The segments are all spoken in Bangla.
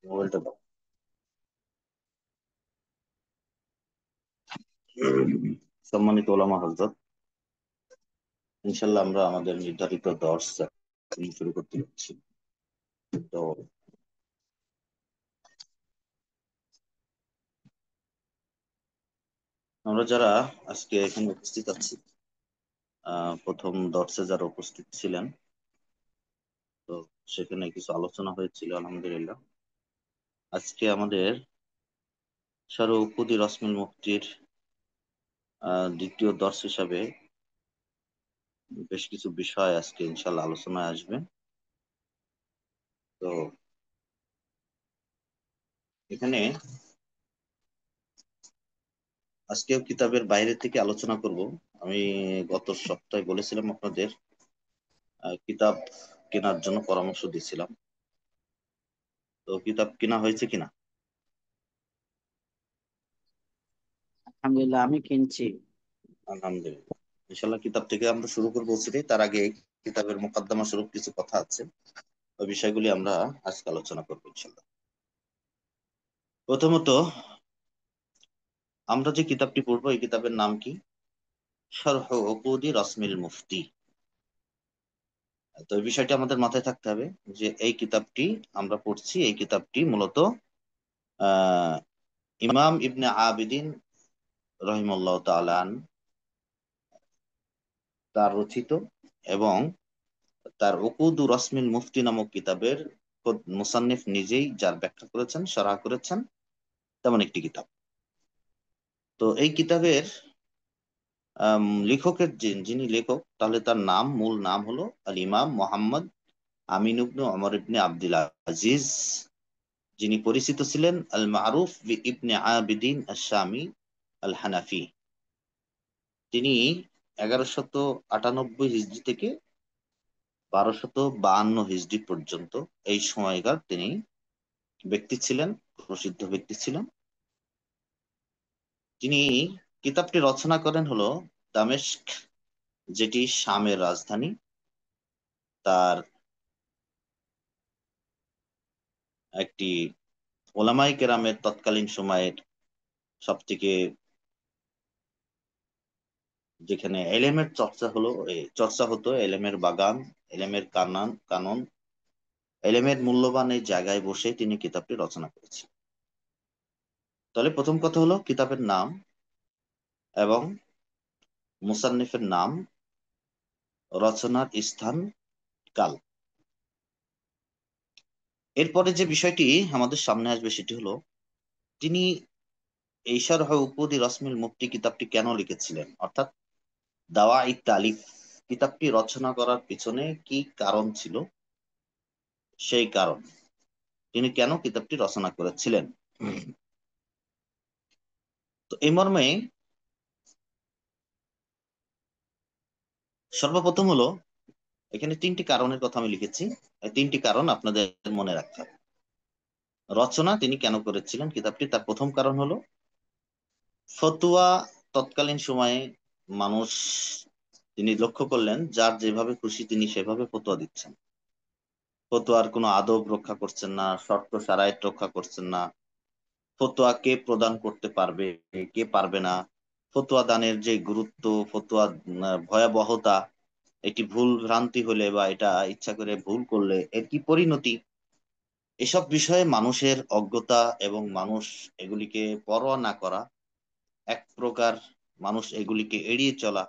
মোবাইলটা দাও। সম্মানিত ওলামা হযরত, ইনশাল্লাহ আমরা আমাদের নির্ধারিত দর্স শুরু করতে যাচ্ছি। তো আমরা যারা আজকে এখানে উপস্থিত আছি, প্রথম দর্শে যারা উপস্থিত ছিলেন, তো সেখানে কিছু আলোচনা হয়েছিল। আলহামদুলিল্লাহ, আজকে আমাদের শারুকুদি রসমিল মুফতির দ্বিতীয় দর্শ হিসাবে বেশ কিছু বিষয় আজকে ইনশাল্লাহ আলোচনায় আসবে। তো এখানে আজকেও কিতাবের বাইরে থেকে আলোচনা করব। আমি গত সপ্তাহে বলেছিলাম আপনাদের কিতাব কেনার জন্য পরামর্শ দিছিলাম। তো কিতাব কেনা হয়েছে কিনা? আলহামদুলিল্লাহ, আমি কিনছি। আলহামদুলিল্লাহ, ইনশাল্লাহ কিতাব থেকে আমরা শুরু করবো। সেটাই তার আগে কিতাবের মোকদ্দমা স্বরূপ কিছু কথা আছে, ওই বিষয়গুলি আমরা আজকে আলোচনা করবো ইনশাল্লাহ। প্রথমত, আমরা যে কিতাবটি পড়বো এই কিতাবের নাম কি? শরহ উকুদি রসমিল মুফতি। তো এই বিষয়টি আমাদের মাথায় থাকতে হবে যে এই কিতাবটি আমরা পড়ছি, এই কিতাবটি মূলত আহ ইমাম ইবনে আবিদিন রহিমাল্লাহ তাআলা তার রচিত, এবং তার উকুদু রসমিল মুফতি নামক কিতাবের খোদ মুসান্নিফ নিজেই যার ব্যাখ্যা করেছেন, শরহ করেছেন, তেমন একটি কিতাব। তো এই কিতাবের লেখকের যিনি লেখক, তাহলে তার নাম, মূল নাম হলো আল ইমাম মোহাম্মদ আমিন ইবনে ওমর ইবনে আব্দুল আজিজ, যিনি পরিচিত ছিলেন আল মারুফ বি ইবনে আবিদিন আশ-শামি আল হানাফি। তিনি 1198 হিজরি থেকে 1252 হিজরি পর্যন্ত এই সময়কার তিনি ব্যক্তি ছিলেন, প্রসিদ্ধ ব্যক্তি ছিলেন। তিনি কিতাবটি রচনা করেন হলো দামেস্ক, যেটি শামের রাজধানী। তার একটি ওলামায়ে কেরামের তৎকালীন সময়ের সব থেকে, যেখানে এলেমের চর্চা হলো, চর্চা হতো, এলেমের বাগান, এলেমের কানন, এলেমের মূল্যবান এই জায়গায় বসে তিনি কিতাবটি রচনা করেছেন। তাহলে প্রথম কথা হলো কিতাবের নাম এবং মুসান্নিফের নাম, রচনার স্থান, কাল। এরপরে যে বিষয়টি আমাদের সামনে আসবে সেটি হলো তিনি এই শরহ উকুদি রসমিল মুফতি কিতাবটি কেন লিখেছিলেন, অর্থাৎ দাওয়াই তালিফ কিতাবটি রচনা করার পিছনে কি কারণ ছিল, সেই কারণ তিনি কেন কিতাবটি রচনা করেছিলেন। তো এই মর্মে সর্বপ্রথম হলো, এখানে তিনটি কারণের কথা আমি লিখেছি। এই তিনটি কারণ আপনাদের মনে রাখতে হবে। রচনা তিনি কেন করেছিলেন কিতাবটি, তার প্রথম কারণ হলো ফতুয়া। তৎকালীন সময়ে মানুষ, তিনি লক্ষ্য করলেন যার যেভাবে খুশি তিনি সেভাবে ফতুয়া দিচ্ছেন। ফতুয়ার কোনো আদব রক্ষা করছেন না, শর্ত শারাইত রক্ষা করছেন না। ফতোয়া কে প্রদান করতে পারবে, কে পারবে না, ফতোয়া দানের যে গুরুত্ব, ফতোয়া ভয়াবহতা, এটি ভুল ভ্রান্তি হলে বা এটা ইচ্ছা করে ভুল করলে এর কি পরিণতি, এসব বিষয়ে মানুষের অজ্ঞতা এবং মানুষ এগুলিকে পরোয়া না করা, এক প্রকার মানুষ এগুলিকে এড়িয়ে চলা,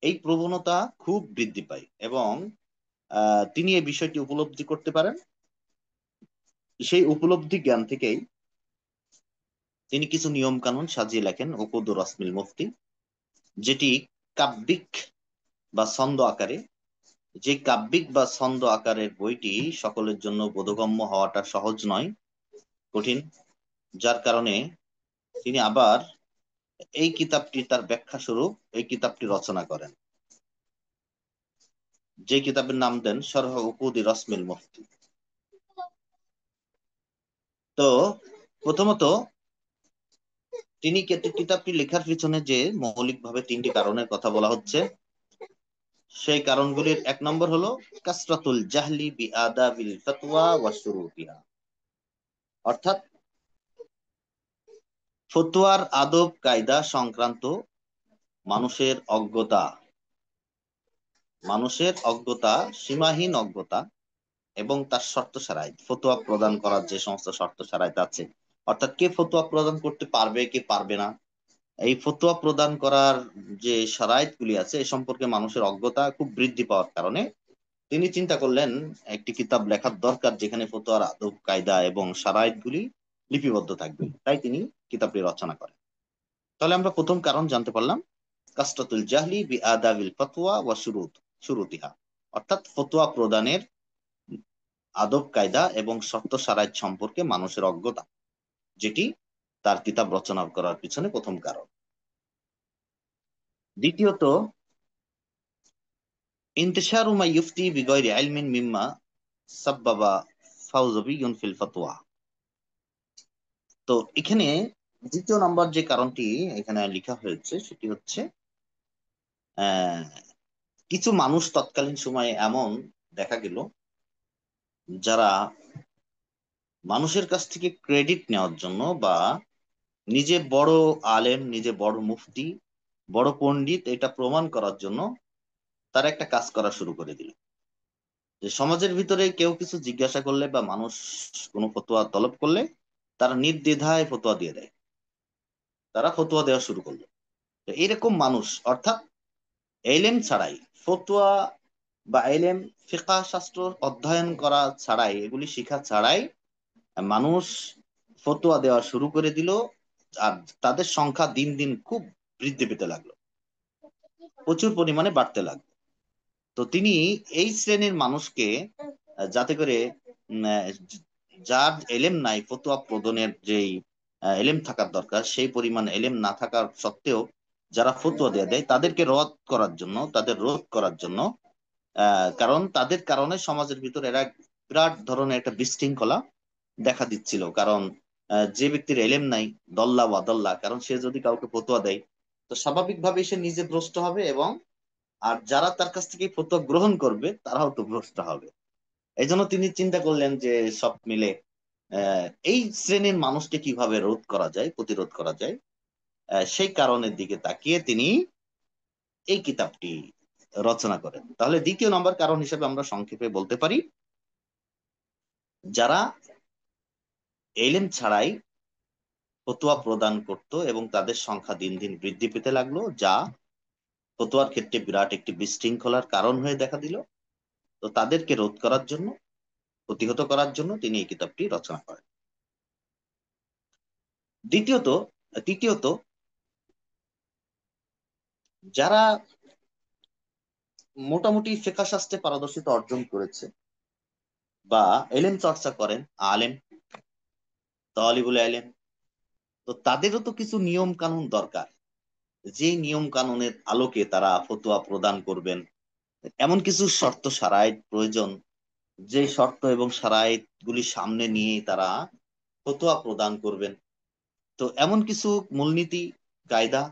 এই প্রবণতা খুব বৃদ্ধি পায়। এবং তিনি এই বিষয়টি উপলব্ধি করতে পারেন। সেই উপলব্ধি জ্ঞান থেকেই তিনি কিছু নিয়ম কানুন সাজিয়ে লেখেন উকুদ রসমিল মুফতি, যেটি কাব্যিক বা ছন্দ আকারে। যে কাব্যিক বা ছন্দ আকারের বইটি সকলের জন্য বোধগম্য হওয়াটা সহজ নয়, কঠিন। যার কারণে তিনি আবার এই কিতাবটি, তার ব্যাখ্যা স্বরূপ এই কিতাবটি রচনা করেন, যে কিতাবের নাম দেন শরহ উকুদি রসমিল মুফতি। তো প্রথমত, তিনি কিতাবটি লেখার পিছনে যে মৌলিকভাবে তিনটি কারণের কথা বলা হচ্ছে, সেই কারণগুলির এক নম্বর হলো কাসরাতুল জাহলি বি আদাবিল ফাতওয়া ওয়া শুরুতিহা। অর্থাৎ ফতোয়ার আদব কায়দা সংক্রান্ত মানুষের অজ্ঞতা, সীমাহীন অজ্ঞতা এবং তার শর্ত সারাইত, ফতোয়া প্রদান করার যে সমস্ত শর্ত সারাইত আছে, অর্থাৎ কে ফতোয়া প্রদান করতে পারবে কে পারবে না, এই ফতোয়া প্রদান করার যে সারাইত গুলি আছে এ সম্পর্কে মানুষের অজ্ঞতা খুব বৃদ্ধি পাওয়ার কারণে তিনি চিন্তা করলেন একটি কিতাব লেখার দরকার যেখানে ফতোয়ার আদব কায়দা এবং সারাইত গুলি লিপিবদ্ধ থাকবে। তাই তিনি কিতাবটি রচনা করেন। তাহলে আমরা প্রথম কারণ জানতে পারলাম, কাসরাতুল জাহলি বি আদাবিল ফতোয়া ওয়া শুরুতিহা, অর্থাৎ ফতোয়া প্রদানের আদব কায়দা এবং শর্ত সারাইত সম্পর্কে মানুষের অজ্ঞতা, যেটি তার কিতাব রচনা করার পিছনে প্রথম কারণ। দ্বিতীয়ত, ইন্তিশারু মা ইউফতি বিগয়রি ইলমিন মিম্মা সাব্বাবা ফাওজাবিয়ুন ফিল ফতোয়া। তো এখানে দ্বিতীয় নম্বর যে কারণটি এখানে লেখা হয়েছে সেটি হচ্ছে আহ কিছু মানুষ তৎকালীন সময়ে এমন দেখা গেল যারা মানুষের কাছ থেকে ক্রেডিট নেওয়ার জন্য বা নিজে বড় আলেম, নিজে বড় মুফতি, বড় পণ্ডিত এটা প্রমাণ করার জন্য তারা একটা কাজ করা শুরু করে দিল, যে সমাজের ভিতরে কেউ কিছু জিজ্ঞাসা করলে বা মানুষ কোনো ফতোয়া তলব করলে তারা নির্দ্বিধায় ফতোয়া দিয়ে দেয়, তারা ফতোয়া দেওয়া শুরু করলো। তো এরকম মানুষ, অর্থাৎ এলেম ছাড়াই ফতোয়া বা এলেম, ফিকহ শাস্ত্র অধ্যয়ন করা ছাড়াই, এগুলি শিখা ছাড়াই মানুষ ফতোয়া দেওয়া শুরু করে দিল। আর তাদের সংখ্যা দিন দিন খুব বৃদ্ধি পেতে লাগলো, প্রচুর পরিমাণে বাড়তে লাগলো। তো তিনি এই শ্রেণীর মানুষকে যাতে করে যার এলেম নাই, ফতোয়া প্রদানের যেই এলেম থাকার দরকার সেই পরিমাণ এলেম না থাকার সত্ত্বেও যারা ফতোয়া দিয়ে দেয় তাদেরকে রোধ করার জন্য, কারণ তাদের কারণে সমাজের ভিতরে এরা বিরাট ধরনের একটা বিশৃঙ্খলা দেখা দিচ্ছিল। কারণ যে ব্যক্তির এলেম নাই, দল্লা ওয়াদাল্লা, কারণ সে যদি কাউকে ফতোয়া দেয় তো স্বাভাবিকভাবেই সে নিজে ভ্রষ্ট হবে, এবং আর যারা তার কাছ থেকে ফতোয়া গ্রহণ করবে তারাও তো ভ্রষ্ট হবে। এই জন্য তিনি চিন্তা করলেন যে সব মিলে এই শ্রেণীর মানুষকে কিভাবে প্রতিরোধ করা যায়, সেই কারণের দিকে তাকিয়ে তিনি এই কিতাবটি রচনা করেন। তাহলে দ্বিতীয় নম্বর কারণ হিসেবে আমরা সংক্ষেপে বলতে পারি, যারা এলেম ছাড়াই ফতোয়া প্রদান করত এবং তাদের সংখ্যা দিন দিন বৃদ্ধি পেতে লাগলো, যা ফতোয়ার ক্ষেত্রে বিরাট একটি বিশৃঙ্খলার কারণ হয়ে দেখা দিল। তো তাদেরকে রোধ করার জন্য, প্রতিহত করার জন্য তিনি এই কিতাবটি রচনা করেন। দ্বিতীয়ত তৃতীয়ত, যারা মোটামুটি ফিকহ শাস্ত্রে পারদর্শিতা অর্জন করেছে বা এলেম চর্চা করেন, আলেম, তালিবুল ইলম, তো তাদেরও তো কিছু নিয়ম কানুন দরকার, যে নিয়ম কানুনের আলোকে তারা ফতোয়া প্রদান করবেন। এমন কিছু শর্ত সারাইত প্রয়োজন, যে শর্ত এবং সারাইত গুলি সামনে নিয়ে তারা ফতোয়া প্রদান করবেন। তো এমন কিছু মূলনীতি, কায়দা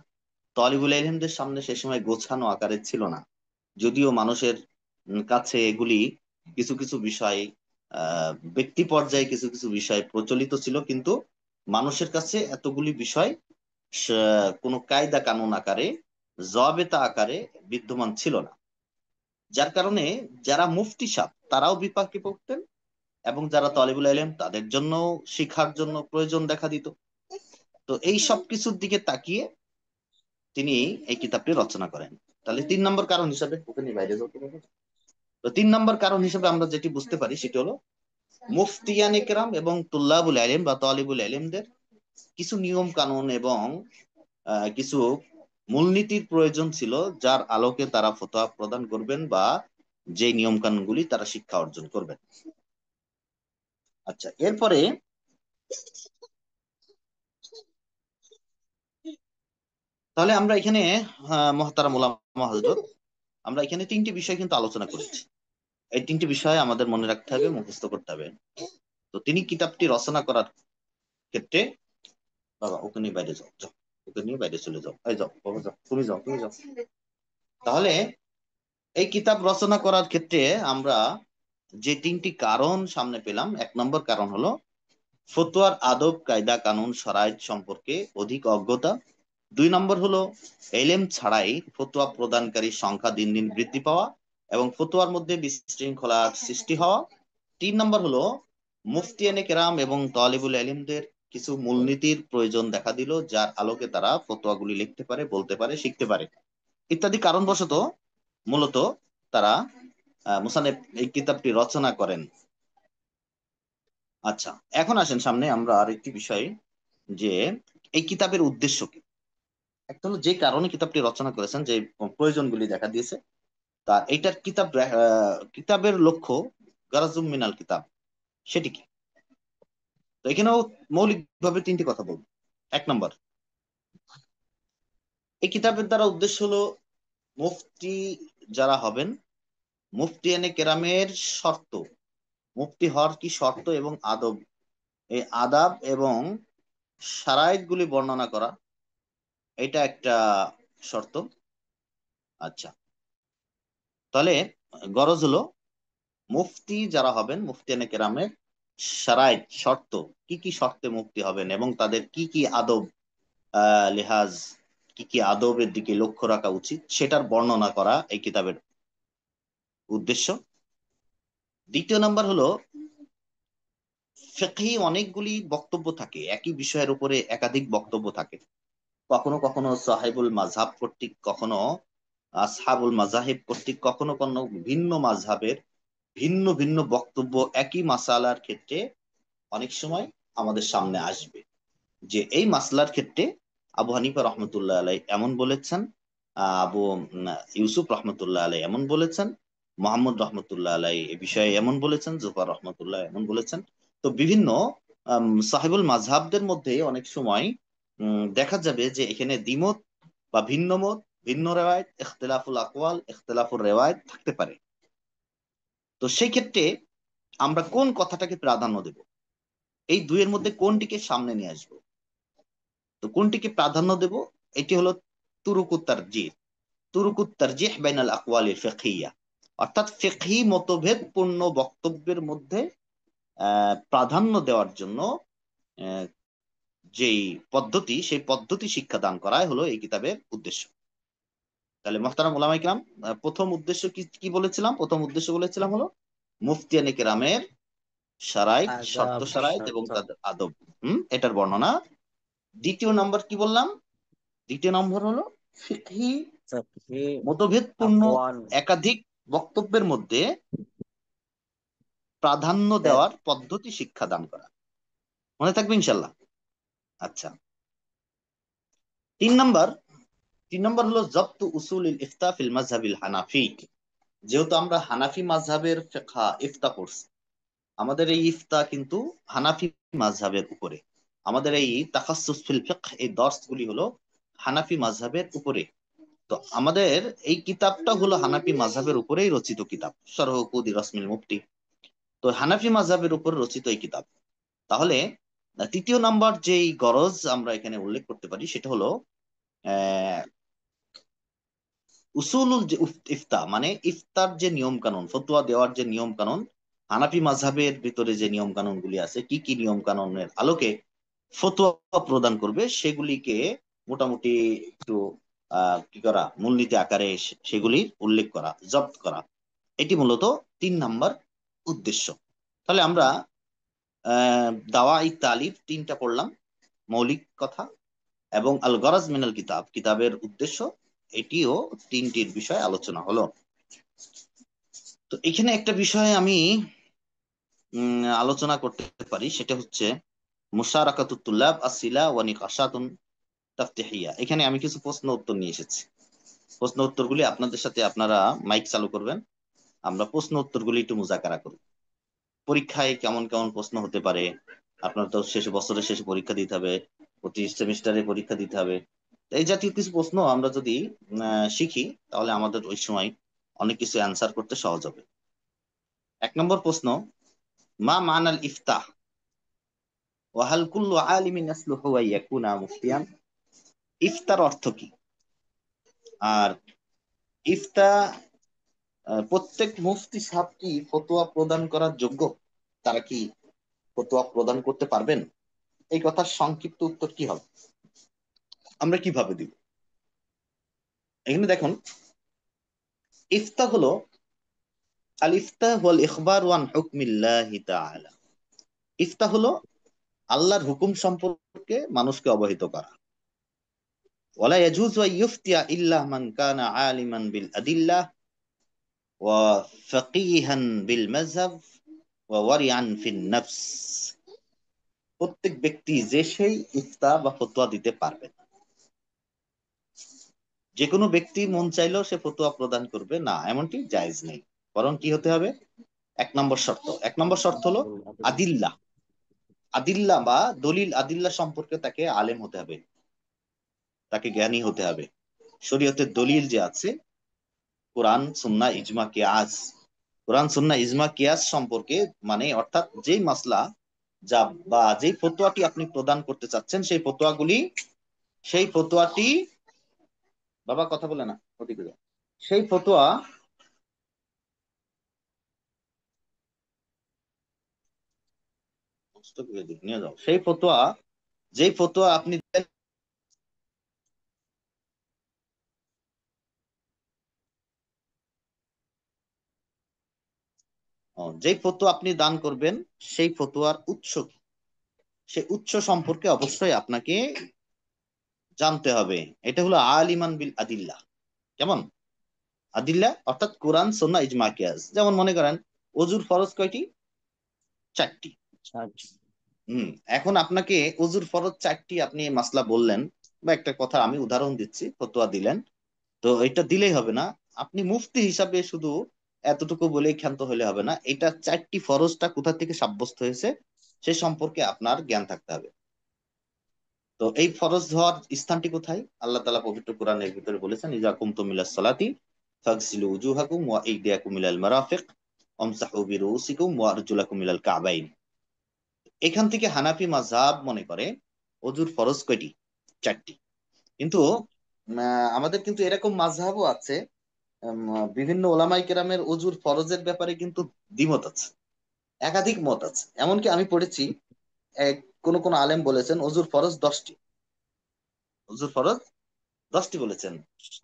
তালিবুল ইলমদের সামনে সে সময় গোছানো আকারে ছিল না। যদিও মানুষের কাছে এগুলি কিছু কিছু বিষয়, ব্যক্তি পর্যায়ে কিছু কিছু বিষয় প্রচলিত ছিল, কিন্তু মানুষের কাছে এতগুলি বিষয় কোনো কায়দা কানুন আকারে, জবেতা আকারে বিদ্যমান ছিল না। যার কারণে যারা মুফতি সাহেব তারাও বিপাকে পড়তেন, এবং যারা তলিবুল ইলম তাদের জন্য শিক্ষার জন্য প্রয়োজন দেখা দিত। তো এই সব কিছুর দিকে তাকিয়ে তিনি এই কিতাবটি রচনা করেন। তাহলে তিন নম্বর কারণ হিসাবে, ওখানে বাইরে যাও তুমি। তো তিন নম্বর কারণ হিসেবে আমরা যেটি বুঝতে পারি সেটি হলো, মুফতিয়ান ইকরাম এবং তুল্লাবুল ইলম বা তালিবুল ইলমদের কিছু নিয়ম কানুন এবং কিছু মূলনীতির প্রয়োজন ছিল, যার আলোকে তারা ফতোয়া প্রদান করবেন বা যে নিয়ম কানুনগুলি তারা শিক্ষা অর্জন করবেন। আচ্ছা, এরপরে তাহলে আমরা এখানে মহতারাম উলামা হযরত, আমরা এখানে তিনটি বিষয় কিন্তু আলোচনা করেছি। এই তিনটি বিষয় আমাদের মনে রাখতে হবে, মুখস্থ করতে হবে। তো তিনি কিতাবটি রচনা করার ক্ষেত্রে, বাবা ওকে নিয়ে বাইরে যাও, যাও ওকে নিয়ে বাইরে চলে যাও, এই যাও বাবা, যাও তুমি যাও। তাহলে এই কিতাব রচনা করার ক্ষেত্রে আমরা যে তিনটি কারণ সামনে পেলাম, এক নম্বর কারণ হলো ফতোয়ার আদব কায়দা কানুন শরায়েত সম্পর্কে অধিক অজ্ঞতা। 2 নম্বর হলো এলেম ছাড়াই ফতোয়া প্রদানকারী সংখ্যা দিন দিন বৃদ্ধি পাওয়া এবং ফতোয়ার মধ্যে বিশৃঙ্খলার সৃষ্টি হওয়া। 3 নম্বর হলো মুফতিয়ানে কেরাম এবং তালিবুল ইলমদের কিছু মূলনীতির প্রয়োজন দেখা দিল, যার আলোকে তারা ফতোয়াগুলি লিখতে পারে, বলতে পারে, শিখতে পারে ইত্যাদি কারণবশত মূলত তারা মুসান্নেফ এই কিতাবটি রচনা করেন। আচ্ছা, এখন আসেন সামনে আমরা আরেকটি বিষয়, যে এই কিতাবের উদ্দেশ্য কি। একটা হলো যে কারণে কিতাবটি রচনা করেছেন, যে প্রয়োজনগুলি দেখা দিয়েছে, তা এইটার কিতাবের লক্ষ্য, গারাজুম মিনাল কিতাব, সেটি কি। তো এখানেও মৌলিকভাবে 3টি কথা বলবো। 1 নম্বর, এই কিতাবের দ্বারা উদ্দেশ্য হলো মুফতি যারা হবেন, মুফতিয়ানে কেরামের শর্ত, মুফতি হওয়ার কি শর্ত এবং আদব, এই আদাব এবং শারাইত গুলি বর্ণনা করা, এটা একটা শর্ত। আচ্ছা, তাহলে গরজ হলো মুফতি যারা হবেন, মুফতিয়ানে কেরামের শারাইত শর্ত, কি কি শর্তে মুফতি হবেন এবং তাদের কি কি আদব, লিহাজ, কি কি আদবের দিকে লক্ষ্য রাখা উচিত, সেটার বর্ণনা করা এই কিতাবের উদ্দেশ্য। 2 নম্বর হলো ফিকহি অনেকগুলি বক্তব্য থাকে, একই বিষয়ের উপরে একাধিক বক্তব্য থাকে, কখনো কখনো সাহেবুল মাযহাব কর্তৃক, কখনো আসহাবুল মাযাহিব কর্তৃক, কখনো কখনো ভিন্ন মাযহাবের ভিন্ন ভিন্ন বক্তব্য একই মাসালার ক্ষেত্রে অনেক সময় আমাদের সামনে আসবে, যে এই মাসলার ক্ষেত্রে আবু হানিফা রহমতুল্লাহ আলাই এমন বলেছেন, আবু ইউসুফ রহমতুল্লাহ আলাই এমন বলেছেন, মোহাম্মদ রহমতুল্লাহ আলাই এ বিষয়ে এমন বলেছেন, জুফার রহমতুল্লাহ এমন বলেছেন। তো বিভিন্ন সাহেবুল মাযহাবদের মধ্যে অনেক সময় দেখা যাবে যে এখানে দ্বিমত বা ভিন্ন মত, ভিন্ন রেওয়ায়ত, ইখতিলাফুল আকওয়াল, ইখতিলাফুর রেওয়ায়ত থাকতে পারে। তো সেই ক্ষেত্রে আমরা কোন কথাটাকে প্রাধান্য দেব, এই দুইয়ের মধ্যে কোনটিকে সামনে নিয়ে আসবো, তো কোনটিকে প্রাধান্য দেব, এটি হলো তুরুকুত তারজিহ, তুরুকুত তারজিহ বাইনাল আকওয়ালিল ফিকহিয়া, অর্থাৎ ফিকহি মতভেদপূর্ণ বক্তব্যের মধ্যে প্রাধান্য দেওয়ার জন্য আহ, যেই পদ্ধতি, সেই পদ্ধতি শিক্ষা দান করাই হলো এই কিতাবের উদ্দেশ্য। তাহলে মোহতারাম উলামায়ে কিরাম, প্রথম উদ্দেশ্য কি কি বলেছিলাম, প্রথম উদ্দেশ্য বলেছিলাম হলো মুফতিয়ানে কেরামের শারাইত, শর্ত আদাব শারাইত এবং শর্ত তাদের আদব, এটার বর্ণনা। 2 নম্বর কি বললাম, 2 নম্বর হলো ফিকহি ফিকহি মতভেদপূর্ণ আকওয়াল একাধিক বক্তব্যের মধ্যে প্রাধান্য ভেদ। দেওয়ার পদ্ধতি শিক্ষা দান করা। মনে থাকবে ইনশাল্লাহ। আচ্ছা, 3 নম্বর, 3 নম্বর হলো জব্ত উসুল ইফতা ফিল মাযহাবিল হানাফি। যেহেতু আমরা হানাফি মাযহাবের ফিকহা ইফতা পড়ছি, আমাদের এই ইফতা কিন্তু হানাফি মাযহাবের উপরে, আমাদের এই তাখাসসুস ফিল ফিকহ, এই দর্স গুলি হলো হানাফি মাযহাবের উপরে। তো আমাদের এই কিতাবটা হলো হানাফি মাযহাবের উপরেই রচিত কিতাব, শরহ কুদি রসমিল মুফতি। তো হানাফি মাযহাবের উপর রচিত এই কিতাব। তাহলে 3 নম্বর যেই গরজ আমরা এখানে উল্লেখ করতে পারি, সেটা হলো আহ উসুলুল যে ইফতা, মানে ইফতার যে নিয়ম কানুন, ফতোয়া দেওয়ার যে নিয়ম কানুন, হানাফি মাযহাবের ভিতরে যে নিয়ম কানুন গুলি আছে, কি কি নিয়ম কানুনের আলোকে ফতোয়া প্রদান করবে, সেগুলিকে মোটামুটি একটু কি করা, মূলনীতি আকারে সেগুলির উল্লেখ করা, জব্দ করা, এটি মূলত 3 নম্বর উদ্দেশ্য। তাহলে আমরা দাওয়াই তালিব 3টা পড়লাম, মৌলিক কথা, এবং আল গরাজ মিনাল কিতাব, কিতাবের উদ্দেশ্য, এটিও 3টির বিষয়ে আলোচনা হলো। তো এখানে একটা বিষয় আমি আলোচনা করতে পারি, সেটা হচ্ছে মুশারাকাতুত তুল্লাব আসিলা ওয়া নিকাশাতুন তাফতিহিয়া। এখানে আমি কিছু প্রশ্ন উত্তর নিয়ে এসেছি, প্রশ্ন উত্তরগুলি আপনাদের সাথে, আপনারা মাইক চালু করবেন, আমরা প্রশ্ন উত্তরগুলি একটু মুজাকারা করব। পরীক্ষায় কেমন কেমন প্রশ্ন হতে পারে, আপনার তো শেষে, বছরের শেষে পরীক্ষা দিতে হবে, প্রতি সেমিস্টারে পরীক্ষা দিতে হবে। তো এই জাতীয় কিছু প্রশ্ন আমরা যদি শিখি, তাহলে আমাদের ওই সময় অনেক কিছু অ্যান্সার করতে সহজ হবে। 1 নম্বর প্রশ্ন, মা মানাল ইফতাহ ওয়াহাল কুল্লু আলিমিন ইয়াসলুহু আন ইয়াকুনা মুফতিয়ান। ইফতার অর্থ কি, আর ইফতা প্রত্যেক মুফতি সাহেব কি ফতোয়া প্রদান করার যোগ্য, তারা কি ফতোয়া প্রদান করতে পারবেন? এই কথার সংক্ষিপ্ত উত্তর কি হবে, আমরা কিভাবে দিব? এখানে দেখুন, ইফতা হলো, আল ইফতা ওয়াল ইখবার ওয়ান হুকমিল্লাহি তাআলা। ইফতা হলো আল্লাহর হুকুম সম্পর্কে মানুষকে অবহিত করা। ওয়ালা ইয়াজুজু আন ইফতিয়া ইল্লা মান কানা আলিমান বিল আদিল্লাহ ওয়া ফাকিহান বিল মাযহাব ওয়া ওয়ারিআন ফিন নাফস। প্রত্যেক ব্যক্তি যে সেই ইফতা বা ফতোয়া দিতে পারবে না। যে কোনো ব্যক্তি মন চাইলেও সে ফতোয়া প্রদান করবে না, এমনটি জায়েজ নেই। বরং কি হতে হবে? এক নম্বর শর্ত হলো আদিল্লা। আদিল্লা বা দলিল আদিল্লা সম্পর্কে তাকে আলেম হতে হবে, তাকে জ্ঞানী হতে হবে। শরীয়তের দলিল যে আছে, কোরআন সুন্নাহ ইজমা কিয়াস, কোরআন সুন্নাহ ইজমা কিয়াস সম্পর্কে, মানে অর্থাৎ যেই মাসলা যা বা যেই ফতোয়াটি আপনি প্রদান করতে চাচ্ছেন, সেই ফতোয়াটি, বাবা কথা বলে না ওদিকে যাও। সেই ফতোয়া, নিয়ে যাও সেই ফতোয়া, যেই ফতোয়া আপনি দেন, যেই ফতোয়া আপনি দান করবেন, সেই ফতোয়ার উৎস কি, সেই উৎস সম্পর্কে অবশ্যই আপনাকে জানতে হবে। এটা হলো আলিমান বিল আদিল্লাহ। কেমন? আদিল্লাহ অর্থাৎ কোরআন সুন্নাহ ইজমা কিয়াস। যেমন মনে করেন, অজুর ফরজ কয়টি? 4টি। এখন আপনাকে অজুর ফরজ 4টি, আপনি এই মাসলা বললেন বা একটা কথা আমি উদাহরণ দিচ্ছি, ফতোয়া দিলেন, তো এটা দিলেই হবে না। আপনি মুফতি হিসাবে শুধু এতটুকু বলেই ক্ষান্ত হলে হবে না, এটা 4টি ফরজটা কোথা থেকে সাব্যস্ত হয়েছে সে সম্পর্কে আপনার জ্ঞান থাকতে হবে। তো এই ফরজ হওয়ার স্থানটি কোথায়? আল্লাহ তাআলা পবিত্র কোরআনের ভিতরে বলেছেন, ইজা কুমতুম ইলাস সালাতি ফাগসিলু উজুহাকুম ওয়া আইদিয়াকুম ইলাল মারাফিক ওয়ামসাহু বিরুসিকুম ওয়া আরজুলাকুম ইলাল কাবাইন। এখান থেকে হানাফি মাযহাব মনে করে অজুর ফরজ কয়টি? 4টি। কিন্তু আমাদের কিন্তু এরকম মাযহাবও আছে, বিভিন্ন ওলামায়ে কেরামের অজুর ফরজের ব্যাপারে কিন্তু দ্বিমত আছে, একাধিক মত আছে। এমনকি আমি পড়েছি, এক কোন কোন আলেম বলেছেন অজুর ফরজ 10টি, অজুর ফরজ 10টি বলেছেন।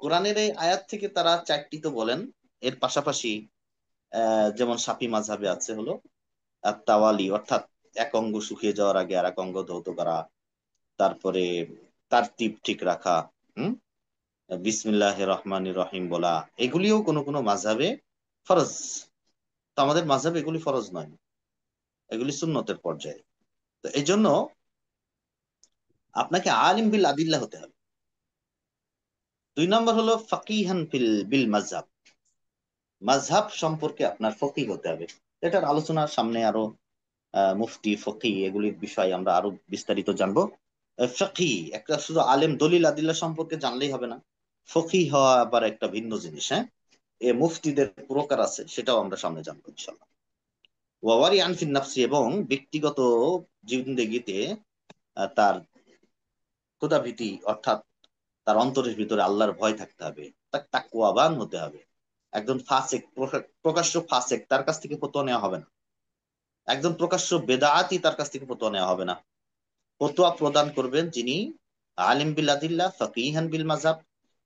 কোরআনের এই আয়াত থেকে তারা 4টি তো বলেন। এর পাশাপাশি যেমন শাফি মাযহাবে আছে হলো তাওয়ালি, অর্থাৎ এক অঙ্গ শুকিয়ে যাওয়ার আগে আর এক অঙ্গ ধৌত করা, তারপরে তারতিব ঠিক রাখা, হুম, বিসমিল্লাহির রহমানির রহিম বলা, এগুলিও কোনো কোনো মাযহাবে ফরজ। তো আমাদের মাযহাবে এগুলি ফরজ নয়, এগুলি সুন্নতের পর্যায়ে। তো এই জন্য আপনাকে আলিম বিল আদিল্লাহ হতে হবে। 2 নম্বর হলো ফাকিহান বিল মাযহাব। মাযহাব সম্পর্কে আপনার ফকিহ হতে হবে। এটার আলোচনা সামনে আরো, মুফতি ফকিহ এগুলির বিষয়ে আমরা আরো বিস্তারিত জানবো। ফকিহ একটা শুধু আলেম দলিল আদিল্লাহ সম্পর্কে জানলেই হবে না, ফকিহ হওয়া আবার একটা ভিন্ন জিনিস। হ্যাঁ, এ মুফতিদের প্রকার আছে, সেটাও আমরা সামনে জানবো ইনশাল্লাহ। ওয়ারি আনফিন নাফসি, এবং ব্যক্তিগত জিন্দেগিতে তার খোদাভীতি, অর্থাৎ তার অন্তরের ভিতরে আল্লাহর ভয় থাকতে হবে, তার তাকওয়াবান হতে হবে। একজন ফাসিক, প্রকাশ্য ফাসিক, তার কাছ থেকে ফতোয়া নেওয়া হবে না। একজন প্রকাশ্য বেদাআতি, তার কাছ থেকে ফতোয়া নেওয়া হবে না। ফতোয়া প্রদান করবেন যিনি আলিম বিল আদিল্লাহ ফাকিহান বিল মাযহাব,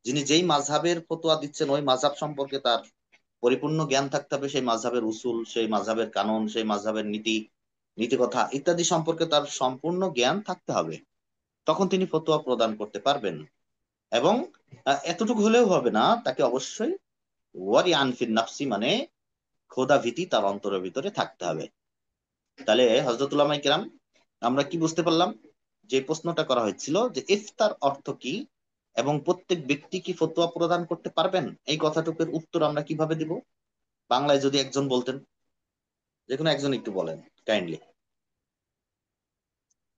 যিনি যেই মাযহাবের ফতোয়া দিচ্ছেন ওই মাযহাব সম্পর্কে তার পরিপূর্ণ জ্ঞান থাকতে হবে, সেই মাযহাবের উসুল, সেই মাযহাবের কানুন, সেই মাযহাবের নীতি, নীতিকথা ইত্যাদি সম্পর্কে তার সম্পূর্ণ জ্ঞান থাকতে হবে। তখন তিনি ফতোয়া প্রদান করতে পারবেন। এবং এতটুকু হলেও হবে না, তাকে অবশ্যই ওয়ারি আনফিন নাফসি, মানে খোদা ভীতি তার অন্তরের ভিতরে থাকতে হবে। তাহলে হযরত উলামায়ে কেরাম, আমরা কি বুঝতে পারলাম? যে প্রশ্নটা করা হয়েছিল যে ইফতার অর্থ কি এবং প্রত্যেক ব্যক্তি কি ফতোয়া প্রদান করতে পারবেন, এই কথাটুকুর উত্তর আমরা কিভাবে দিব? বাংলায় যদি একজন বলতেন, যে কোনো একজন একটু বলেন কাইন্ডলি।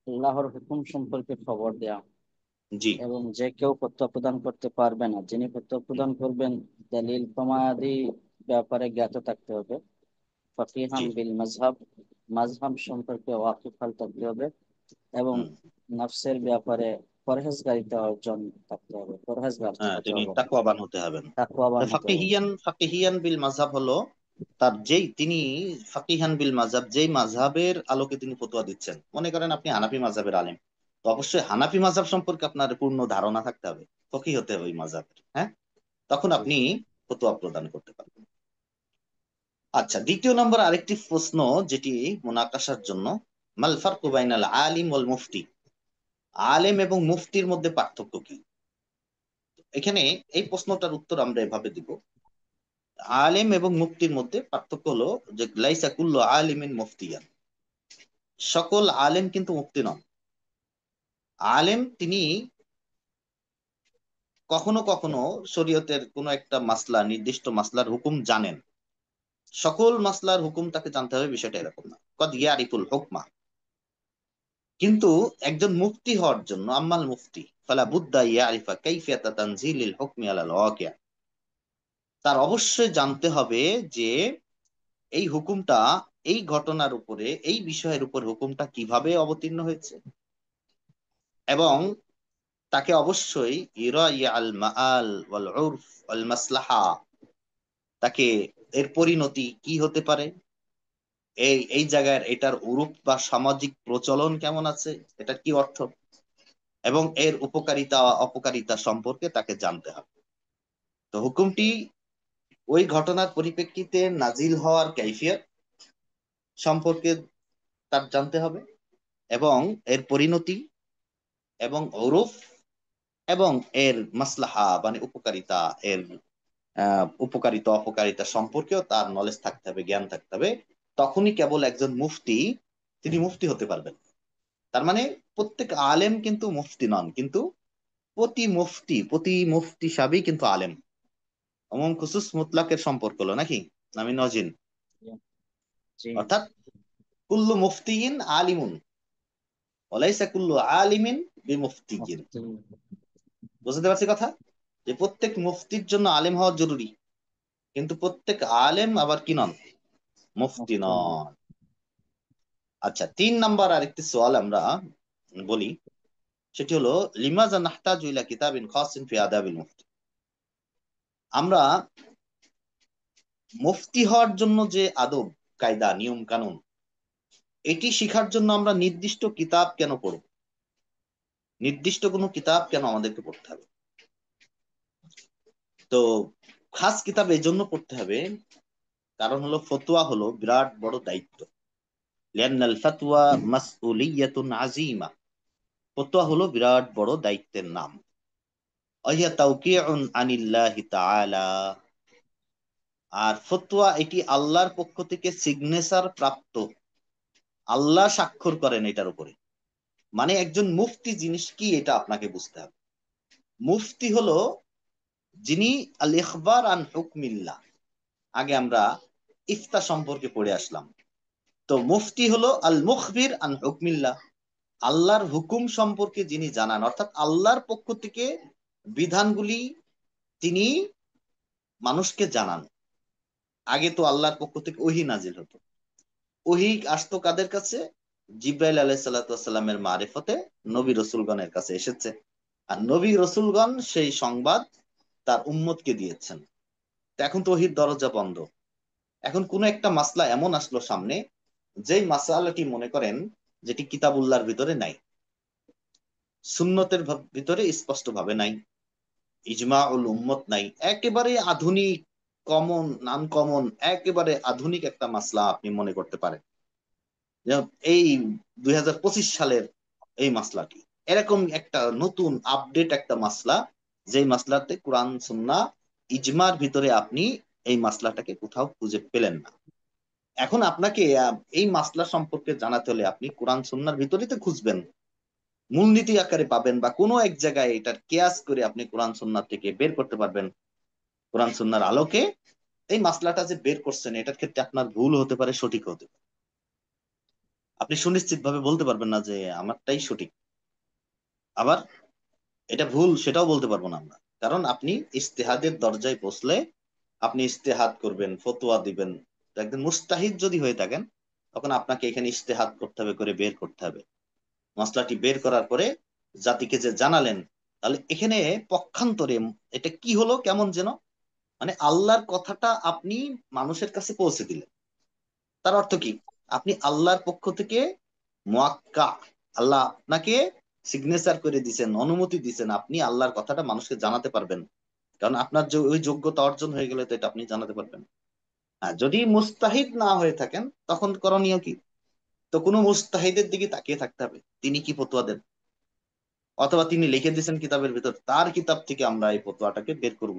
আল্লাহর হুকুম সম্পর্কে খবর দেয়া, জি। এবং যে কেউ ফতোয়া প্রদান করতে পারবে না, যিনি ফতোয়া প্রদান করবেন দলিল প্রমাণাদি ব্যাপারে জ্ঞাত থাকতে হবে। জি। ফাকিহান বিল মাযহাব, মাযহাব সম্পর্কে ওয়াকিফাল থাকতে হবে, এবং হুম। নফসের ব্যাপারে পরহেজগারিতা অর্জন থাকতে হবে, পরহেজগার হ্যাঁ, হতে তিনি হবে, তাকওয়াবান হতে হবেন। তাকওয়াবান হতে হবে। ফাকিহিয়ান বিল মাযহাব হলো তার যেই তিনি ফাকিহান বিল মাযহাব, যেই মাযহাবের আলোকে তিনি ফতোয়া দিচ্ছেন, মনে করেন আপনি হানাফি মাযহাবের আলেম, তো অবশ্যই হানাফি মাযহাব সম্পর্কে আপনার পূর্ণ ধারণা থাকতে হবে, ফকিহ হতে হবে ওই মাযহাবের, হ্যাঁ, তখন জি আপনি জি। ফতোয়া প্রদান করতে পারবেন। আচ্ছা, দ্বিতীয় নম্বর আরেকটি প্রশ্ন যেটি মুনাকাশার জন্য, মাল ফারকু বাইনাল আলিম ওয়াল মুফতি, আলেম এবং মুফতির মধ্যে পার্থক্য কি? এখানে এই প্রশ্নটার উত্তর আমরা এভাবে দিব, আলেম এবং মুফতির মধ্যে পার্থক্য হলো যে লাইসা কুল্লু আলিমিন মুফতিয়ান, সকল আলেম কিন্তু মুফতি নন। আলেম তিনি কখনো কখনো শরীয়তের কোনো একটা মাসলা, নির্দিষ্ট মাসলার হুকুম জানেন, সকল মাসলার হুকুম তাকে জানতে হবে বিষয়টা এরকম না, কদ ইয়ারিফুল হুকমা। কিন্তু একজন মুফতি হওয়ার জন্য, আম্মাল মুফতি ফালা বুদ্দা ইয়ারিফা কাইফিয়াতা তানজিলিল হুকমি আলাল ওয়াকিয়া, তার অবশ্যই জানতে হবে যে এই হুকুমটা, এই ঘটনার উপরে, এই বিষয়ের উপর হুকুমটা কিভাবে অবতীর্ণ হয়েছে, এবং তাকে অবশ্যই ইরাইয়া আল মাআল ওয়াল উরফ ওয়াল মাসলাহা, তাকে এর পরিণতি কি হতে পারে, এই এই জায়গার এটার উরূপ বা সামাজিক প্রচলন কেমন আছে, এটার কি অর্থ, এবং এর উপকারিতা অপকারিতা সম্পর্কে তাকে জানতে হবে। তো হুকুমটি ওই ঘটনার পরিপ্রেক্ষিতে নাজিল হওয়ার কাইফিয়ত সম্পর্কে তার জানতে হবে, এবং এর পরিণতি, এবং ওরফ, এবং এর মাসলাহা মানে উপকারিতা, এর উপকারিতা অপকারিতা সম্পর্কেও তার নলেজ থাকতে হবে, জ্ঞান থাকতে হবে। তখনই কেবল একজন মুফতি, তিনি মুফতি হতে পারবেন। তার মানে প্রত্যেক আলেম কিন্তু মুফতি নন, কিন্তু প্রতি মুফতি সাহেবই কিন্তু আলেম। অমম খুসুস মুতলাকের সম্পর্ক হলো নাকি, আমি নজিন, জি। অর্থাৎ কুল্লু মুফতিয়িন আলিমুন ওয়ালাইসা কুল্লু আলিমিন বিমুফতিয়িন। মুফতি। বুঝতে পারছি কথা, যে প্রত্যেক মুফতির জন্য আলেম হওয়া জরুরি, কিন্তু প্রত্যেক আলেম আবার কি নন, মুফতি মুফতি নন। নন। আচ্ছা, 3 নাম্বার আরেকটি সওয়াল আমরা বলি, সেটি হলো লিমাজা নাহতাজু ইলা কিতাবিন খাসিন ফি আদাবিল মুফতি, আমরা মুফতি হওয়ার জন্য যে আদব কায়দা নিয়ম কানুন, এটি শিখার জন্য আমরা নির্দিষ্ট কিতাব কেন পড়ব, নির্দিষ্ট কোনো কিতাব কেন আমাদেরকে পড়তে হবে? তো খাস কিতাব এই জন্য পড়তে হবে, কারণ হলো ফতোয়া হলো বিরাট বড় দায়িত্ব, লিআন্নাল ফাতওয়া মাসউলিয়াতুন আযীমা, ফতোয়া হলো বিরাট বড় দায়িত্বের নাম। ওয়াহিয়া তাওকিউন আনিল্লাহি তাআলা, আর ফতোয়া এটি আল্লাহর পক্ষ থেকে সিগনেচার প্রাপ্ত, আল্লাহ স্বাক্ষর করেন এটার উপরে। মানে একজন মুফতি জিনিস কি এটা আপনাকে বুঝতে হবে। মুফতি হলো যিনি আল ইখবার আন হুকমিল্লাহ, আগে আমরা ইফতা সম্পর্কে পড়ে আসলাম, তো মুফতি হলো আল মুখবির আন হুকমিল্লাহ, আল্লাহর হুকুম সম্পর্কে যিনি জানান, অর্থাৎ আল্লাহর পক্ষ থেকে বিধানগুলি তিনি মানুষকে জানান। আগে তো আল্লাহর পক্ষ থেকে ওহী নাজিল হতো, ওহী আসতো কাদের কাছে, জিব্রাইল আলাইহিস সালামের মারিফতে নবী রসুলগণের কাছে এসেছে, আর নবী রসুলগণ সেই সংবাদ তার উম্মতকে দিয়েছেন। তো এখন তো ওহীর দরজা বন্ধ, এখন কোন একটা মাসলা এমন আসলো সামনে, যেই মাসালাটি মনে করেন যেটি কিতাবুল্লাহর ভিতরে নাই, সুন্নতের ভিতরে স্পষ্ট ভাবে নাই, ইজমা উল উম্মত নাই, একেবারে আধুনিক, কমন আনকমন, একেবারে আধুনিক একটা মাসলা আপনি মনে করতে পারেন, যেমন এই 2025 সালের এই মাসলাটি, এরকম একটা নতুন আপডেট একটা মাসলা, যেই মাসলাতে কোরআন সুন্নাহ ইজমার ভিতরে আপনি এই মাসলাটাকে কোথাও খুঁজে পেলেন না। এখন আপনাকে এই মাসলা সম্পর্কে জানাতে হলে আপনি কোরআন সুন্নাহর ভিতরেই তো খুঁজবেন, মূলনীতি আকারে পাবেন, বা কোনো এক জায়গায় এটার কেয়াস করে আপনি কোরআন সুন্নাহ থেকে বের করতে পারবেন। কোরআন সুন্নাহর আলোকে এই মাসলাটা যে বের করছেন, এটার ক্ষেত্রে আপনার ভুল হতে পারে, সঠিক হতে পারে, আপনি সুনিশ্চিত ভাবে বলতে পারবেন না যে আমারটাই সঠিক, আবার এটা ভুল সেটাও বলতে পারবো না আমরা, কারণ আপনি ইজতেহাদের দরজায় পৌঁছলে আপনি ইজতেহাদ করবেন, ফতোয়া দিবেন। তো একজন মুস্তাহিদ যদি হয়ে থাকেন, তখন আপনাকে এখানে ইজতেহাদ করতে হবে, করে বের করতে হবে, মশলাটি বের করার পরে জাতিকে যে জানালেন, তাহলে এখানে পক্ষান্তরে এটা কি হলো কেমন যেন, মানে আল্লাহর কথাটা আপনি মানুষের কাছে পৌঁছে দিলেন। তার অর্থ কি? আপনি আল্লাহর পক্ষ থেকে মুয়াক্কা, আল্লাহ আপনাকে সিগনেচার করে দিছেন, অনুমতি দিছেন, আপনি আল্লাহর কথাটা মানুষকে জানাতে পারবেন। কারণ আপনার যে ওই যোগ্যতা অর্জন হয়ে গেলে তো এটা আপনি জানাতে পারবেন। আর যদি মুস্তাহিদ না হয়ে থাকেন, তখন করণীয় কি? তো কোনো মুস্তাহিদের দিকে তাকিয়ে থাকতে হবে, তিনি কি ফতোয়া দেন, অথবা তিনি লিখে দিয়েছেন কিতাবের ভিতর, তার কিতাব থেকে আমরা এই ফতোয়াটাকে বের করব।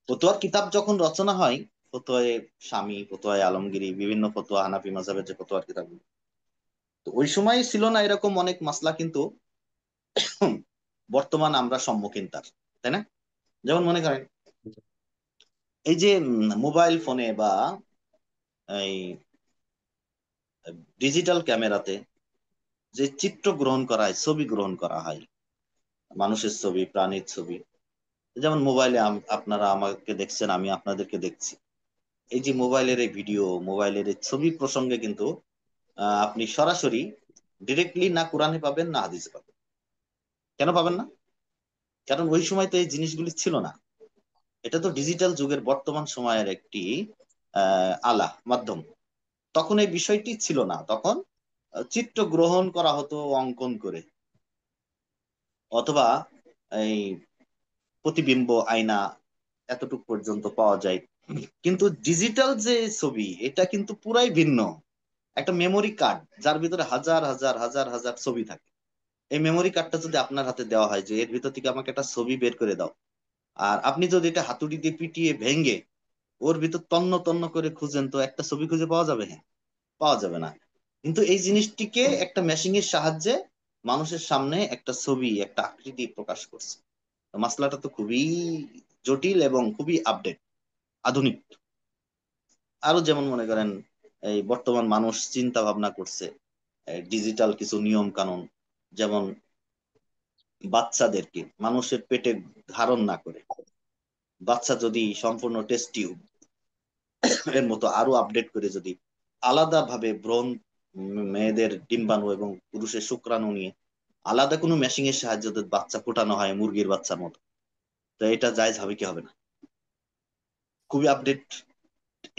ফতোয়ার কিতাব যখন রচনা হয়, ফতোয়ায়ে শামী, ফতোয়ায়ে আলমগীরি, বিভিন্ন ফতোয়া, হানাফি মাযহাবের যে ফতোয়ার কিতাব, তো ওই সময় ছিল না এরকম অনেক মাসলা, কিন্তু বর্তমান আমরা সম্মুখীন তার, তাই না? যেমন মনে করেন এই যে মোবাইল ফোনে বা এই ডিজিটাল ক্যামেরাতে যে চিত্র গ্রহণ করা হয়, ছবি গ্রহণ করা হয়, মানুষের ছবি, প্রাণীর ছবি, যেমন মোবাইলে আপনারা আমাকে দেখছেন, আমি আপনাদেরকে দেখছি। এই যে মোবাইলের এই ভিডিও, মোবাইলের এই ছবি প্রসঙ্গে কিন্তু আপনি সরাসরি ডিরেক্টলি না কোরআনে পাবেন না হাদিসে পাবেন। কেন পাবেন না? কারণ ওই সময় তো এই জিনিসগুলি ছিল না। এটা তো ডিজিটাল যুগের বর্তমান সময়ের একটি আলা মাধ্যম। তখন এই বিষয়টি ছিল না। তখন চিত্র গ্রহণ করা হতো অঙ্কন করে, অথবা এই প্রতিবিম্ব আয়না, এতটুকু পর্যন্ত পাওয়া যায়। কিন্তু ডিজিটাল যে ছবি, এটা কিন্তু পুরাই ভিন্ন। একটা মেমোরি কার্ড, যার ভিতরে হাজার হাজার হাজার হাজার ছবি থাকে। এই মেমোরি কার্ডটা যদি আপনার হাতে দেওয়া হয় যে এর ভিতর থেকে আমাকে একটা ছবি বের করে দাও, আর আপনি যদি এটা হাতুড়ি দিয়ে পিটিয়ে ভেঙে ওর ভিতর তন্ন তন্ন করে খুঁজেন, তো একটা ছবি খুঁজে পাওয়া যাবে? হ্যাঁ, পাওয়া যাবে না। কিন্তু এই জিনিসটিকে একটা মেশিং এর সাহায্যে মানুষের সামনে একটা ছবি, একটা আকৃতি প্রকাশ করছে। তো মাসলাটা তো খুবই জটিল এবং খুবই আপডেট, আধুনিক। আরো যেমন মনে করেন এই বর্তমান মানুষ চিন্তা ভাবনা করছে ডিজিটাল কিছু নিয়ম কানুন, যেমন বাচ্চাদেরকে মানুষের পেটে ধারণ না করে বাচ্চা যদি সম্পূর্ণ টেস্ট টিউব এর মতো আরো আপডেট করে যদি আলাদা ভাবে ব্রণ, মেয়েদের ডিম্বাণু এবং পুরুষের শুক্রাণু নিয়ে আলাদা কোনো মেশিং এর সাহায্যে যদি বাচ্চা ফোটানো হয় মুরগির বাচ্চার মতো, তো এটা জায়েজ হবে কি হবে না? খুবই আপডেট।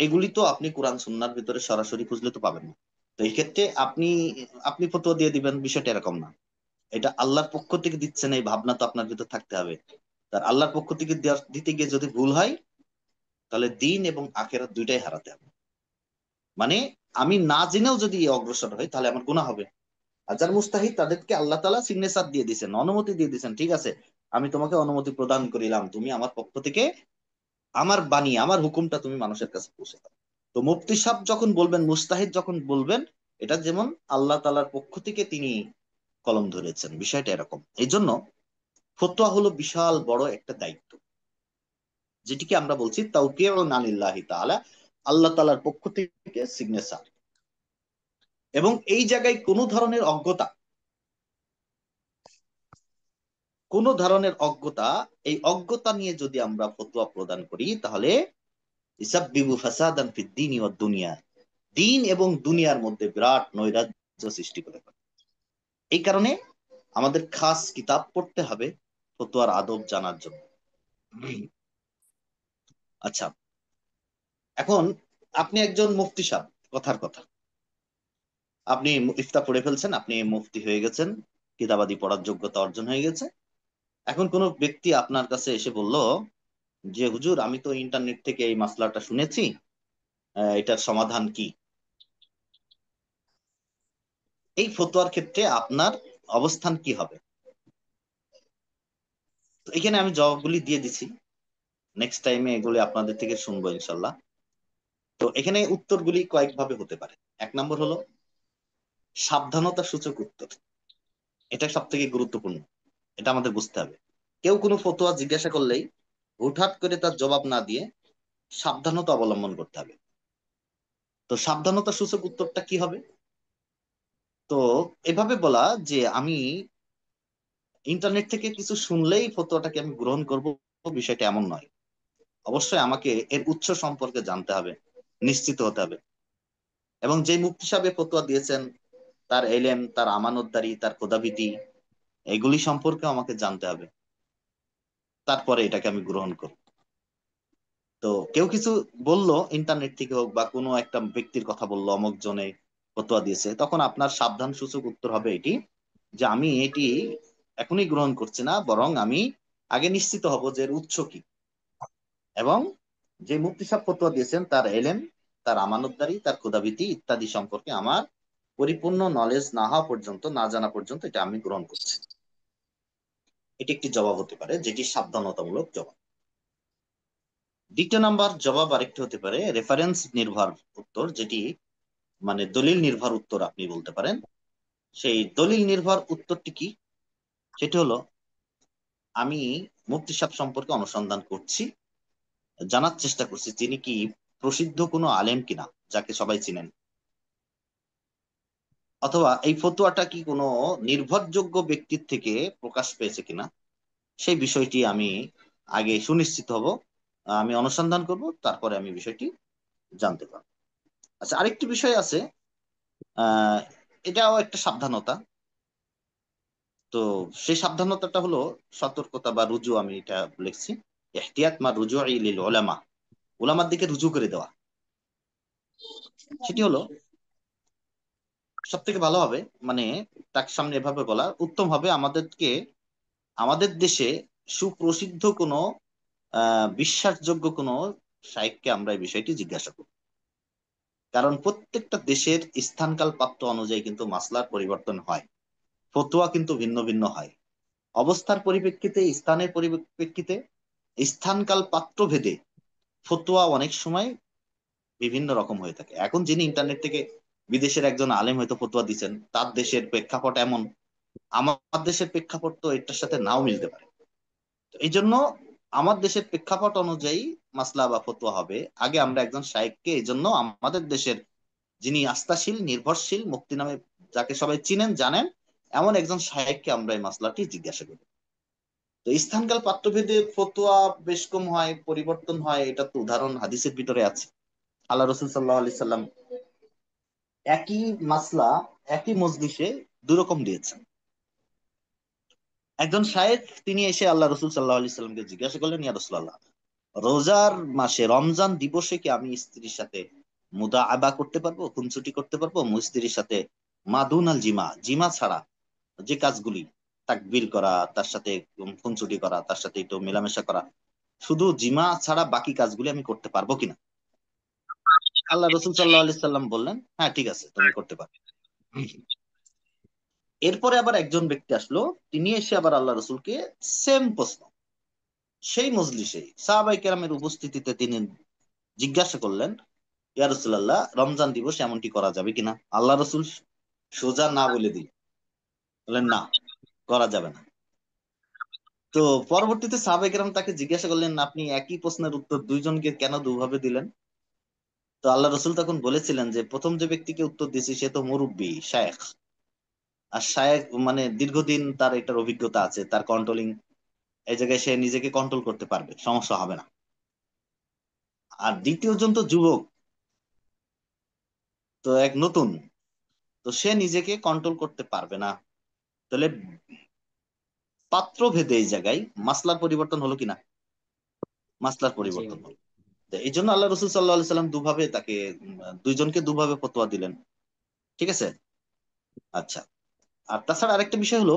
এগুলি তো আপনি কোরআন সুন্নাহর ভিতরে সরাসরি খুঁজলে তো পাবেন না। তো এই ক্ষেত্রে আপনি আপনি ফতোয়া দিয়ে দিবেন, বিষয়টা এরকম না। এটা আল্লাহর পক্ষ থেকে দিচ্ছেন, এই ভাবনা তো আপনার ভিতর থাকতে হবে। তার আল্লাহর পক্ষ থেকে দিতে গিয়ে যদি ভুল হয়, তাহলে দিন এবং আখেরাত দুইটাই হারাতে হবে। মানে আমি না জেনেও যদি অগ্রসর হই, তাহলে আমার গুনাহ হবে। আর যারা মুস্তাহিদ, তাদেরকে আল্লাহ তাআলা সিগনেচার দিয়ে দিয়েছেন, অনুমতি দিয়ে দিয়েছেন, ঠিক আছে, আমি তোমাকে অনুমতি প্রদান করিলাম, তুমি আমার পক্ষ থেকে আমার বাণী, আমার হুকুমটা তুমি মানুষের কাছে পৌঁছে দাও। তো মুফতি সাহেব যখন বলবেন, মুস্তাহিদ যখন বলবেন, এটা যেমন আল্লাহ তাআলার পক্ষ থেকে তিনি কলম ধরেছেন, বিষয়টা এরকম। এই জন্য ফতোয়া হলো বিশাল বড় একটা দায়িত্ব, যেটিকে আমরা বলছি তাওকিউন আনিল্লাহি তাআলা, আল্লাহ তাআলার পক্ষ থেকে সিগনেচার। এবং এই জায়গায় কোনো ধরনের অজ্ঞতা, কোনো ধরনের অজ্ঞতা, এই অজ্ঞতা নিয়ে যদি আমরা ফতোয়া প্রদান করি, তাহলে ইসাব্বিবু ফাসাদান ফিদ দীনি ওয়াদ দুনিয়া, দিন এবং দুনিয়ার মধ্যে বিরাট নৈরাজ্য সৃষ্টি করে ফেলে। এই কারণে আমাদের খাস কিতাব পড়তে হবে ফতোয়ার আদব জানার জন্য। আচ্ছা, এখন আপনি একজন মুফতি সাহেব, কথার কথা, আপনি ইফতা পড়ে ফেলছেন, আপনি মুফতি হয়ে গেছেন, কিতাবাদি পড়ার যোগ্যতা অর্জন হয়ে গেছে। এখন কোনো ব্যক্তি আপনার কাছে এসে বলল যে হুজুর, আমি তো ইন্টারনেট থেকে এই মাসলাটা শুনেছি, এটার সমাধান কি? এই ফতোয়ার ক্ষেত্রে আপনার অবস্থান কি হবে? তো এখানে আমি জবাবগুলি দিয়ে দিছি, নেক্সট টাইমে এগুলি আপনাদের থেকে শুনবো ইনশাল্লাহ। তো এখানে উত্তরগুলি কয়েকভাবে হতে পারে। এক নম্বর হলো সাবধানতা সূচক উত্তর। এটা সব থেকে গুরুত্বপূর্ণ, এটা আমাদের বুঝতে হবে। কেউ কোনো ফতোয়া জিজ্ঞাসা করলেই হুটহাট করে তার জবাব না দিয়ে সাবধানতা অবলম্বন করতে হবে। তো সাবধানতা সূচক উত্তরটা কি হবে? তো এভাবে বলা যে আমি ইন্টারনেট থেকে কিছু শুনলেই ফতোয়াটাকে আমি গ্রহণ করব, বিষয়টা এমন নয়। অবশ্যই আমাকে এর উৎস সম্পর্কে জানতে হবে, নিশ্চিত হতে হবে। এবং যে মুফতি সাহেব ফতোয়া দিয়েছেন, তার এলেম, তার আমানতদারি, তার খোদাভীতি, এগুলি সম্পর্কে আমাকে জানতে হবে, তারপরে এটাকে আমি গ্রহণ করব। তো কেউ কিছু বললো ইন্টারনেট থেকে হোক বা কোনো একটা ব্যক্তির কথা বললো অমুক জনে ফতোয়া দিয়েছে, তখন আপনার সাবধান সূচক উত্তর হবে এটি যে আমি এটি এখনই গ্রহণ করছি না, বরং আমি আগে নিশ্চিত হব যে এর উৎস কি, এবং যে মুফতি সাহেব ফতোয়া দিয়েছেন তার এলেম, তার আমানতদারি, তার ক্ষুধাভীতি ইত্যাদি সম্পর্কে আমার পরিপূর্ণ নলেজ না হওয়া পর্যন্ত, না জানা পর্যন্ত এটা আমি গ্রহণ করছি। এটি একটি জবাব হতে পারে, যেটি সাবধানতামূলক জবাব। দ্বিতীয় নাম্বার জবাব আরেকটি হতে পারে রেফারেন্স নির্ভর উত্তর, যেটি মানে দলিল নির্ভর উত্তর আপনি বলতে পারেন। সেই দলিল নির্ভর উত্তরটি কি? সেটি হলো, আমি মুফতি সাহেব সম্পর্কে অনুসন্ধান করছি, জানার চেষ্টা করছি তিনি কি প্রসিদ্ধ কোনো আলেম কিনা যাকে সবাই চিনেন, অথবা এই ফতোয়াটা কি কোনো নির্ভরযোগ্য ব্যক্তির থেকে প্রকাশ পেয়েছে কিনা, সেই বিষয়টি আমি আগে সুনিশ্চিত হব। আমি অনুসন্ধান করব, তারপরে আমি বিষয়টি জানতে পারবো। আচ্ছা, আরেকটি বিষয় আছে, আহ এটাও একটা সাবধানতা। তো সেই সাবধানতাটা হলো সতর্কতা বা রুজু, আমি এটা লিখছি ইহতিয়াত মা রুজু লিল উলামা, উলামার দিকে রুজু করে দেওয়া। সেটি হলো সব থেকে ভালো হবে, মানে তার সামনে এভাবে বলা উত্তম হবে, আমাদেরকে আমাদের দেশে সুপ্রসিদ্ধ কোনো বিশ্বাসযোগ্য কোনো শাইখকে আমরা এই বিষয়টি জিজ্ঞাসা করি। কারণ প্রত্যেকটা দেশের স্থানকাল পাত্র অনুযায়ী কিন্তু মাসলার পরিবর্তন হয়, ফতোয়া কিন্তু ভিন্ন ভিন্ন হয়, অবস্থার পরিপ্রেক্ষিতে, স্থানের পরিপ্রেক্ষিতে, স্থানকাল পাত্র ভেদে ফতোয়া অনেক সময় বিভিন্ন রকম হয়ে থাকে। এখন যিনি ইন্টারনেট থেকে বিদেশের একজন আলেম হয়তো ফতোয়া দিচ্ছেন, তার দেশের প্রেক্ষাপট এমন, আমার দেশের প্রেক্ষাপট তো এটার সাথে নাও মিলতে পারে। তো এই জন্য আমার দেশের প্রেক্ষাপট অনুযায়ী মাসলা বা ফতোয়া হবে। আগে আমরা একজন শাইখকে, এই জন্য আমাদের দেশের যিনি আস্থাশীল, নির্ভরশীল, মুক্তি নামে যাকে সবাই চিনেন জানেন, এমন একজন শাইখকে আমরা এই মাসলাটি জিজ্ঞাসা করি। তো স্থানকাল পাত্রভেদে ফতোয়া বেশ কম হয়, পরিবর্তন হয়, এটা তো উদাহরণ হাদিসের ভিতরে আছে। আল্লাহ রসুল সাল্লাহ আলি সাল্লাম একই মাসলা একই মজলিসে দুই রকম দিয়েছেন। একজন শায়েখ তিনি এসে আল্লাহ রসুল সাল্লাহ আলি সাল্লামকে জিজ্ঞাসা করলেন, ইয়া রাসূলুল্লাহ, রোজার মাসে রমজান দিবসে কি আমি স্ত্রীর সাথে মুদা আবা করতে পারবো, খুনসুটি করতে পারবো? স্ত্রীর সাথে মাদুন আল জিমা, জিমা ছাড়া যে কাজগুলি, তাকবির করা, তার সাথে খুনসুটি করা, তার সাথে একটু মেলামেশা করা, শুধু জিমা ছাড়া বাকি কাজগুলি আমি করতে পারবো কিনা? আল্লাহ রসুল সাল্লাহ আলি সাল্লাম বললেন, হ্যাঁ ঠিক আছে, তুমি করতে পারো। এরপরে আবার একজন ব্যক্তি আসলো, তিনি এসে আবার আল্লাহ রসুলকে সেম প্রশ্ন সেই মজলিসে সাহাবাই কেরামের উপস্থিতিতে তিনি জিজ্ঞাসা করলেন, ইয়া রাসূলুল্লাহ, রমজান দিবস এমনটি করা যাবে কিনা? আল্লাহ রসুল সোজা না বলে দিল, বললেন না, করা যাবে না। তো পরবর্তীতে সাহাবাই কেরাম তাকে জিজ্ঞাসা করলেন, আপনি একই প্রশ্নের উত্তর দুইজনকে কেন দুভাবে দিলেন? তো আল্লাহ রসুল তখন বলেছিলেন যে প্রথম যে ব্যক্তিকে উত্তর দিয়েছি সে তো মুরব্বী শায়েখ, আর শায়েখ মানে দীর্ঘদিন তার এটার অভিজ্ঞতা আছে, তার কন্ট্রোলিং, এই জায়গায় সে নিজেকে কন্ট্রোল করতে পারবে, সমস্যা হবে না। আর দ্বিতীয় জন তো যুবক, তো এক নতুন, তো সে নিজেকে কন্ট্রোল করতে পারবে না। তাহলে পাত্র ভেদে এই জায়গায় মাসলার পরিবর্তন হলো কিনা? মাসলার জি পরিবর্তন ভাই। হলো। তো এই জন্য আল্লাহ রসুল সাল্লাহ সাল্লাম দুভাবে তাকে দুইজনকে দুভাবে ফতোয়া দিলেন। ঠিক আছে। আচ্ছা, আর তাছাড়া আরেকটা বিষয় হলো,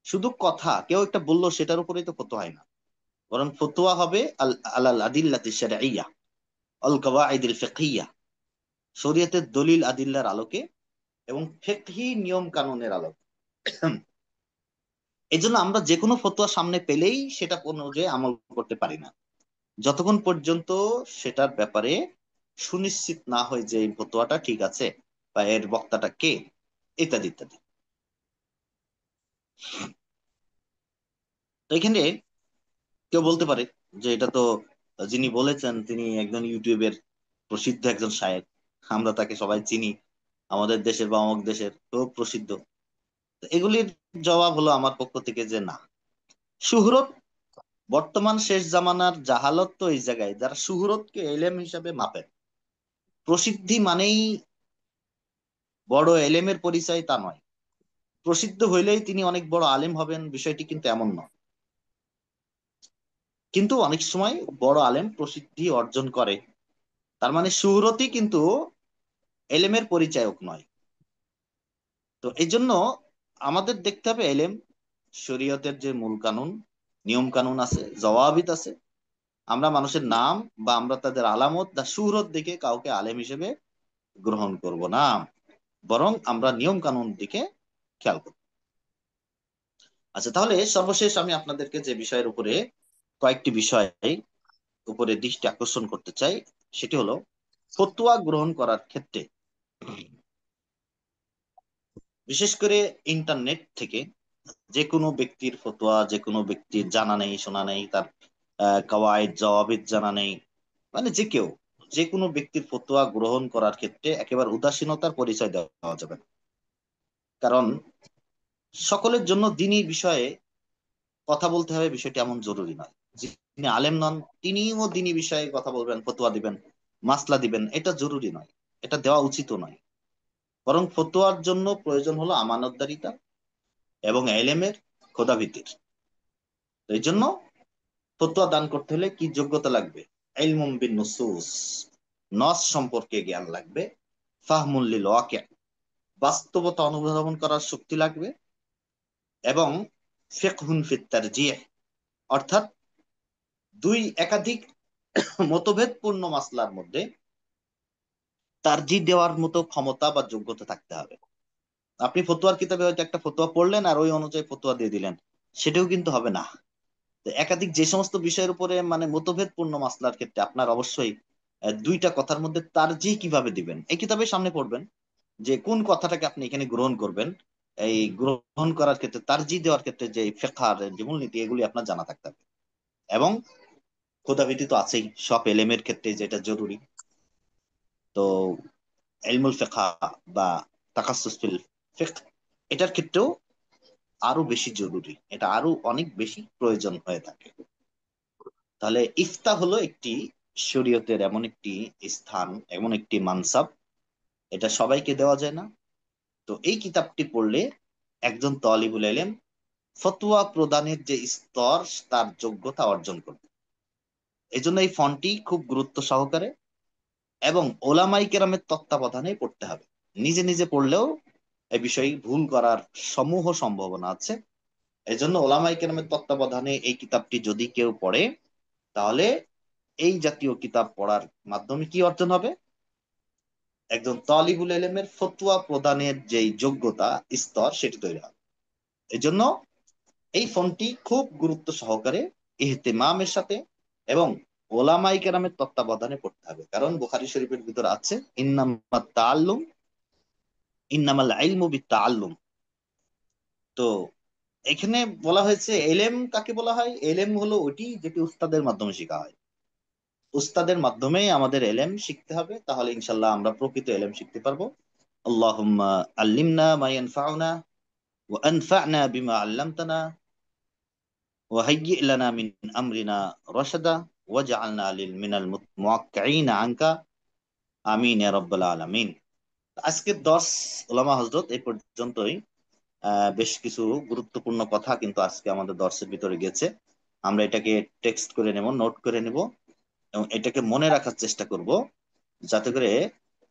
শুধু কথা কেউ একটা বললো সেটার উপরেই তো ফতোয়া হয় না, বরং ফতোয়া হবে আল আলাল আদিল্লাতি শারঈয়্যা আল কাওয়াইদিল ফিকহিয়্যা, শরীয়তের দলিল আদিল্লার আলোকে এবং ফিকহি নিয়ম কানুনের আলোকে। এই জন্য আমরা যে কোনো ফতোয়া সামনে পেলেই সেটা অনুযায়ী আমল করতে পারি না, যতক্ষণ পর্যন্ত সেটার ব্যাপারে সুনিশ্চিত না হয় যে এই ফতোয়াটা ঠিক আছে বা এর বক্তাটা কে, ইত্যাদি ইত্যাদি। তো এখানে কেউ বলতে পারে যে এটা তো যিনি বলেছেন তিনি একজন ইউটিউবের প্রসিদ্ধ একজন শায়েখ, আমরা তাকে সবাই চিনি, আমাদের দেশের বা অমুক দেশের খুব প্রসিদ্ধ। তো এগুলির জবাব হলো আমার পক্ষ থেকে যে না, শুহরত, বর্তমান শেষ জামানার জাহালত তো এই জায়গায় যারা শুহরতকে এলেম হিসাবে মাপেন, প্রসিদ্ধি মানেই বড় এলেমের পরিচয় তা নয়, প্রসিদ্ধ হইলেই তিনি অনেক বড় আলেম হবেন, বিষয়টি কিন্তু এমন নয়। কিন্তু অনেক সময় বড় আলেম প্রসিদ্ধি অর্জন করে, তার মানে শুহরতই কিন্তু এলেমের পরিচায়ক নয়। তো এই জন্য আমাদের দেখতে হবে এলেম, শরীয়তের যে মূল কানুন, নিয়ম কানুন আছে, জওয়াবিত আছে। আমরা মানুষের নাম বা আমরা তাদের আলামত বা শুহরত দেখে কাউকে আলেম হিসেবে গ্রহণ করব না, বরং আমরা নিয়ম কানুন দিকে খেয়াল করব। আচ্ছা, তাহলে সর্বশেষ আমি আপনাদেরকে যে বিষয়ের উপরে, কয়েকটি বিষয় উপরে দৃষ্টি আকর্ষণ করতে চাই, সেটি হলো ফতোয়া গ্রহণ করার ক্ষেত্রে, বিশেষ করে ইন্টারনেট থেকে যে কোনো ব্যক্তির ফতোয়া, যে কোনো ব্যক্তির জানা নেই শোনা নেই, তার কাওয়ায়েদ জওয়াবিদ জানা নেই, মানে যে কেউ যে কোনো ব্যক্তির ফতোয়া গ্রহণ করার ক্ষেত্রে একেবারে উদাসীনতার পরিচয় দেওয়া যাবে না। কারণ সকলের জন্য দিনী বিষয়ে কথা বলতে হবে বিষয়টি এমন জরুরি নয়। যিনি আলেম নন তিনিও দিনী বিষয়ে কথা বলবেন, ফতোয়া দিবেন, মাসলা দিবেন, এটা জরুরি নয়, এটা দেওয়া উচিত নয়। বরং ফতোয়ার জন্য প্রয়োজন হলো আমানতদারিতা এবং এলেমের, খোদাভীতির। তো এই জন্য ফতোয়া দান করতে হলে কি যোগ্যতা লাগবে? ইলমুম বিন নুসুস, নস সম্পর্কে জ্ঞান লাগবে। ফাহমুল লিল ওয়াকি', বাস্তবতা অনুধাবন করার শক্তি লাগবে। এবং ফিকহুন ফিত তারজিহ, অর্থাৎ একাধিক মতভেদপূর্ণ মাসলার মধ্যে তারজিহ দেওয়ার মতো ক্ষমতা বা যোগ্যতা থাকতে হবে। আপনি ফতোয়ার কিতাবে হয়তো একটা ফতোয়া পড়লেন আর ওই অনুযায়ী ফতোয়া দিয়ে দিলেন, সেটাও কিন্তু হবে না। তো একাধিক যে সমস্ত বিষয়ের উপরে মানে মতভেদপূর্ণ মাসলার ক্ষেত্রে আপনার অবশ্যই দুইটা কথার মধ্যে তারজিহ কিভাবে দিবেন, এই কিতাবে সামনে পড়বেন যে কোন কথাটাকে আপনি এখানে গ্রহণ করবেন। এই গ্রহণ করার ক্ষেত্রে তারজিহ দেওয়ার ক্ষেত্রে যে ফিকহার যে মূলনীতি, এগুলি আপনার জানা থাকতে হবে। এবং খোদাভীতি তো আছেই, সব এলেমের ক্ষেত্রে যেটা জরুরি। তো ইলমুল ফিকহ বা তাখাসসুস ফিল ফিকহ, এটার ক্ষেত্রেও আরো বেশি জরুরি, এটা আরো অনেক বেশি প্রয়োজন হয়ে থাকে। তাহলে ইফতা হলো একটি শরীয়তের এমন একটি স্থান, এমন একটি মানসাব, এটা সবাইকে দেওয়া যায় না। তো এই কিতাবটি পড়লে একজন তালিবুল ইলম ফতোয়া প্রদানের যে স্তর, তার যোগ্যতা অর্জন করবে। এই জন্য এই ফন্টটি খুব গুরুত্ব সহকারে এবং ওলামাই কেরামের তত্ত্বাবধানে পড়তে হবে। নিজে নিজে পড়লেও এই বিষয়ে ভুল করার সমূহ সম্ভাবনা আছে। এই জন্য ওলামাই কেরামের তত্ত্বাবধানে এই কিতাবটি যদি কেউ পড়ে, তাহলে এই জাতীয় কিতাব পড়ার মাধ্যমে কি অর্জন হবে? একজন তালিবুল ইলমের ফতোয়া প্রদানের যে যোগ্যতা স্তর, সেটি তৈরি হবে। এই জন্য এই ফোনটি খুব গুরুত্ব সহকারে ইহতেমামের সাথে এবং ওলামাই কেরামের তত্ত্বাবধানে পড়তে হবে। কারণ বুখারী শরীফের ভিতর আছে ইন্নামাত তাআল্লুম, ইন্নামাল ইলমু বিত-তাআল্লুম। তো এখানে বলা হয়েছে এলেম কাকে বলা হয়? এলেম হলো ওটি যেটি উস্তাদের মাধ্যমে শেখা হয়। উস্তাদের মাধ্যমে আমাদের এলেম শিখতে হবে, তাহলে ইনশাল্লাহ আমরা প্রকৃত এলেম শিখতে পারবো। আল্লাহুম্মা আল্লিমনা মা ইয়ানফাউনা ওয়া আনফা'না বিমা আল্লামতানা وهيئ لنا من أمرنا رشدا واجعلنا মিনাল মুওয়াক্কিঈন আনকা আমিন ইয়া রাব্বাল আলামিন। আজকের দর্স ওলামা হযরত এই পর্যন্তই। বেশ কিছু গুরুত্বপূর্ণ কথা কিন্তু আজকে আমাদের দর্শের ভিতরে গেছে। আমরা এটাকে টেক্সট করে নেব, নোট করে নেব এবং এটাকে মনে রাখার চেষ্টা করব, যাতে করে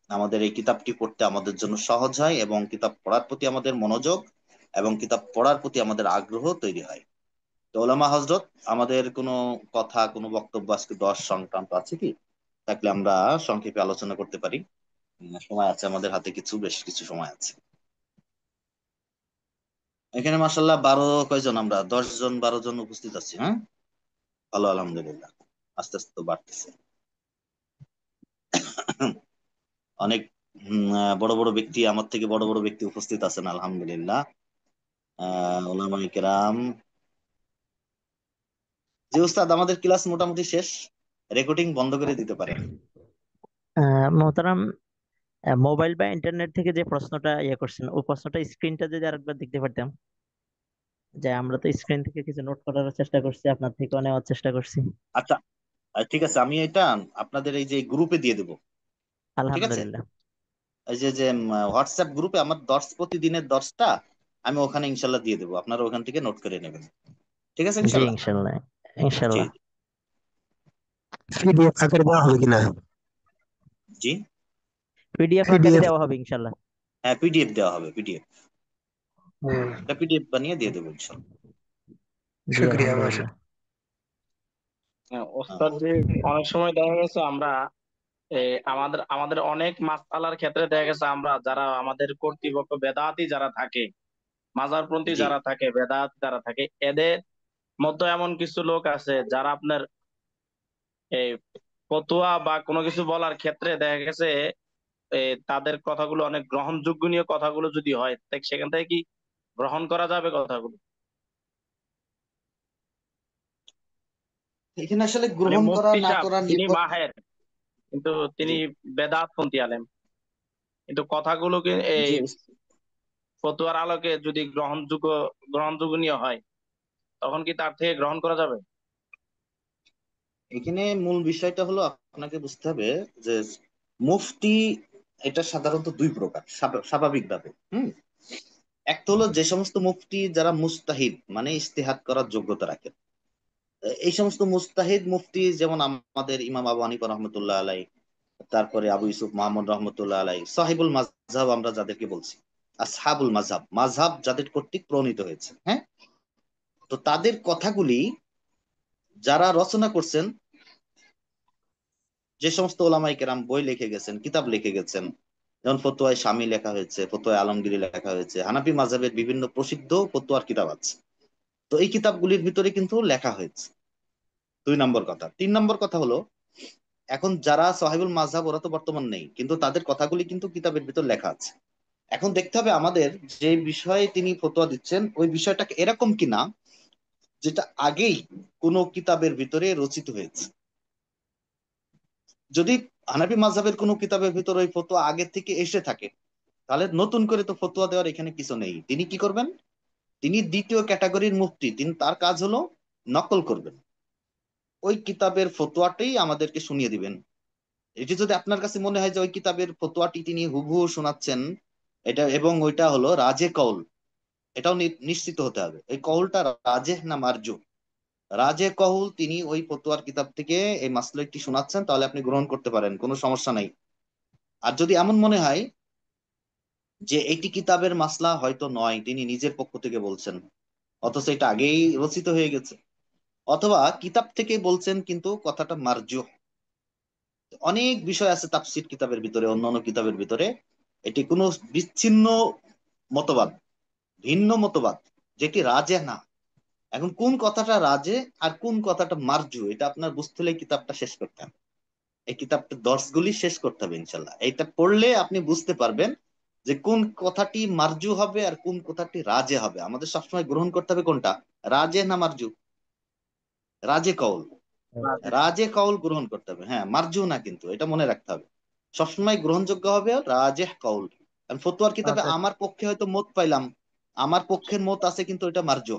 আমাদের এই কিতাবটি পড়তে আমাদের জন্য সহজ হয় এবং কিতাব পড়ার প্রতি আমাদের মনোযোগ এবং কিতাব পড়ার প্রতি আমাদের আগ্রহ তৈরি হয়। তো ওলামা হজরত, আমাদের কোনো কথা, কোনো বক্তব্য আজকে দশ সংক্রান্ত আছে কি? থাকলে আমরা সংক্ষেপে আলোচনা করতে পারি। সময় আছে আমাদের হাতে, বেশ কিছু সময় আছে। এখানে মাসাল্লাহ 12 কয়জন, আমরা 10 জন 12 জন উপস্থিত আছি। হ্যাঁ, ভালো, আলহামদুলিল্লাহ। আস্তে আস্তে তো বাড়তেছে। অনেক বড় বড় ব্যক্তি, আমার থেকে বড় বড় ব্যক্তি উপস্থিত আছেন, আলহামদুলিল্লাহ। ওলামায়ে কেরাম। যে উস্তাদ, আমাদের ক্লাস মোটামুটি শেষ, রেকর্ডিং বন্ধ করে দিতে পারেন। মোহতারাম, মোবাইল বা ইন্টারনেট থেকে যে প্রশ্নটা করছেন, ওই প্রশ্নটা স্ক্রিনটা যদি আরেকবার দেখতে পারতাম। যে আমরা তো স্ক্রিন থেকে কিছু নোট করার চেষ্টা করছি, আপনার থেকেও নেওয়ার চেষ্টা করছি। আচ্ছা, ঠিক আছে, আমি এটা আপনাদের এই যে গ্রুপে দিয়ে দেবো। ঠিক আছে, আলহামদুলিল্লাহ। এই যে যে হোয়াটসঅ্যাপ গ্রুপে আমার প্রতিদিনের দর্শটা আমি ওখানে ইনশাল্লাহ দিয়ে দেবো, আপনারা ওখান থেকে নোট করে নেবেন। ঠিক আছে জি, ইনশাল্লাহ। ইনশাল্লাহ। জি ইনশাল্লাহ। জি। পিডিএফ আকারে দেওয়া হবে কিনা? জি। পিডিএফ আকারে পিডিএফ। দেওয়া হবে ইনশাল্লাহ। হ্যাঁ, পিডিএফ দেওয়া হবে, পিডিএফ। হুম। এটা পিডিএফ বানিয়ে দিয়ে দেবো ইনশাল্লাহ। জি শুক্রিয়া আলহামদুলিল্লাহ। মাশাআল্লাহ। হ্যাঁ, হ্যাঁ, ওস্তাদ যে অনেক সময় দেখা গেছে আমরা আমাদের আমাদের অনেক মাসআলার ক্ষেত্রে দেখা গেছে আমরা যারা আমাদের কর্তৃপক্ষ বেদাতি যারা থাকে, মাজারপন্থী জি। যারা থাকে, বেদাত যারা থাকে, এদের মধ্যে এমন কিছু লোক আছে যারা আপনার এই ফতোয়া বা কোনো কিছু বলার ক্ষেত্রে দেখা গেছে তাদের কথাগুলো অনেক গ্রহণযোগ্য নিয়ে কথাগুলো যদি হয়, তাই সেখান থেকে কি গ্রহণ করা যাবে কথাগুলো? এখানে আসলে মানে গ্রহণ করা মুফতি না সাহেব করা তিনি নির্ভর। মাহের, কিন্তু তিনি জি। বেদাতপন্থী আলেম, কিন্তু কথাগুলোকে এই জি। ফতোয়ার আলোকে যদি গ্রহণযোগ্য হয়, তখন কি তার থেকে গ্রহণ করা যাবে? এখানে মূল বিষয়টা হলো আপনাকে বুঝতে হবে যে মুফতি এটা সাধারণত দুই প্রকার, স্বাভাবিকভাবে। একটা হলো যে সমস্ত মুফতি যারা মুস্তাহিদ, মানে ইস্তেহাদ করার যোগ্যতা রাখেন। এই সমস্ত মুস্তাহিদ মুফতি যেমন আমাদের ইমাম আবু হানিফা রহমতুল্লাহ আলাই, তারপরে আবু ইউসুফ মাহমুদ রহমতুল্লাহ আলাই, সাহিবুল মাযহাব আমরা যাদেরকে বলছি, আসহাবুল মাযহাব, মাযহাব যাদের কর্তৃক প্রণীত হয়েছে। হ্যাঁ, তো তাদের কথাগুলি যারা রচনা করছেন, যে সমস্ত ওলামাই কেরাম বই লিখে গেছেন, কিতাব লিখে গেছেন, যেমন ফতোয়ায়ে শামী লেখা হয়েছে, ফতোয়ায়ে আলমগীরি লেখা হয়েছে, হানাফি মাযহাবের বিভিন্ন প্রসিদ্ধ ফতোয়ার কিতাব আছে। তো এই কিতাবগুলির ভিতরে কিন্তু লেখা হয়েছে। দুই নম্বর কথা। তিন নম্বর কথা হলো, এখন যারা সাহিবুল মাযহাব ওরা তো বর্তমান নেই, কিন্তু তাদের কথাগুলি কিন্তু কিতাবের ভিতর লেখা আছে। এখন দেখতে হবে আমাদের যে বিষয়ে তিনি ফতোয়া দিচ্ছেন ওই বিষয়টাকে এরকম কিনা যেটা আগেই কোনো কিতাবের ভিতরে রচিত হয়েছে। যদি হানাফি মাযহাবের কোনো কিতাবের ভিতরে ওই ফতোয়া আগে থেকে এসে থাকে, তাহলে নতুন করে তো ফতোয়া দেওয়ার এখানে কিছু নেই। তিনি কি করবেন? তিনি দ্বিতীয় ক্যাটাগরির মুফতি, তিনি তার কাজ হলো নকল করবেন, ওই কিতাবের ফতোয়াটাই আমাদেরকে শুনিয়ে দিবেন। এটি যদি আপনার কাছে মনে হয় যে ওই কিতাবের ফতোয়াটি তিনি হুবহু শোনাচ্ছেন, এটা এবং ওইটা হলো রাজে কৌল, এটাও নিশ্চিত হতে হবে এই কৌলটা রাজে না মারজু। রাজে কৌল তিনি ওই ফতোয়ার কিতাব থেকে এই মাসলাটি শোনাচ্ছেন, তাহলে আপনি গ্রহণ করতে পারেন, কোনো সমস্যা নাই। আর যদি এমন মনে হয় যে এইটি কিতাবের মাসলা হয়তো নয়, তিনি নিজের পক্ষ থেকে বলছেন, অথচ এটা আগেই রচিত হয়ে গেছে, অথবা কিতাব থেকে বলছেন কিন্তু কথাটা মারজু। অনেক বিষয় আছে তাফসির কিতাবের ভিতরে, অন্যান্য কিতাবের ভিতরে, এটি কোনো বিচ্ছিন্ন মতবাদ, ভিন্ন মতবাদ, যেটি রাজে না। এখন কোন কথাটা রাজে আর কোন কথাটা মারজু, এটা আপনার বুঝতে হলে কিতাবটা শেষ করতে হবে। এই কিতাবটা দর্শগুলি শেষ করতে হবে ইনশাল্লাহ। এইটা পড়লে আপনি বুঝতে পারবেন যে কোন কথাটি মারজু হবে আর কোন কথাটি রাজে হবে। আমাদের সবসময় গ্রহণ করতে হবে কোনটা, রাজে না মারজু? রাজে কওল। রাজে কওল গ্রহণ করতে হবে, হ্যাঁ, মারজু না, কিন্তু এটা মনে রাখতে হবে। সবসময় গ্রহণযোগ্য হবে রাজে কওল। আমি ফতোয়ার কিতাবে আচ্ছা আমার পক্ষে হয়তো মত পাইলাম, আমার পক্ষের মত আছে, কিন্তু এটা মারজু,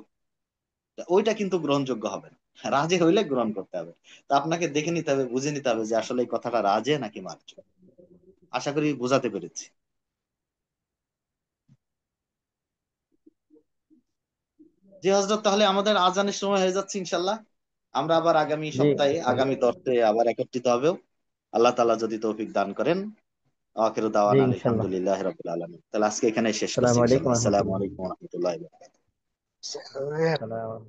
ওইটা কিন্তু গ্রহণযোগ্য হবে না। রাজে হইলে গ্রহণ করতে হবে। তা আপনাকে দেখে নিতে হবে, বুঝে নিতে হবে যে আসলে এই কথাটা রাজে নাকি মারজু। আশা করি বোঝাতে পেরেছি। জি হজরত, তাহলে আমাদের আজানের সময় হয়ে যাচ্ছে ইনশাল্লাহ। আমরা আবার আগামী জি সপ্তাহে আগামী তর্কে আবার একত্রিত হবে, আল্লাহ তাআলা যদি তৌফিক দান করেন। আখিরু জি দাওয়ানা ইনশাল্লাহ। আলহামদুলিল্লাহ রাব্বিল আলামিন। তাহলে আজকে এখানে শেষ করছি আসসালামু আলাইকুম ইনশাল্লাহ। আসসালামু রহমতুল্লাহ। আলাইকুম ওয়া রাহমাতুল্লাহি ওয়া বারাকাতুহু। সালাম।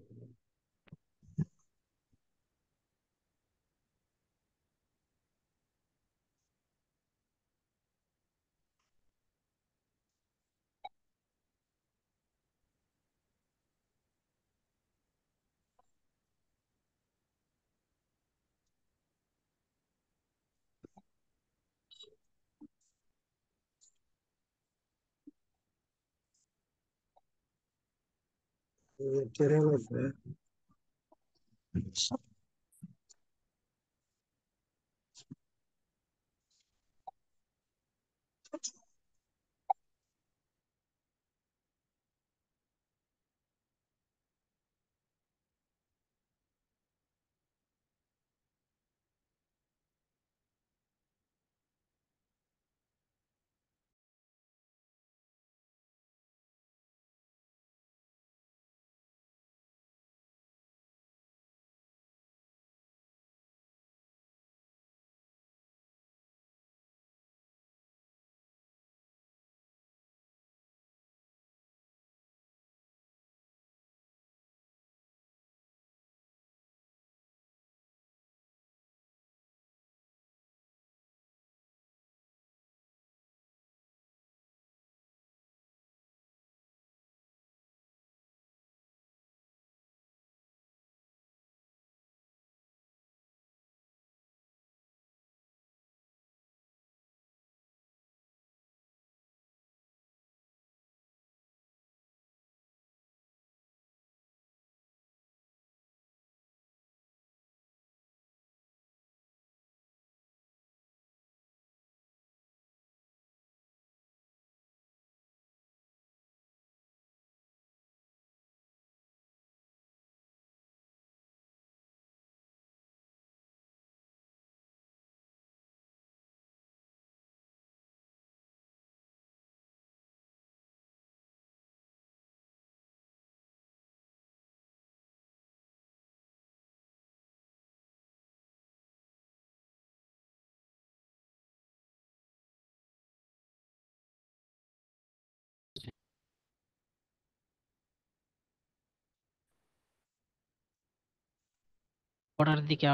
পড়ার দিকে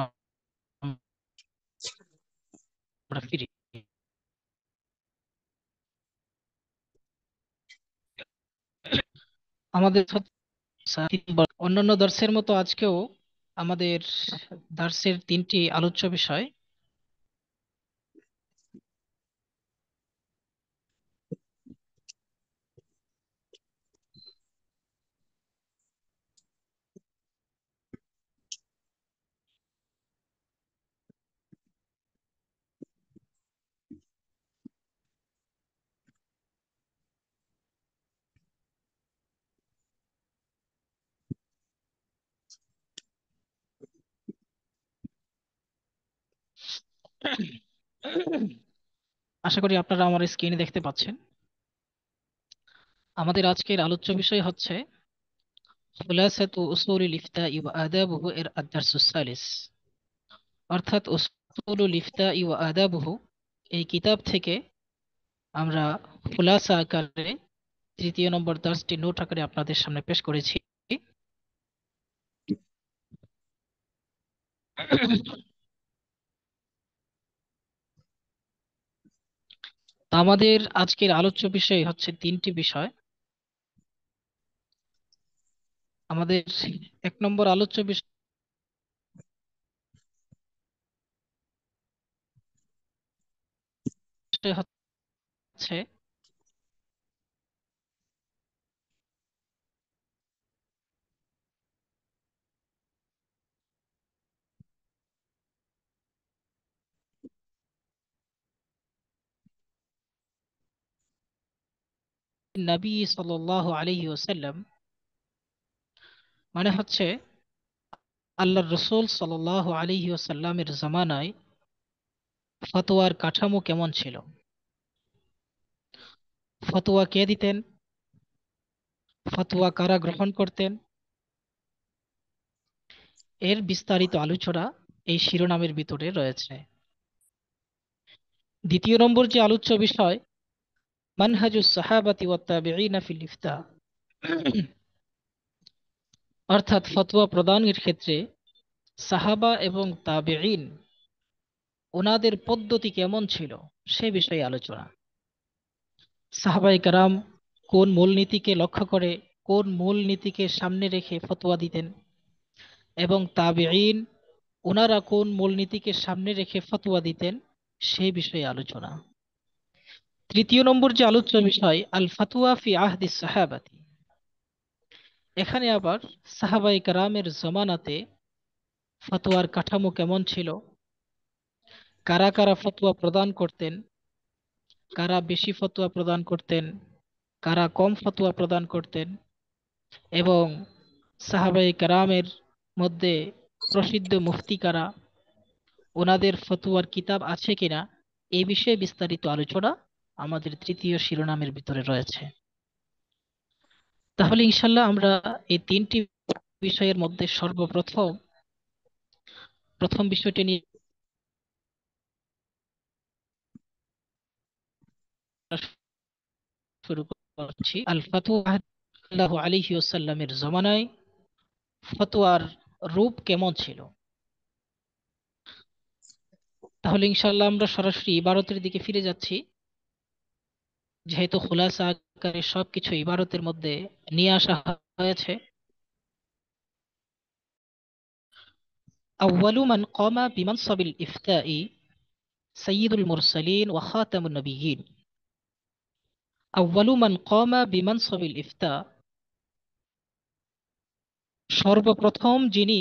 আমরা ফিরি। আমাদের অন্যান্য দার্সের মতো আজকেও আমাদের দার্সের 3টি আলোচ্য বিষয়। আশা করি আপনারা আমার স্ক্রিনে দেখতে পাচ্ছেন। আমাদের আজকের আলোচ্য বিষয় হচ্ছে খুলাসাতু উসুলুল ইফতাই ওয়া আদাবুহু এর আদ-দারসুস সালিস, অর্থাৎ উসুলুল ইফতাই ওয়া আদাবুহু এই কিতাব থেকে আমরা খুলাসা আকারে 3য় নম্বর দার্সটি নোট আকারে আপনাদের সামনে পেশ করেছি। তো আমাদের আজকের আলোচ্য বিষয় হচ্ছে 3টি বিষয়। আমাদের 1 নম্বর আলোচ্য বিষয় হচ্ছে নবী সাল্লাল্লাহু আলাইহি ওয়াসাল্লাম, মানে হচ্ছে আল্লাহর রাসূল সাল্লাল্লাহু আলাইহি ওয়াসাল্লামের জামানায় ফতোয়ার কাঠামো কেমন ছিল, ফতোয়া কে দিতেন, ফতোয়া কারা গ্রহণ করতেন, এর বিস্তারিত আলোচনা এই শিরোনামের ভিতরে রয়েছে। 2য় নম্বর যে আলোচ্য বিষয় মানহাজুস সাহাবাতি ওয়াত তাবিঈনা ফিল ইফতা, অর্থাৎ ফতোয়া প্রদানের ক্ষেত্রে সাহাবা এবং তাবেঈন ওনাদের পদ্ধতি কেমন ছিল সে বিষয়ে আলোচনা। সাহাবায়ে কেরাম কোন মূলনীতিকে লক্ষ্য করে, কোন মূলনীতিকে সামনে রেখে ফতোয়া দিতেন, এবং তাবেঈন ওনারা কোন মূলনীতিকে সামনে রেখে ফতোয়া দিতেন সেই বিষয়ে আলোচনা। 3য় নম্বর যে আলোচ্য বিষয় আল ফাতওয়া ফি আহদিস সাহাবাতি, এখানে আবার সাহাবায়ে কেরামের জমানাতে ফতোয়ার কাঠামো কেমন ছিল, কারা কারা ফতোয়া প্রদান করতেন, কারা বেশি ফতোয়া প্রদান করতেন, কারা কম ফতোয়া প্রদান করতেন, এবং সাহাবায়ে কেরামের মধ্যে প্রসিদ্ধ মুফতি কারা, ওনাদের ফতোয়ার কিতাব আছে কিনা, এই বিষয়ে বিস্তারিত আলোচনা আমাদের 3য় শিরোনামের ভিতরে রয়েছে। তাহলে ইনশাল্লাহ আমরা এই 3টি বিষয়ের মধ্যে সর্বপ্রথম প্রথম বিষয়টি নিয়ে শুরু করছি। আল ফাতওয়া সাল্লাল্লাহু আলাইহি ওয়াসাল্লামের জমানায় ফতোয়ার রূপ কেমন ছিল। তাহলে ইনশাল্লাহ আমরা সরাসরি ইবারতের দিকে ফিরে যাচ্ছি, যেহেতু খুলাসা আকারে সবকিছু ইবারতের মধ্যে নিয়ে আসা হয়েছে। আউয়ালু মান কামা বিমানসাবিল ইফতাই সাইয়্যিদুল মুরসালিন ওয়া খাতামুন নবিয়্যিন। আউয়ালু মান কামা বিমানসাবিল ইফতা, সর্বপ্রথম যিনি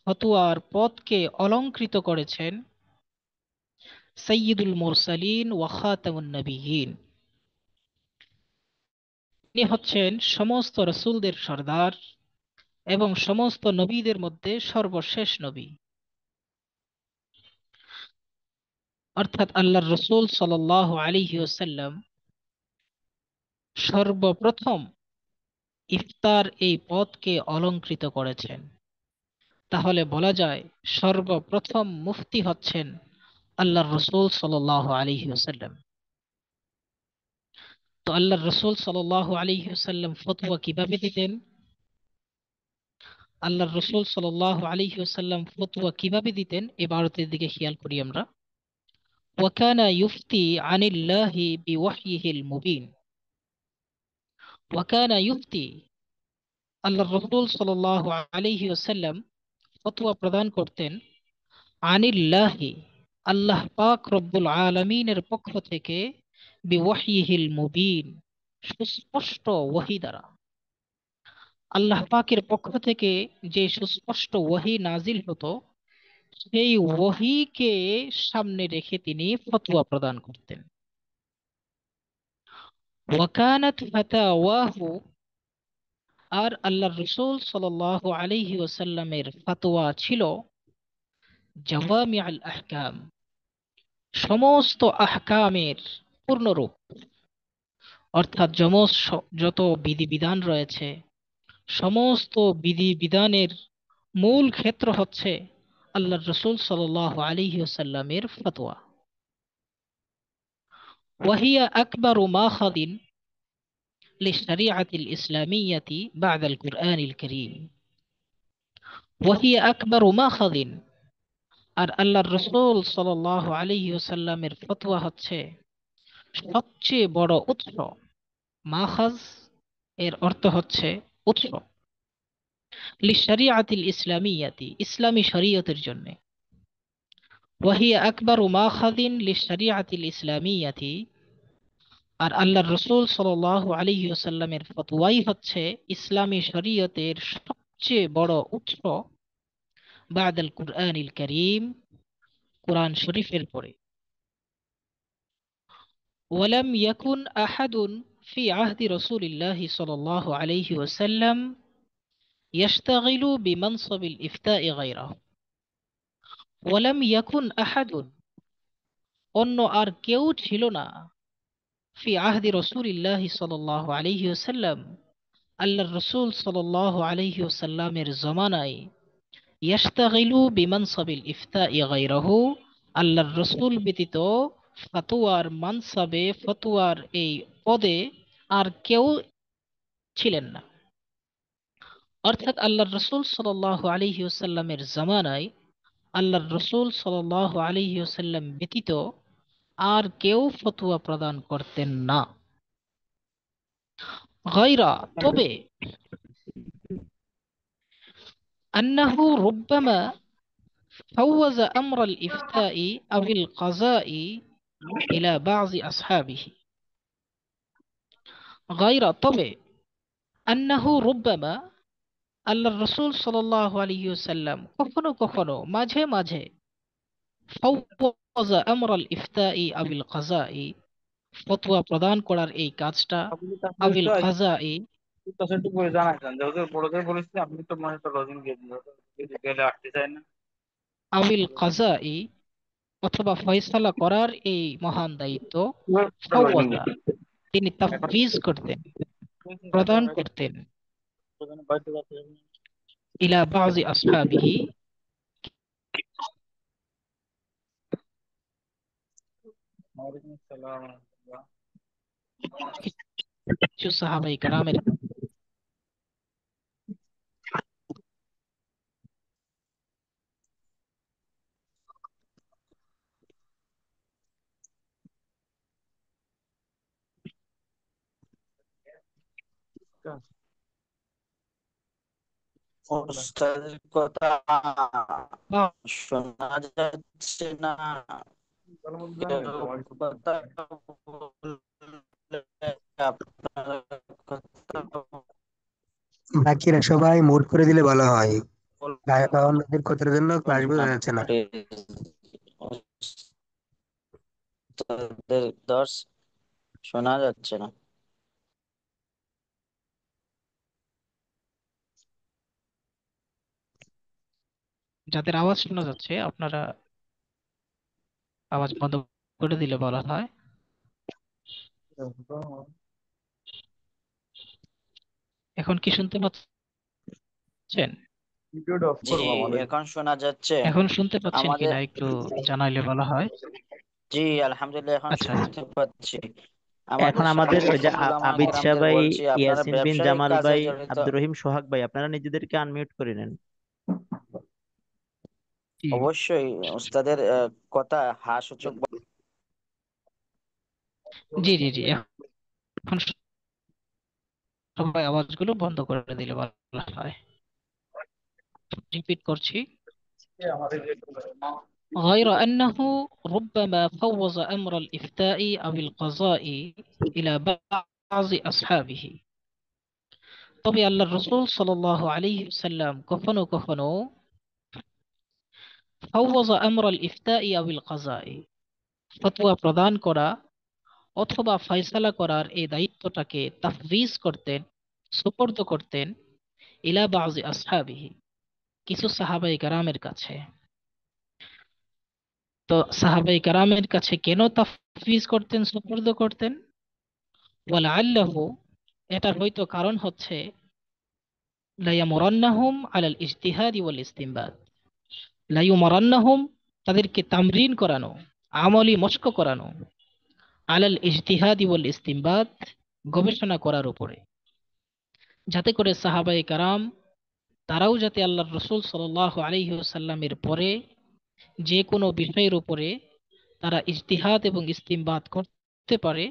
ফতোয়ার পদকে অলংকৃত করেছেন, সাইয়্যিদুল মুরসালিন ওয়া খাতামুন নবিয়্যিন, তিনি হচ্ছেন সমস্ত রাসূলদের সর্দার এবং সমস্ত নবীদের মধ্যে সর্বশেষ নবী। অর্থাৎ আল্লাহর রাসূল সাল্লাল্লাহু আলাইহি ওয়াসাল্লাম সর্বপ্রথম ইফতার এই পদকে অলংকৃত করেছেন। তাহলে বলা যায় সর্বপ্রথম মুফতি হচ্ছেন আল্লাহর রাসূল সাল্লাল্লাহু আলাইহি ওয়াসাল্লাম। তো আল্লাহর রাসূল সাল্লাল্লাহু আলাইহি ওয়াসাল্লাম ফতোয়া কিভাবে দিতেন, আল্লাহর রসুল সাল্লাল্লাহু আলাইহি ওয়াসাল্লাম ফতোয়া কিভাবে দিতেন, এবারতের দিকে খেয়াল করি আমরা। ওয়াকানা ইউফতি আনিল্লাহি বিওয়াহয়িহিল মুবিন। ওয়াকানা ইউফতি, আল্লাহর রসুল সাল্লাল্লাহু আলাইহি ওয়াসাল্লাম ফতোয়া প্রদান করতেন আনিল্লাহি, আল্লাহ পাক রব্বুল আলামিনের পক্ষ থেকে, বিওয়াহয়িহিল মুবিন, সুস্পষ্ট ওহী দ্বারা। আল্লাহ পাকের পক্ষ থেকে যে সুস্পষ্ট ওহী নাজিল হতো, সেই ওহীকে সামনে রেখে তিনি ফতোয়া প্রদান করতেন। ওয়াকানাত ফাতাওয়াহু, আর আল্লাহর রাসূল সাল্লাল্লাহু আলাইহি ওয়াসাল্লামের ফতোয়া ছিল জাওয়ামিউল আহকাম, সমস্ত আহকামের পূর্ণরূপ। অর্থাৎ যত বিধিবিধান রয়েছে, সমস্ত বিধিবিধানের মূল ক্ষেত্র হচ্ছে আল্লাহর রাসূল সাল্লাল্লাহু আলাইহি ওয়াসাল্লামের ফতোয়া। ওয়াহিয়া আকবারু মাখাদিন লিশরিয়াতিল ইসলামিয়্যাতি বা'দাল কুরআনিল কারীম। ওয়াহিয়া আকবারু মাখাদিন, আর আল্লাহর রাসূল সাল্লাল্লাহু আলাইহি ওয়াসাল্লামের ফতোয়া হচ্ছে সবচেয়ে বড় উৎস। মাখাজ এর অর্থ হচ্ছে উৎস। লিশরিয়াতিল ইসলামিয়্যাতি, ইসলামী শরীয়তের জন্য। ওয়াহিয়া আকবারু মাখাদিন লিশরিয়াতিল ইসলামিয়্যাতি, আর আল্লাহর রাসূল সাল্লাল্লাহু আলাইহি ওয়াসাল্লামের ফতোয়াই হচ্ছে ইসলামী শরীয়তের সবচেয়ে বড় উৎস, বা'দাল কুরআনিল কারীম, কুরআন শরীফের পরে। ওয়ালাম ইয়াকুন আহাদুন ফি আহদি রাসূলিল্লাহি সাল্লাল্লাহু আলাইহি ওয়াসাল্লাম ইয়াশতাগিলু বিমানসাবিল ইফতা'i গায়রাহু। ওয়ালাম ইয়াকুন আহাদুন, অন্য আর কেউ ছিল না, ফি আহদি রাসূলিল্লাহি সাল্লাল্লাহু আলাইহি ওয়াসাল্লাম, আল্লাহর রাসূল সাল্লাল্লাহু আলাইহি ওয়াসাল্লামের জমানায়, ইয়াশতাগিলু বিমানসাবিল ইফতা'i গায়রাহু, আল্লাহর রাসূল ব্যতীত ফতোয়ার মানসাবে, ফতোয়ার এই পদে আর কেউ ছিলেন না। অর্থাৎ আল্লাহর রাসূল সাল্লাল্লাহু আলাইহি ওয়াসাল্লামের জামানায় আল্লাহর রাসূল সাল্লাল্লাহু আলাইহি ওয়াসাল্লাম ব্যতীত আর কেউ ফতোয়া প্রদান করতেন না। গায়রা, তবে, আন্নাহু রুব্বামা ফাওয়াজা আমরাল ইফতা'i আবিল কাযা'i ইলা বাযি আসহাবিহি। গায়রা, তবে, আন্নাহু রুব্বামা, আল্লাহর রাসূল সাল্লাল্লাহু আলাইহি ওয়াসাল্লাম কখনো কখনো, মাঝে মাঝে, ফাওয়াজা আমরাল ইফতা'i আবিল কাযা'i, ফতোয়া প্রদান করার এই কাজটা, আপনি আবিল কাযা'i, একটু করে জানাইছেন যে হুজুর বড়দের বলেছি, আপনি তো মনে তো লজিং দিয়ে দিন, গেলে আসতে চায় না। আবিল কাযা'i, অথবা ফয়সালা করার এই মহান দায়িত্ব, লজিং ফাওয়াজা, দিয়ে তিনি এখন তাফবিজ করতেন, প্রদান করতেন, বাইরে যাচ্ছে। ইলা বাযি আসহাবিহি, ওয়ালাইকুম আসসালাম ওয়া রাহমাতুল্লাহ। কিছু সাহাবায়ে কেরামের। ওস্তাদের কথা বা শোনা যাচ্ছে না, কেউ কথা বললে আপনার কথা বাকিরা সবাই মোড করে দিলে ভালো হয়, বলবো। অন্যদের কথার জন্য ক্লাস বোঝা যাচ্ছে না। ওস্তাদের দর্শ শোনা যাচ্ছে না। যাদের আওয়াজ শোনা যাচ্ছে, আপনারা আওয়াজ বন্ধ করে দিলে বলা হয়। এখন কি শুনতে পাচ্ছেন? জি, এখন শোনা যাচ্ছে এখন শুনতে পাচ্ছেন আমাদের। কিনা একটু জানাইলে বলা হয়। জি, আলহামদুলিল্লাহ এখন আচ্ছা, শুনতে পাচ্ছি। আমাদের এখন আমাদের ওই যে সমস্ত উলামা আবিদ শাহ কেরামদের ভাই, বলছি আপনারা ইয়াসিন বিন ব্যবসায়িক জামাল কাজে ভাই, জড়িত। আব্দুর রহিম সোহাগ ভাই, আপনারা নিজেদেরকে আনমিউট করে নেন। জি অবশ্যই ওস্তাদের কথা হাস্যচক জি জি জি, এখন সবাই আওয়াজগুলো বন্ধ করে দিলে ভালো হয়। রিপিট করছি: غير أنه ربما فوض أمر الإفتاء أو القضاء إلى بعض أصحابه। তবে আল্লাহর রাসূল সাল্লাল্লাহু আলাইহি ওয়াসাল্লাম কখনো কখনো ফাওয়াযা আমরাল ইফতাই আবিল কাযাই, ফতোয়া প্রদান করা অথবা ফয়সালা করার এই দায়িত্বটাকে তাফওয়িজ করতেন, সুপর্দ করতেন ইলা বাযি আসহাবিহি, কিছু সাহাবায়ে কেরামের কাছে। তো সাহাবায়ে কেরামের কাছে কেন তাফওয়িজ করতেন, সুপর্দ করতেন? ওয়ালাআল্লাহু, এটার হয়তো কারণ হচ্ছে লায়ামুরান্নাহুম আলাল ইজতিহাদি ওয়াল ইসতিনবাত। লাইউমারান্নাহুম, তাদেরকে তামরিন করানো, আমলি মশক করানো, আলাল ইজতিহাদি ওয়াল ইসতিনবাত, গবেষণা করার উপরে, যাতে করে সাহাবায়ে কারাম তারাও যাতে আল্লাহর রাসূল সাল্লাল্লাহু আলাইহি ওয়াসাল্লামের পরে যে কোনো বিষয়ের উপরে তারা ইজতিহাদ এবং ইসতিনবাত করতে পারে,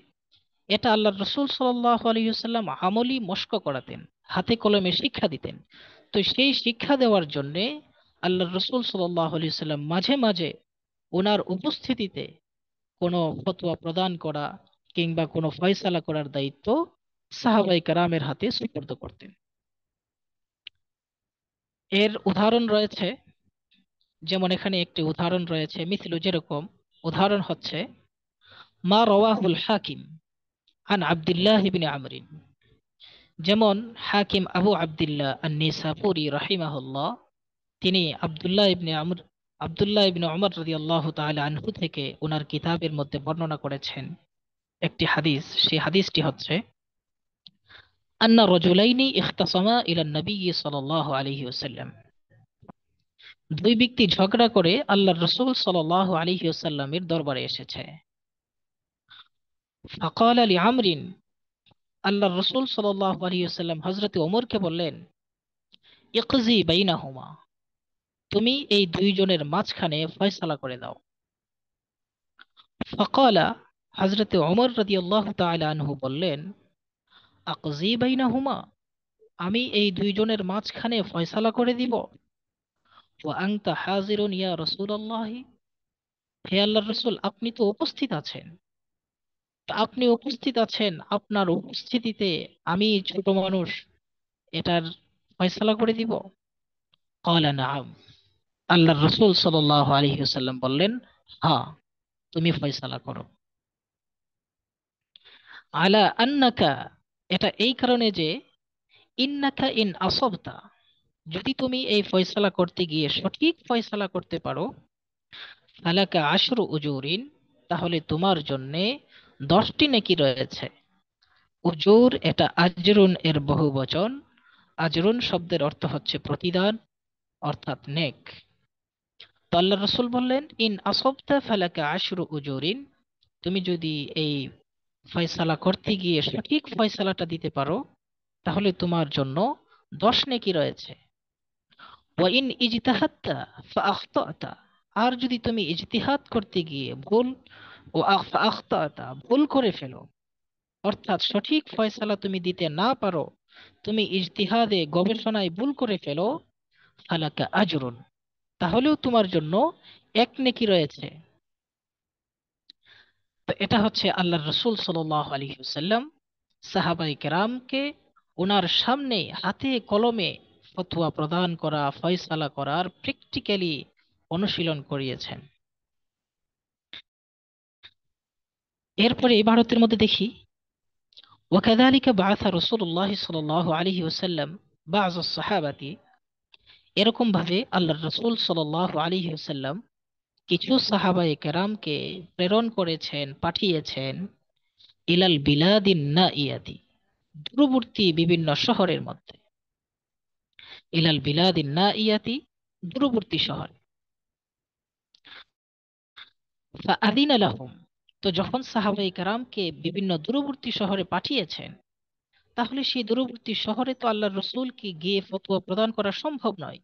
এটা আল্লাহর রাসূল সাল্লাল্লাহু আলাইহি ওয়াসাল্লাম আমলি মশক করাতেন, হাতে কলমে শিক্ষা দিতেন। তো সেই শিক্ষা দেওয়ার জন্যে আল্লাহর রাসূল সাল্লাল্লাহু আলাইহি ওয়াসাল্লাম মাঝে মাঝে ওনার উপস্থিতিতে কোনো ফতোয়া প্রদান করা কিংবা কোনো ফয়সালা করার দায়িত্ব সাহাবায়ে কেরামের হাতে সুপর্দ করতেন। এর উদাহরণ রয়েছে, যেমন এখানে একটি উদাহরণ রয়েছে মিথলু, যেরকম উদাহরণ হচ্ছে মা রাওয়াহুল হাকিম আন আব্দুল্লাহ ইবনে আমরিন, যেমন হাকিম আবু আব্দুল্লাহ আন-নিসাপুরি রাহিমাহুল্লাহ, তিনি আব্দুল্লাহ ইবনে উমর রাদিয়াল্লাহু তাআলা আনহু থেকে ওনার কিতাবের মধ্যে বর্ণনা করেছেন একটি হাদিস। সেই হাদিসটি হচ্ছে আন্না রাজুলাইনি ইখতাসামা ইলা নবী সাল্লাল্লাহু আলাইহি ওয়াসাল্লাম, দুই ব্যক্তি ঝগড়া করে আল্লাহর রাসূল সাল্লাল্লাহু আলাইহি ওয়াসাল্লামের দরবারে এসেছে। ফাকালা লিআমরিন, আল্লাহর রাসূল সাল্লাল্লাহু আলাইহি ওয়াসাল্লাম হযরত ওমরকে বললেন, ইকজি বাইনাহুমা, তুমি এই দুইজনের মাঝখানে ফয়সালা করে দাও। ফাকালা, হযরত ওমর রাদিয়াল্লাহু তাআলা আনহু বললেন, আকজি বাইনাহুমা, আমি এই দুইজনের মাঝখানে ফয়সালা করে দিব? ওয়া আনতা হাজিরুন ইয়া রাসূলুল্লাহ, হে আল্লাহর রাসূল, আপনি তো উপস্থিত আছেন। তা আপনি উপস্থিত আছেন, আপনার উপস্থিতিতে আমি ছোট মানুষ এটার ফয়সালা করে দিব? ক্বালা নাআম, আল্লাহর রাসূল সাল্লাল্লাহু আলাইহি ওয়াসাল্লাম বললেন, হ্যাঁ, তুমি ফয়সালা করো। আলা আন্নাকা, এটা এই কারণে যে ইন্নাকা ইন আসাবতা, যদি তুমি এই ফয়সালা করতে গিয়ে সঠিক ফয়সালা করতে পারো, ফালাকা আশরু উজুরিন, তাহলে তোমার জন্যে 10টি নেকি রয়েছে। উজুর এটা আজরুন এর বহু বচন। আজরুন শব্দের অর্থ হচ্ছে প্রতিদান, অর্থাৎ নেক। তো আল্লাহ রসুল বললেন, ইন আসবতা ফালাকা আশরু উজুরিন, তুমি যদি এই ফয়সালা করতে গিয়ে সঠিক ফয়সালাটা দিতে পারো, তাহলে তোমার জন্য 10 নেকি রয়েছে। ওয়া ইন ইজতাহাদতা ফাআখতাতা, আর যদি তুমি ইজতিহাদ করতে গিয়ে ফাআখতাতা, ভুল করে ফেলো, অর্থাৎ সঠিক ফয়সালা তুমি দিতে না পারো, তুমি ইজতিহাদে গবেষণায় ভুল করে ফেলো, ফালাকা আজরুন, তাহলেও তোমার জন্য 1 নেকি রয়েছে। তো এটা হচ্ছে আল্লাহর রাসূল সাল্লাল্লাহু আলাইহি ওয়াসাল্লাম সাহাবায়ে কেরামকে ওনার সামনে হাতে কলমে ফতোয়া প্রদান করা, ফয়সালা করার প্র্যাকটিক্যালি অনুশীলন করিয়েছেন। এরপরে এই ভারতের মধ্যে দেখি, ওয়াকাযালিকা বাআসা রাসূলুল্লাহ সাল্লাল্লাহু আলাইহি ওয়াসাল্লাম বা'য আস-সাহাবাতি, এরকম ভাবে আল্লাহর রাসূল সাল্লাল্লাহু আলাইহি ওয়াসাল্লাম কিছু সাহাবায়ে কেরামকে প্রেরণ করেছেন, পাঠিয়েছেন ইলাল বিলাদিন নাইয়াতি, দূরবর্তী বিভিন্ন শহরের মধ্যে। ইলাল বিলাদিন নাইয়াতি, দূরবর্তী শহর। ফাআযিনা লাহুম, তো যখন সাহাবায়ে কেরামকে বিভিন্ন দূরবর্তী শহরে পাঠিয়েছেন, তাহলে সেই দূরবর্তী শহরে তো আল্লাহর রসূলকে গিয়ে ফতোয়া প্রদান করা সম্ভব নয়।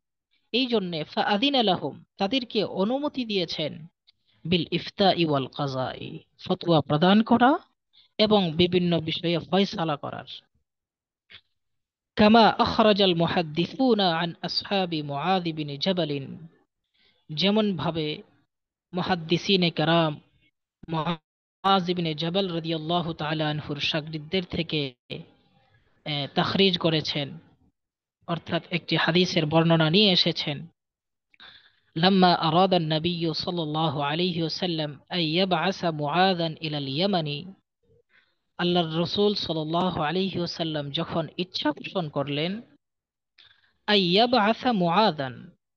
এই জন্যে ফাআযিনা লাহুম, তাদেরকে অনুমতি দিয়েছেন বিল ইফতাই ওয়াল কাযাই, ফতোয়া প্রদান করা এবং বিভিন্ন বিষয়ে ফয়সালা করার। কামা আখরাজাল মুহাদ্দিসুনা আন আসহাবি মুআয বিন জাবালিন, যেমন ভাবে মুহাদ্দিসিনে কেরাম মুআয ইবনে জাবাল রাদিয়াল্লাহু তাআলা আনহুর শাগির্দদের থেকে তাখরিজ করেছেন, অর্থাৎ একটি হাদিসের বর্ণনা নিয়ে এসেছেন। লাম্মা আরাদা নবী সাল্লাল্লাহু আলাইহি ওয়াসাল্লাম আন ইয়াবআসা মুআযান ইলাল ইয়ামানি, আল্লাহর রাসূল সাল্লাল্লাহু আলাইহি ওয়াসাল্লাম যখন ইচ্ছা পোষণ করলেন আন ইয়াবআসা মুআযান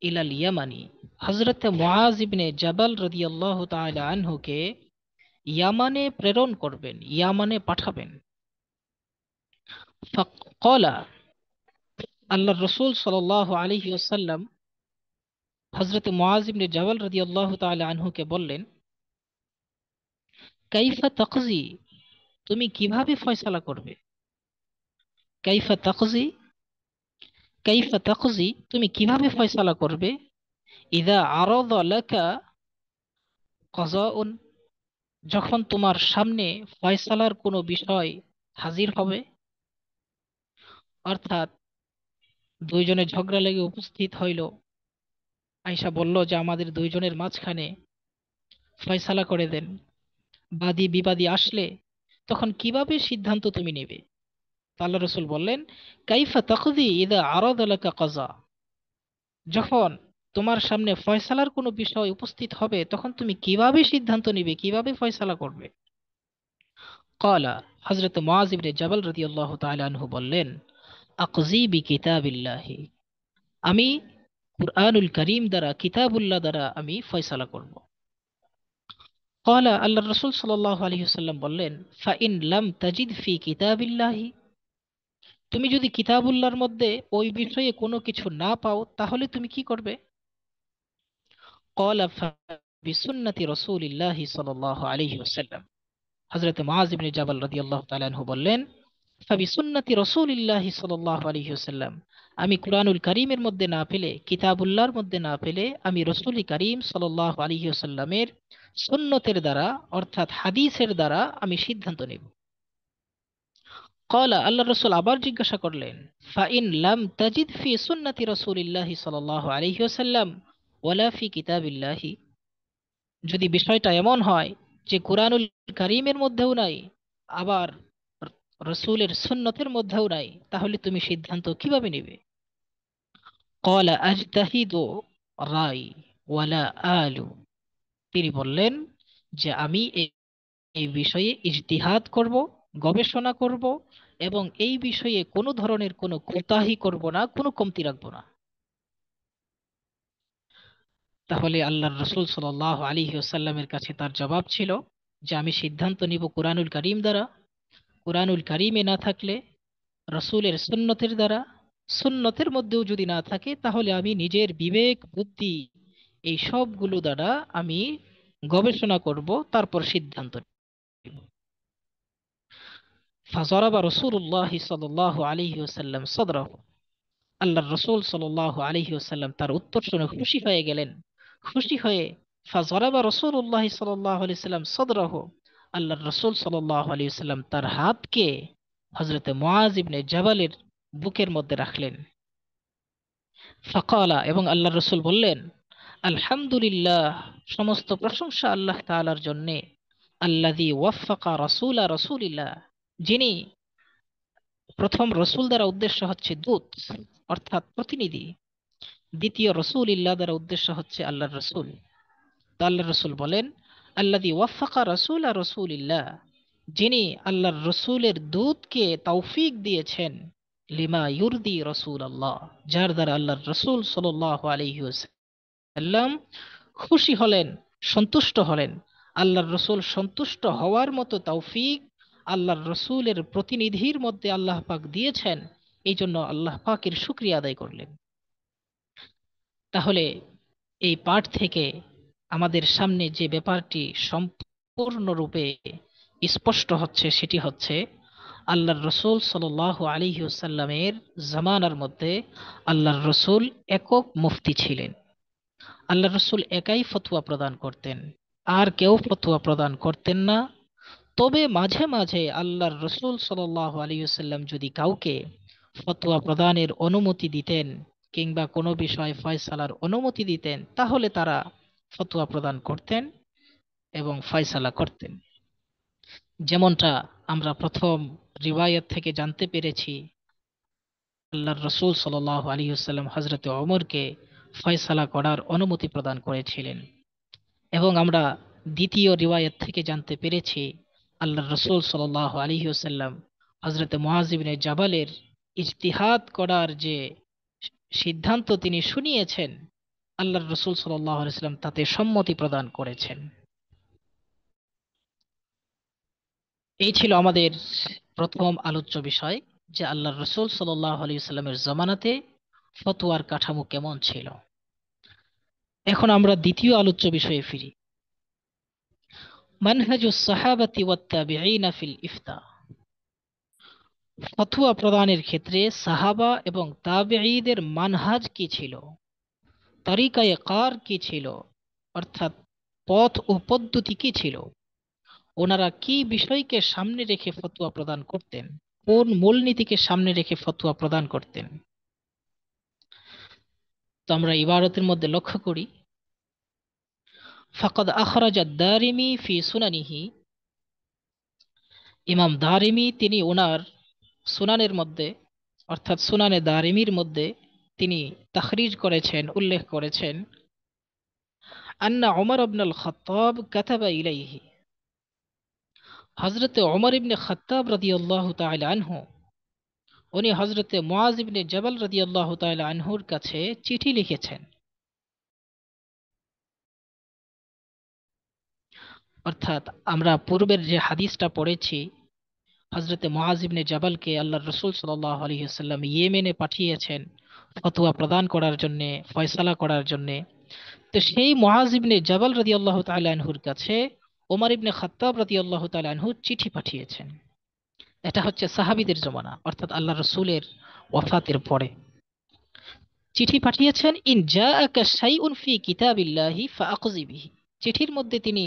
ইলাল ইয়ামানি, হযরত মুআয ইবনে জাবাল রাদিয়াল্লাহু তাআলা আনহুকে ইয়ামানে প্রেরণ করবেন, ইয়ামানে পাঠাবেন। ফাকালা, আল্লাহর রাসূল সাল্লাল্লাহু আলাইহি ওয়াসাল্লাম হযরত মুআয ইবনে জাবাল রাদিয়াল্লাহু তাআলা আনহুকে বললেন, কাইফা তাকজি, তুমি কিভাবে ফয়সালা করবে? কাইফা তাকজি, কাইফা তাকজি, তুমি কিভাবে ফয়সালা করবে? ইযা আরাদা লাকা কাযাউন, যখন তোমার সামনে ফয়সালার কোনো বিষয় হাজির হবে। অর্থাৎ দুইজনে ঝগড়া লেগে উপস্থিত হইল, আয়েশা বলল যে আমাদের দুইজনের মাঝখানে ফয়সালা করে দেন। বাদী বিবাদী আসলে তখন কিভাবে সিদ্ধান্ত তুমি নেবে? তো আল্লাহ রসুল বললেন, কাইফা তাকদি ইদা আরাদা লাকা কাযা, যখন তোমার সামনে ফয়সালার কোনো বিষয় উপস্থিত হবে তখন তুমি কিভাবে সিদ্ধান্ত নিবে, কিভাবে ফয়সালা করবে? ক্বালা, হযরত মুআয ইবনে জাবাল রাদিয়াল্লাহু তাআলা আনহু বললেন, আকজি বিকিতাবিল্লাহি, আমি কুরআনুল কারীম দ্বারা, কিতাবুল্লাহ দ্বারা আমি ফয়সালা করব। ক্বালা, আল্লাহর রাসূল সাল্লাল্লাহু আলাইহি ওয়াসাল্লাম বললেন, ফাইন লাম তাজিদ ফি কিতাবিল্লাহি, তুমি যদি কিতাবুল্লাহর মধ্যে ওই বিষয়ে কোনো কিছু না পাও তাহলে তুমি কি করবে? ক্বালা ফাবিসুন্নতি রাসূলিল্লাহি সাল্লাল্লাহু আলাইহি ওয়াসাল্লাম, হযরত মুআয ইবনে জাবাল রাদিয়াল্লাহু তাআলা আনহু বললেন, ফাবিসুন্নতি রাসূলিল্লাহি সাল্লাল্লাহু আলাইহি ওয়াসাল্লাম, আমি কুরআনুল কারীমের মধ্যে না পেলে, কিতাবুল্লাহর মধ্যে না পেলে আমি রাসূল কারীম সাল্লাল্লাহু আলাইহি ওয়াসাল্লামের সুন্নতের দ্বারা, অর্থাৎ হাদিসের দ্বারা আমি সিদ্ধান্ত নেব। ক্বালা, আল্লাহর রাসূল আবার জিজ্ঞাসা করলেন, ফাইন লাম তাজিদ ফি সুন্নতি রাসূলিল্লাহি সাল্লাল্লাহু আলাইহি ওয়াসাল্লাম ওয়ালা ফি কিতাবিল্লাহি, যদি বিষয়টা এমন হয় যে কুরআনুল কারীমের মধ্যেও নাই, আবার রাসূলের সুন্নতের মধ্যেও নাই, তাহলে তুমি সিদ্ধান্ত কিভাবে নেবে? ক্বালা আজতাহিদু রাই ওয়ালা আলু, তিনি বললেন যে আমি এই বিষয়ে ইজতিহাদ করব, গবেষণা করব এবং এই বিষয়ে কোনো ধরনের কোনো কোতাহি করব না, কোনো কমতি রাখবো না। তাহলে আল্লাহর রাসূল সাল্লাল্লাহু আলাইহি ওয়াসাল্লামের কাছে তার জবাব ছিল যে আমি সিদ্ধান্ত নিব কুরআনুল কারীম দ্বারা, কুরআনুল কারীমে না থাকলে রাসূলের সুন্নতের দ্বারা, সুন্নতের মধ্যেও যদি না থাকে তাহলে আমি নিজের বিবেক বুদ্ধি এই সবগুলো দ্বারা আমি গবেষণা করব, তারপর সিদ্ধান্ত নিব। ফাযরাবা রাসূলুল্লাহ সাল্লাল্লাহু আলাইহি ওয়াসাল্লাম সাদরাহু, আল্লাহর রাসূল সাল্লাল্লাহু আলাইহি ওয়াসাল্লাম তার উত্তর শুনে খুশি হয়ে গেলেন। খুশি হয়ে ফাযরাবা রাসূলুল্লাহ সাল্লাল্লাহু আলাইহি ওয়াসাল্লাম সাদরাহু, আল্লাহর রাসূল সাল্লাল্লাহু আলাইহি ওয়াসাল্লাম তার হাতকে হযরত মুআয ইবনে জাবালের বুকের মধ্যে রাখলেন। ফাকালা, এবং আল্লাহর রাসূল বললেন, আলহামদুলিল্লাহ, সমস্ত প্রশংসা আল্লাহ তাআলার জন্য, আল্লাযী ওয়াফাকা রাসূলা রাসূলিল্লাহ, যিনি, প্রথম রসুল দ্বারা উদ্দেশ্য হচ্ছে দূত অর্থাৎ প্রতিনিধি, দ্বিতীয় রসূলিল্লাহ দ্বারা উদ্দেশ্য হচ্ছে আল্লাহর রসুল। তো আল্লাহর রসুল বলেন, আল্লাযী ওয়াফাকা রাসূলা রাসূলিল্লাহ, যিনি আল্লাহর রসুলের দূতকে তৌফিক দিয়েছেন, লিমা ইউরদি রাসূলুল্লাহ, যার দ্বারা আল্লাহর রসুল সাল্লাল্লাহু আলাইহি ওয়াসাল্লাম খুশি হলেন, সন্তুষ্ট হলেন। আল্লাহর রসুল সন্তুষ্ট হওয়ার মতো তৌফিক আল্লাহর রসুলের প্রতিনিধির মধ্যে আল্লাহ পাক দিয়েছেন, এই জন্য আল্লাহ পাকের শুকরিয়া আদায় করলেন। তাহলে এই পাঠ থেকে আমাদের সামনে যে ব্যাপারটি পূর্ণরূপে স্পষ্ট হচ্ছে সেটি হচ্ছে আল্লাহর রসুল সাল্লাল্লাহু আলাইহি ওয়াসাল্লামের জামানার মধ্যে আল্লাহর রসুল একক মুফতি ছিলেন। আল্লাহর রসুল একাই ফতোয়া প্রদান করতেন, আর কেউ ফতোয়া প্রদান করতেন না। তবে মাঝে মাঝে আল্লাহর রসুল সাল্লাল্লাহু আলাইহি ওয়াসাল্লাম যদি কাউকে ফতোয়া প্রদানের অনুমতি দিতেন কিংবা কোনো বিষয় ফয়সালার অনুমতি দিতেন, তাহলে তারা ফতোয়া প্রদান করতেন এবং ফয়সালা করতেন। যেমনটা আমরা প্রথম রিওয়ায়াত থেকে জানতে পেরেছি, আল্লাহর রসুল সাল্লাল্লাহু আলাইহি ওয়াসাল্লাম হযরতে ওমরকে ফয়সালা করার অনুমতি প্রদান করেছিলেন। এবং আমরা দ্বিতীয় রিওয়ায়াত থেকে জানতে পেরেছি আল্লাহর রসুল সাল্লাল্লাহু আলাইহি ওয়াসাল্লাম হযরতে মুআয ইবনে জাবালের ইজতিহাদ করার যে সিদ্ধান্ত তিনি শুনিয়েছেন, আল্লাহর রসুল সাল্লাল্লাহু আলাইহি ওয়াসাল্লাম তাতে সম্মতি প্রদান করেছেন। এই ছিল আমাদের প্রথম আলোচ্য বিষয়, যে আল্লাহর রসুল সাল্লাল্লাহু আলাইহি ওয়াসাল্লামের জামানাতে ফতোয়ার কাঠামো কেমন ছিল। এখন আমরা দ্বিতীয় আলোচ্য বিষয়ে ফিরি। মানহাজুস সাহাবাতি ওয়াত তাবিঈনা ফিল ইফতা। ফতোয়া প্রদানের ক্ষেত্রে সাহাবা এবং তাবিঈদের মানহাজ কি ছিল, তরিকায়ে কার কি ছিল, অর্থাৎ পথ ও পদ্ধতি কি ছিল, ওনারা কি বিষয়কে সামনে রেখে ফতোয়া প্রদান করতেন, কোন মূলনীতিকে সামনে রেখে ফতোয়া প্রদান করতেন। তো আমরা ইবারতের মধ্যে লক্ষ্য করি, ফাকাদ আখরাজ আদ-দারিমি ফি সুনানিহি। ইমাম দারিমি তিনি ওনার সুনানের মধ্যে, অর্থাৎ সুনানে দারিমির মধ্যে তিনি তাখরিজ করেছেন, উল্লেখ করেছেন, আন্না ওমর ইবনুল খাত্তাব কাতাবা ইলাইহি। হযরতে ওমর ইবনে খাত্তাব রাদিয়াল্লাহু তাআলা আনহু, উনি হযরতে মুআয ইবনে জাবাল রাদিয়াল্লাহু তাআলা আনহুর কাছে চিঠি লিখেছেন। অর্থাৎ আমরা পূর্বের যে হাদিসটা পড়েছি, হযরতে মুআয ইবনে জাবালকে আল্লাহর রাসূল সাল্লাল্লাহু আলাইহি ওয়াসাল্লাম ইয়েমেনে পাঠিয়েছেন ফতোয়া প্রদান করার জন্য, ফয়সালা করার জন্য। তো সেই মুআয ইবনে জাবাল রাদিয়াল্লাহু তাআলা আনহুর কাছে ওমর ইবনে খাত্তাব রাদিয়াল্লাহু তাআলা আনহু চিঠি পাঠিয়েছেন। এটা হচ্ছে সাহাবীদের জমানা, অর্থাৎ আল্লাহ রাসূলের ওয়াফাতের পরে চিঠি পাঠিয়েছেন। ইন জাআকা শাইউন ফি কিতাবিল্লাহি ফাআকযি বিহি। চিঠির মধ্যে তিনি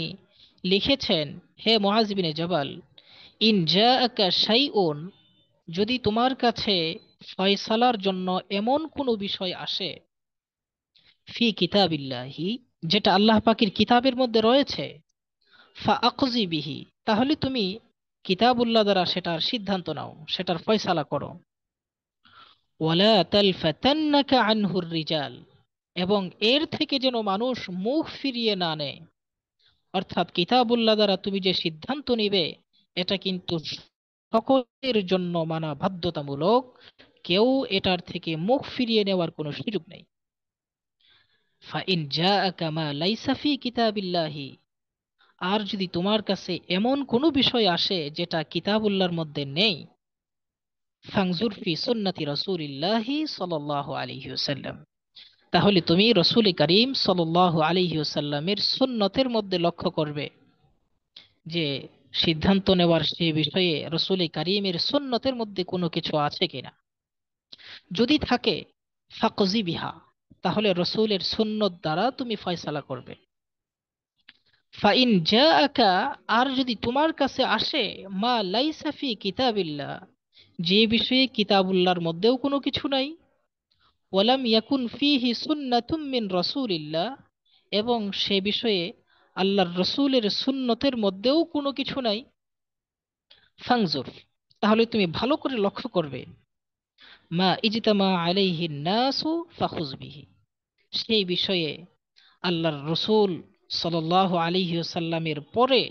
লিখেছেন, হে মুআয ইবনে জাবাল, ইন জাআকা শাইউন, যদি তোমার কাছে ফয়সালার জন্য এমন কোনো বিষয় আসে, ফি কিতাবিল্লাহি, যেটা আল্লাহ পাকের কিতাবের মধ্যে রয়েছে, ফাআকযি বিহি, তাহলে তুমি কিতাবুল্লাহ দ্বারা সেটার সিদ্ধান্ত নাও, সেটার ফয়সালা করো। ওয়ালা তালফাতান্নাকা আনহুর রিজাল, এবং এর থেকে যেন মানুষ মুখ ফিরিয়ে না নেয়। অর্থাৎ কিতাবুল্লাহ দ্বারা তুমি যে সিদ্ধান্ত নিবে, এটা কিন্তু সকলের জন্য মানা বাধ্যতামূলক, কেউ এটার থেকে মুখ ফিরিয়ে নেওয়ার কোনো সুযোগ নেই। ফাইন জাআকা মা লাইসা ফি কিতাবিল্লাহি, আর যদি তোমার কাছে এমন কোনো বিষয় আসে যেটা কিতাবুল্লাহর মধ্যে নেই, ফাংজুর ফি সুন্নতি রাসূলিল্লাহি সাল্লাল্লাহু আলাইহি ওয়াসাল্লাম, তাহলে তুমি রসূল করিম সাল্লাল্লাহু আলাইহি ওয়াসাল্লামের সুন্নতের মধ্যে লক্ষ্য করবে যে সিদ্ধান্ত নেওয়ার সে বিষয়ে রসূল করিমের সুন্নতের মধ্যে কোনো কিছু আছে কিনা। যদি থাকে, ফাকজি বিহা, তাহলে রসূলের সুন্নত দ্বারা তুমি ফয়সালা করবে। ফাইন জাআকা, আর যদি তোমার কাছে আসে, মা লাইসা ফি কিতাবিল্লাহ, যে বিষয়ে কিতাবুল্লাহর মধ্যেও কোনো কিছু নাই, ওয়ালাম ইয়াকুন ফিহি সুন্নাতুম মিন রাসূলিল্লাহ, এবং সে বিষয়ে আল্লাহর রসূলের সুন্নতের মধ্যেও কোনো কিছু নাই, ফাংজুর, তাহলে তুমি ভালো করে লক্ষ্য করবে, মা ইজতামা আলাইহি নাসু ফাখুজ বিহি, সেই বিষয়ে আল্লাহর রসূল সাল্লাল্লাহু আলাইহি ওয়াসাল্লামের পরে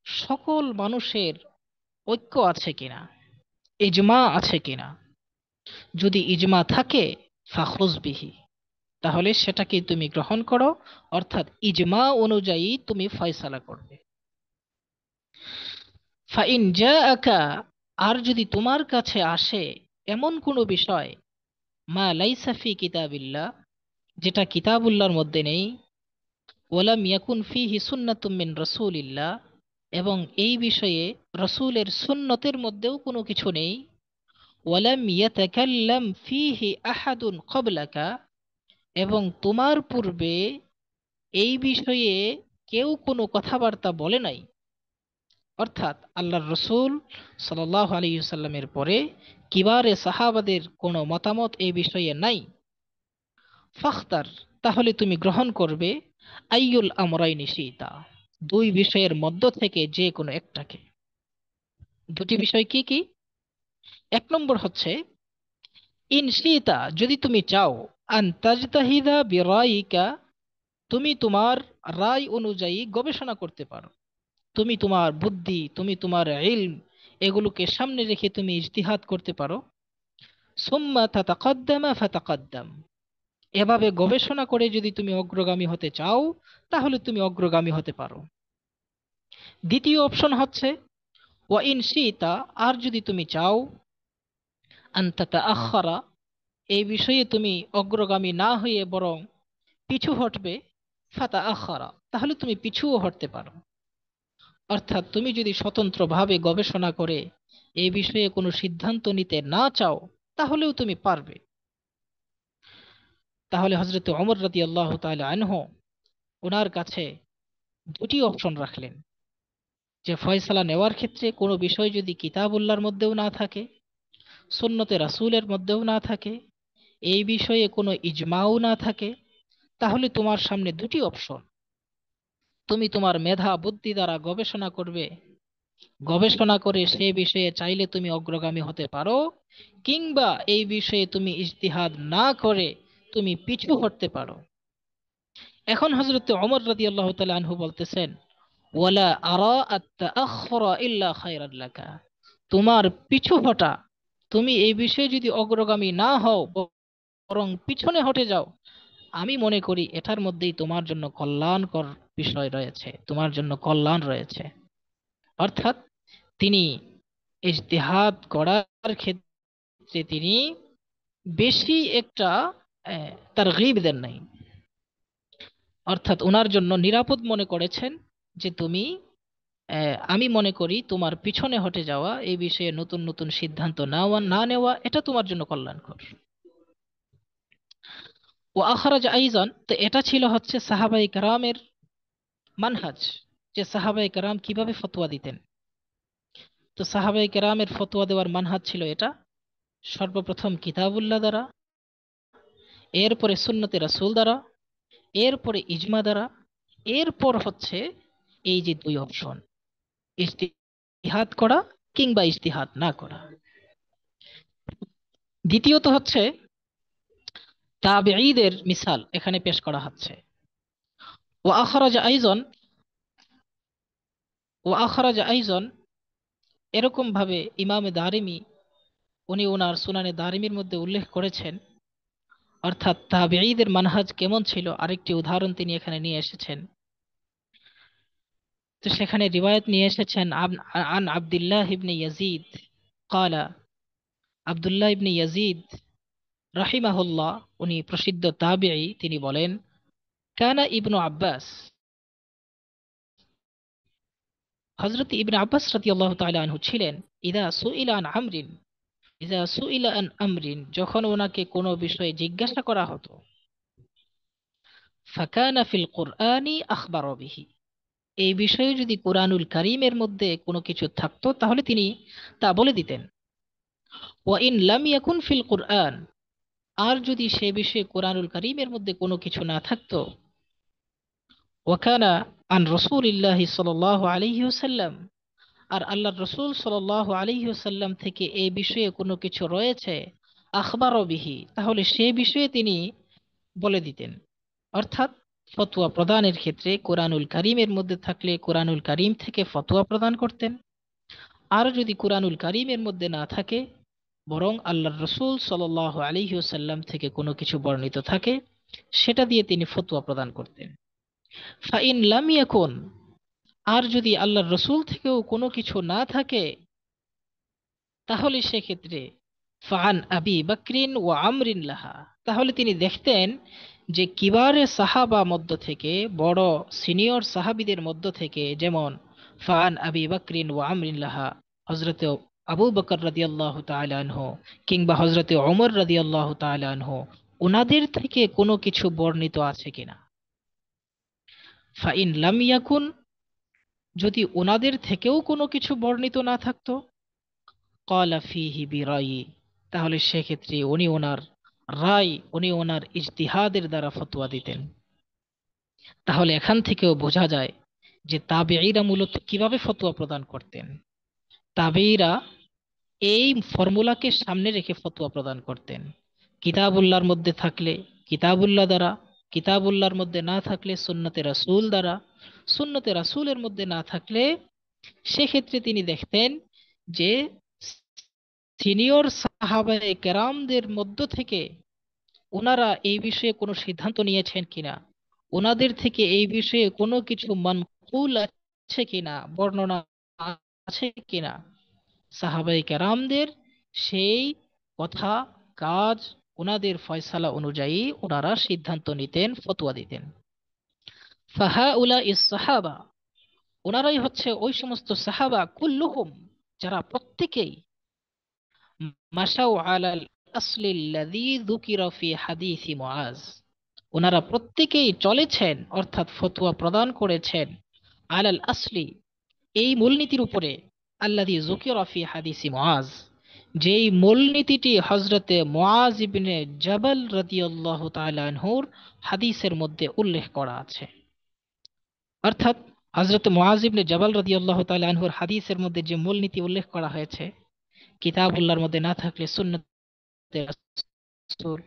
সকল মানুষের ঐক্য আছে কিনা, ইজমা আছে কিনা। যদি ইজমা থাকে, ফাখুজ বিহি, তাহলে সেটাকে তুমি গ্রহণ করো, অর্থাৎ ইজমা অনুযায়ী তুমি ফয়সালা করবে। ফাইন জাআকা, আর যদি তোমার কাছে আসে এমন কোনো বিষয়, মা লাইসা ফি কিতাবিল্লাহ, যেটা কিতাবুল্লাহর মধ্যে নেই, ওয়ালাম ইয়াকুন ফিহি সুন্নাতুম মিন রাসূলিল্লাহ, এবং এই বিষয়ে রসূলের সুন্নতের মধ্যেও কোনো কিছু নেই। ওয়ালাম ইয়াতাকাল্লাম ফীহি আহাদুন ক্বাবলাকা, এবং তোমার পূর্বে এই বিষয়ে কেউ কোনো কথাবার্তা বলে নাই। অর্থাৎ আল্লাহর রসূল সাল্লাল্লাহু আলাইহি সাল্লামের পরে কিবারে সাহাবাদের কোনো মতামত এই বিষয়ে নাই। ফাখতার, তাহলে তুমি গ্রহণ করবে আইয়ুল আমরাইনি শিতা, দুই বিষয়ের মধ্য থেকে যে কোনো একটাকে। দুটি বিষয় কি কি? এক নম্বর হচ্ছে ইন শিতা, যদি তুমি চাও, আন তাজতাহিদা বিরাইকা, তুমি তোমার রায় অনুযায়ী গবেষণা করতে পারো। তুমি তোমার বুদ্ধি, তুমি তোমার ইলম, এগুলোকে সামনে রেখে তুমি ইজতিহাদ করতে পারো। সুম্মা তাতাকাদ্দামা ফাতাকাদ্দাম, এভাবে গবেষণা করে যদি তুমি অগ্রগামী হতে চাও তাহলে তুমি অগ্রগামী হতে পারো। দ্বিতীয় অপশন হচ্ছে ওয়া ইন শিতা, আর যদি তুমি চাও, আন তাতাআখারা, এই বিষয়ে তুমি অগ্রগামী না হয়ে বরং পিছু হটবে, ফাতাআখারা, তাহলে তুমি পিছুও হটতে পারো। অর্থাৎ তুমি যদি স্বতন্ত্রভাবে গবেষণা করে এই বিষয়ে কোনো সিদ্ধান্ত নিতে না চাও তাহলেও তুমি পারবে। তাহলে হযরত ওমর রাদিয়াল্লাহু তাআলা আনহু ওনার কাছে দুটি অপশন রাখলেন, যে ফয়সালা নেওয়ার ক্ষেত্রে কোনো বিষয় যদি কিতাবুল্লাহর মধ্যেও না থাকে, সুন্নতে রাসূলের মধ্যেও না থাকে, এই বিষয়ে কোনো ইজমাও না থাকে, তাহলে তোমার সামনে দুটি অপশন। তুমি তোমার মেধা বুদ্ধি দ্বারা গবেষণা করবে, গবেষণা করে সে বিষয়ে চাইলে তুমি অগ্রগামী হতে পারো, কিংবা এই বিষয়ে তুমি ইজতিহাদ না করে তুমি পিছু হটতে পারো। এখন হযরত ওমর রাদিয়াল্লাহু তাআলা আনহু বলতেছেন, ওয়ালা আরা আত-তাআখখুরা ইল্লা খায়রান লাকা, তোমার পিছু হটা, তুমি এই বিষয়ে যদি অগ্রগামী না হও বরং পিছনে হটে যাও, আমি মনে করি এটার মধ্যেই তোমার জন্য কল্যাণকর বিষয় রয়েছে, তোমার জন্য কল্যাণ রয়েছে। অর্থাৎ তিনি ইজতিহাদ করার ক্ষেত্রে তিনি বেশি একটা তারগীব দেন নাই। অর্থাৎ ওনার জন্য নিরাপদ মনে করেছেন যে তুমি, আমি মনে করি তোমার পিছনে হটে যাওয়া, এই বিষয়ে নতুন নতুন সিদ্ধান্ত না নেওয়া, এটা তোমার জন্য কল্যাণকর। ও আখরাজ আইজান, তো এটা ছিল হচ্ছে সাহাবাই কেরামের মানহাজ, যে সাহাবাই কেরাম কিভাবে ফতোয়া দিতেন। তো সাহাবাই কেরামের ফতোয়া দেওয়ার মানহাজ ছিল এটা, সর্বপ্রথম কিতাবুল্লাহ দ্বারা, এরপরে সুন্নতে রাসূল দ্বারা, এরপরে ইজমা দ্বারা, এরপর হচ্ছে এই যে দুই অপশন, ইজতিহাদ করা কিংবা ইজতিহাদ না করা। দ্বিতীয়ত হচ্ছে তাবেঈদের মিসাল এখানে পেশ করা হচ্ছে। ওয়া আখরাজ আইজন, এরকম ভাবে ইমাম দারিমি উনি ওনার সুনানে দারিমির মধ্যে উল্লেখ করেছেন। অর্থাৎ তাবেঈদের মানহাজ কেমন ছিল আরেকটি উদাহরণ তিনি এখানে নিয়ে এসেছেন। তো সেখানে রিওয়ায়াত নিয়ে এসেছেন আন আব্দুল্লাহ ইবনে ইয়াজিদ ক্বালা, আব্দুল্লাহ ইবনে ইয়াজিদ রাহিমাহুল্লাহ, উনি প্রসিদ্ধ তাবেঈ, তিনি বলেন, কানা ইবনু আব্বাস, হযরত ইবনে আব্বাস রাদিয়াল্লাহু তাআলা আনহু ছিলেন, ইদা সুইলা আন আমরিন, যখন ওনাকে কোনো বিষয়ে জিজ্ঞাসা করা হতো, ফাকানা ফিল কুরআনি আখবারা বিহি, এই বিষয়ে যদি কুরআনুল কারীমের মধ্যে কোনো কিছু থাকতো তাহলে তিনি তা বলে দিতেন। ওয়া ইন লাম ইয়াকুন ফিল কুরআন, আর যদি সে বিষয়ে কুরআনুল কারীমের মধ্যে কোনো কিছু না থাকতো, ওয়াকানা আন রাসূলিল্লাহি সাল্লাল্লাহু আলাইহি ওয়াসাল্লাম, আর আল্লাহর রাসূল সাল্লাল্লাহু আলাইহি ওয়াসাল্লাম থেকে এই বিষয়ে কোনো কিছু রয়েছে, আখবারা বিহি, তাহলে সে বিষয়ে তিনি বলে দিতেন। অর্থাৎ ফতোয়া প্রদানের ক্ষেত্রে কোরআনুল কারীমের মধ্যে থাকলে কোরআনুল কারীম থেকে ফতোয়া প্রদান করতেন, আর যদি কোরআনুল কারীমের মধ্যে না থাকে বরং আল্লাহর রাসূল সাল্লাল্লাহু আলাইহি ওয়াসাল্লাম থেকে কোনো কিছু বর্ণিত থাকে, সেটা দিয়ে তিনি ফতোয়া প্রদান করতেন। ফাইন লাম ইয়াকুন, আর যদি আল্লাহর রাসূল থেকেও কোনো কিছু না থাকে তাহলে সেক্ষেত্রে ফান আবি বকরিন ওয়া আমরিন লাহা, তাহলে তিনি দেখতেন যে কিবারে সাহাবা মধ্য থেকে, বড় সিনিয়র সাহাবীদের মধ্য থেকে, যেমন ফাআন আবি বকরিন ওয়া আমরিন লাহা, হযরতে আবু বকর রাদিয়াল্লাহু তাআলা আনহু কিংবা হযরতে ওমর রাদিয়াল্লাহু তাআলা আনহু ওনাদের থেকে কোনো কিছু বর্ণিত আছে কিনা। ফাইন লাম ইয়াকুন, যদি ওনাদের থেকেও কোনো কিছু বর্ণিত না থাকতো, ক্বালা ফীহি বিরায়ি, তাহলে সেক্ষেত্রে উনি ওনার রায়, উনি ওনার ইজতিহাদের দ্বারা ফতোয়া দিতেন। তাহলে এখান থেকেও বোঝা যায় যে তাবেঈরা মূলত কিভাবে ফতোয়া প্রদান করতেন। তাবেঈরা এই ফর্মুলাকে সামনে রেখে ফতোয়া প্রদান করতেন। কিতাবুল্লাহর মধ্যে থাকলে কিতাবুল্লাহ দ্বারা, কিতাবুল্লাহর মধ্যে না থাকলে সুন্নতে রাসূল দ্বারা, সুন্নতে রাসূলের মধ্যে না থাকলে সেক্ষেত্রে তিনি দেখতেন যে সিনিয়র সাহাবায়ে কেরামদের মধ্য থেকে ওনারা এই বিষয়ে কোনো সিদ্ধান্ত নিয়েছেন কিনা, ওনাদের থেকে এই বিষয়ে কোনো কিছু মানকুল আছে কিনা, বর্ণনা আছে কিনা, সাহাবায়ে কেরামদের সেই কথা, কাজ, ওনাদের ফয়সালা অনুযায়ী ওনারা সিদ্ধান্ত নিতেন, ফতোয়া দিতেন। ফাহাউলা ইস সাহাবা, ওনারাই হচ্ছে ওই সমস্ত সাহাবা, কুল্লুহুম, যারা প্রত্যেকেই মাশাউ আলাল আসলিল্লাযী যুকিরা ফি হাদিসি মুআজ, ওনারা প্রত্যেকেই চলেছেন অর্থাৎ ফতোয়া প্রদান করেছেন আলাল আসলি, এই মূলনীতির উপরে, আল্লাযী যুকিরা ফি হাদিসি মুআজ, যেই মূলনীতিটি হযরতে মুআজ ইবনে জাবাল রাদিয়াল্লাহু তাআলা আনহুর হাদিসের মধ্যে উল্লেখ করা আছে। অর্থাৎ হযরতে মুআজ ইবনে জাবাল রাদিয়াল্লাহু তাআলা আনহুর হাদিসের মধ্যে যে মূলনীতি উল্লেখ করা হয়েছে, কিতাবুল্লাহর মধ্যে না থাকলে সুন্নতে রাসূল,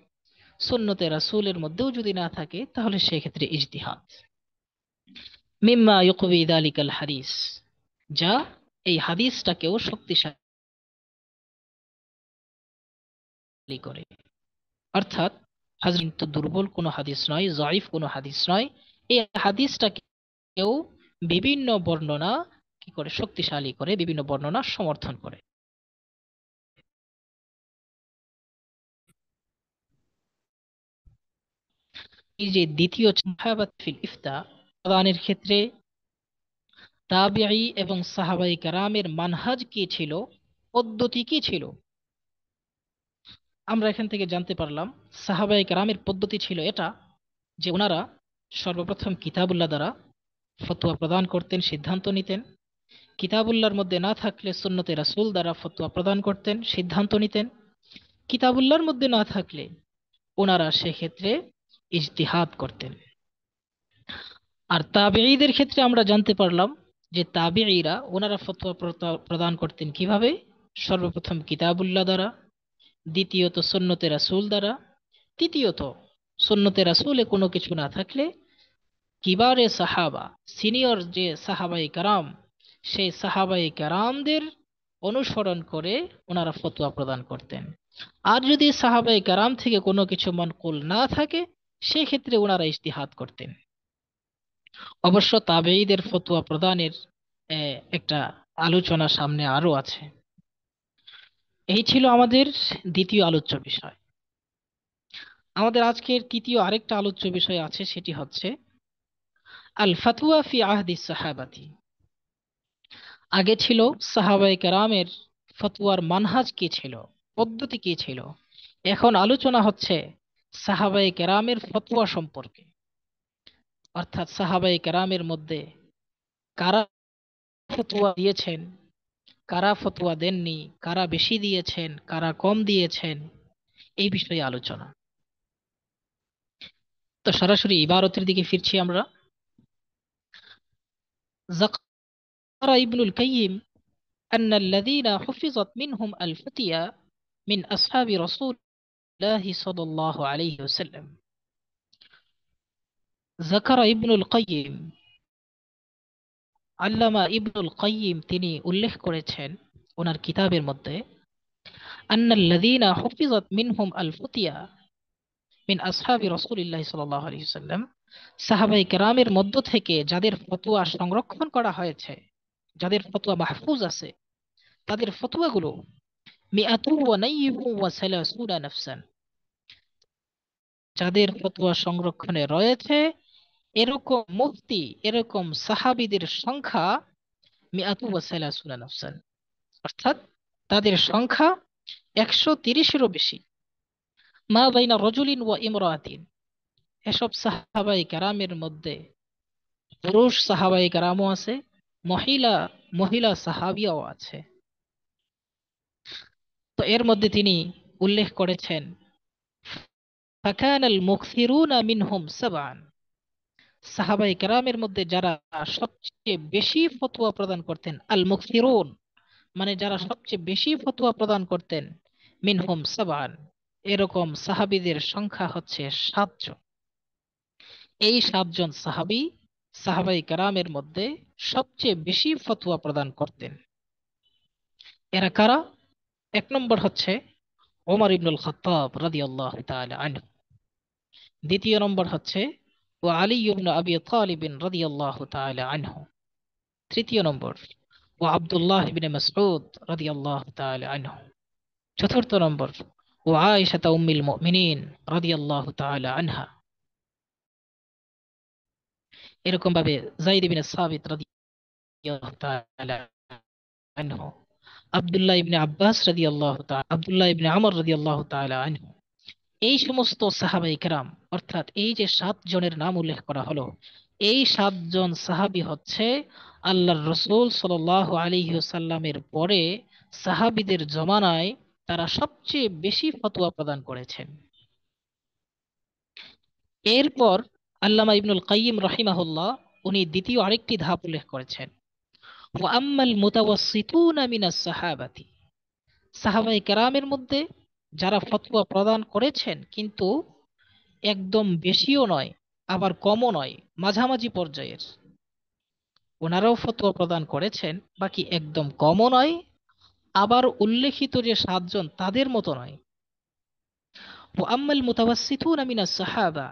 সুন্নতে রাসূলের মধ্যেও যদি না থাকে তাহলে সেক্ষেত্রে ইজতিহাদ। মিম্মা ইউকবি যালিকাল হাদিস, যা এই হাদিসটাকেও শক্তিশালী করে। অর্থাৎ হাদিস কিন্তু দুর্বল কোনো হাদিস নয়, জয়ীফ কোনো হাদিস নয়, এই হাদিসটাকেও বিভিন্ন বর্ণনা কি করে শক্তিশালী করে, বিভিন্ন বর্ণনা সমর্থন করে। এই যে দ্বিতীয় সাহাবাত ফিল ইফতা প্রদানের ক্ষেত্রে তাবিঈ এবং সাহাবায়ে কেরামের মানহাজ কি ছিল, পদ্ধতি কি ছিল, আমরা এখান থেকে জানতে পারলাম সাহাবায়ে কেরামের পদ্ধতি ছিল এটা যে ওনারা সর্বপ্রথম কিতাবুল্লাহ দ্বারা ফতোয়া প্রদান করতেন, সিদ্ধান্ত নিতেন। কিতাবুল্লাহর মধ্যে না থাকলে সুন্নতে রাসূল দ্বারা ফতোয়া প্রদান করতেন, সিদ্ধান্ত নিতেন। কিতাবুল্লাহর মধ্যে না থাকলে ওনারা সেক্ষেত্রে ইজতিহাদ করতেন। আর তাবেঈদের ক্ষেত্রে আমরা জানতে পারলাম যে তাবেঈরা ওনারা ফতোয়া প্রদান করতেন কিভাবে, সর্বপ্রথম কিতাবুল্লাহ দ্বারা, দ্বিতীয়ত সুন্নতে রাসূল দ্বারা, তৃতীয়ত সুন্নতে রাসূলে কোনো কিছু না থাকলে কিবারে সাহাবা, সিনিয়র যে সাহাবায়ে কেরাম, সেই সাহাবায়ে কেরামদের অনুসরণ করে ওনারা ফতোয়া প্রদান করতেন। আর যদি সাহাবায়ে কেরাম থেকে কোনো কিছু মানকুল না থাকে সেক্ষেত্রে ওনারা ইজতিহাদ করতেন। অবশ্য তাবেঈদের ফতোয়া প্রদানের একটা আলোচনা সামনে আরো আছে। এই ছিল আমাদের দ্বিতীয় আলোচ্য বিষয়। আমাদের আজকের তৃতীয় আরেকটা আলোচ্য বিষয় আছে, সেটি হচ্ছে আল ফাতওয়া ফি আহদি সাহাবাতি। আগে ছিল সাহাবায়ে কেরামের ফতোয়ার মানহাজ কি ছিল, পদ্ধতি কি ছিল। এখন আলোচনা হচ্ছে সাহাবায়ে কেরামের ফতোয়া সম্পর্কে, অর্থাৎ সাহাবায়ে কেরামের মধ্যে কারা ফতোয়া দিয়েছেন, কারা ফতোয়া দেননি, কারা বেশি দিয়েছেন, কারা কম দিয়েছেন, এই বিষয়ে আলোচনা। তো সরাসরি ইবারতের দিকে ফিরছি আমরা। যাকারা ইবনুল কাইয়িম أن الذين حفظت منهم الفتيا من أصحاب رسول الله صلى الله عليه وسلم। ذكر ابن القيم, আল্লামা ইবনুল কাইয়িম তিনি উল্লেখ করেছেন ওনার কিতাবের মধ্যে, আন্নাল্লাযীনা হুফিযাত মিনহুম আল ফুতিয়া মিন আসহাবি রাসূলিল্লাহি সাল্লাল্লাহু আলাইহি ওয়াসাল্লাম, সাহাবায়ে কেরামের মধ্য থেকে যাদের ফতোয়া সংরক্ষণ করা হয়েছে, যাদের ফতোয়া মাহফুজ আছে, তাদের ফতোয়াগুলো মিআতু ওয়া নাইয়্যু ওয়া সালাসুনা নাফসান, যাদের ফতোয়া সংরক্ষণে রয়েছে এরকম মুফতি, এরকম সাহাবীদের সংখ্যা মিআতু ওয়া সালাসুনা নাফসান, অর্থাৎ তাদের সংখ্যা 130-এরও বেশি। মা বাইনা রজুলিন ওয়া ইমরাতিন, এসব সাহাবায়ে কেরামের মধ্যে পুরুষ সাহাবায়ে কেরামও আছে, মহিলা মহিলা সাহাবিয়াও আছে। তো এর মধ্যে তিনি উল্লেখ করেছেন ফাকানাল মুকসিরুনা মিনহুম সাবআন, সাহাবায়ে কেরামের মধ্যে যারা সবচেয়ে বেশি ফতোয়া প্রদান করতেন, আল মুকসিরুন মানে যারা সবচেয়ে বেশি ফতোয়া প্রদান করতেন, মিনহুম সাবআন, এরকম সাহাবীদের সংখ্যা হচ্ছে 7 জন। এই 7 জন সাহাবী সাহাবায়ে কেরামের মধ্যে সবচেয়ে বেশি ফতোয়া প্রদান করতেন। এরা কারা? 1 নম্বর হচ্ছে ওমর ইবনুল খাত্তাব রাদিয়াল্লাহু তাআলা আনহু। দ্বিতীয় নম্বর হচ্ছে ওয়া আলী ইবনে আবি তালিব রাদিয়াল্লাহু তাআলা আনহু। তৃতীয় নম্বর ওয়া আব্দুল্লাহ ইবনে মাসউদ রাদিয়াল্লাহু তাআলা আনহু। চতুর্থ নম্বর ওয়া আয়েশা উম্মুল মুমিনিন রাদিয়াল্লাহু তাআলা আনহা। এরকম ভাবে যায়েদ ইবনে সাবিত রাদিয়াল্লাহু তাআলা আনহু, আব্দুল্লাহ ইবনে আব্বাস রাদিয়াল্লাহু তাআলা, আব্দুল্লাহ ইবনে আমর রাদিয়াল্লাহু তাআলা আনহু। এই সমস্ত সাহাবায়ে কেরাম, অর্থাৎ এই যে 7 জনের নাম উল্লেখ করা হলো, এই 7 জন সাহাবী হচ্ছে আল্লাহর রাসূল সাল্লাল্লাহু আলাইহি ওয়াসাল্লামের পরে সাহাবীদের জমানায় তারা সবচেয়ে বেশি ফতোয়া প্রদান করেছেন। এরপর আল্লামা ইবনুল কাইয়িম রাহিমাহুল্লাহ উনি দ্বিতীয় আরেকটি ধাপ উল্লেখ করেছেন, ওয়া আম্মাল মুতাওয়াসসিতুনা মিনাস সাহাবাতি, সাহাবায়ে কেরামের মধ্যে যারা ফতোয়া প্রদান করেছেন কিন্তু একদম বেশিও নয় আবার কমও নয়, মাঝামাঝি পর্যায়ের, ওনারাও ফতোয়া প্রদান করেছেন, বাকি একদম কমও নয় আবার উল্লেখিত যে 7 জন তাদের মতো নয়। ওয়া আম্মাল মুতাওয়াসসিতুনা মিনাস সাহাবা,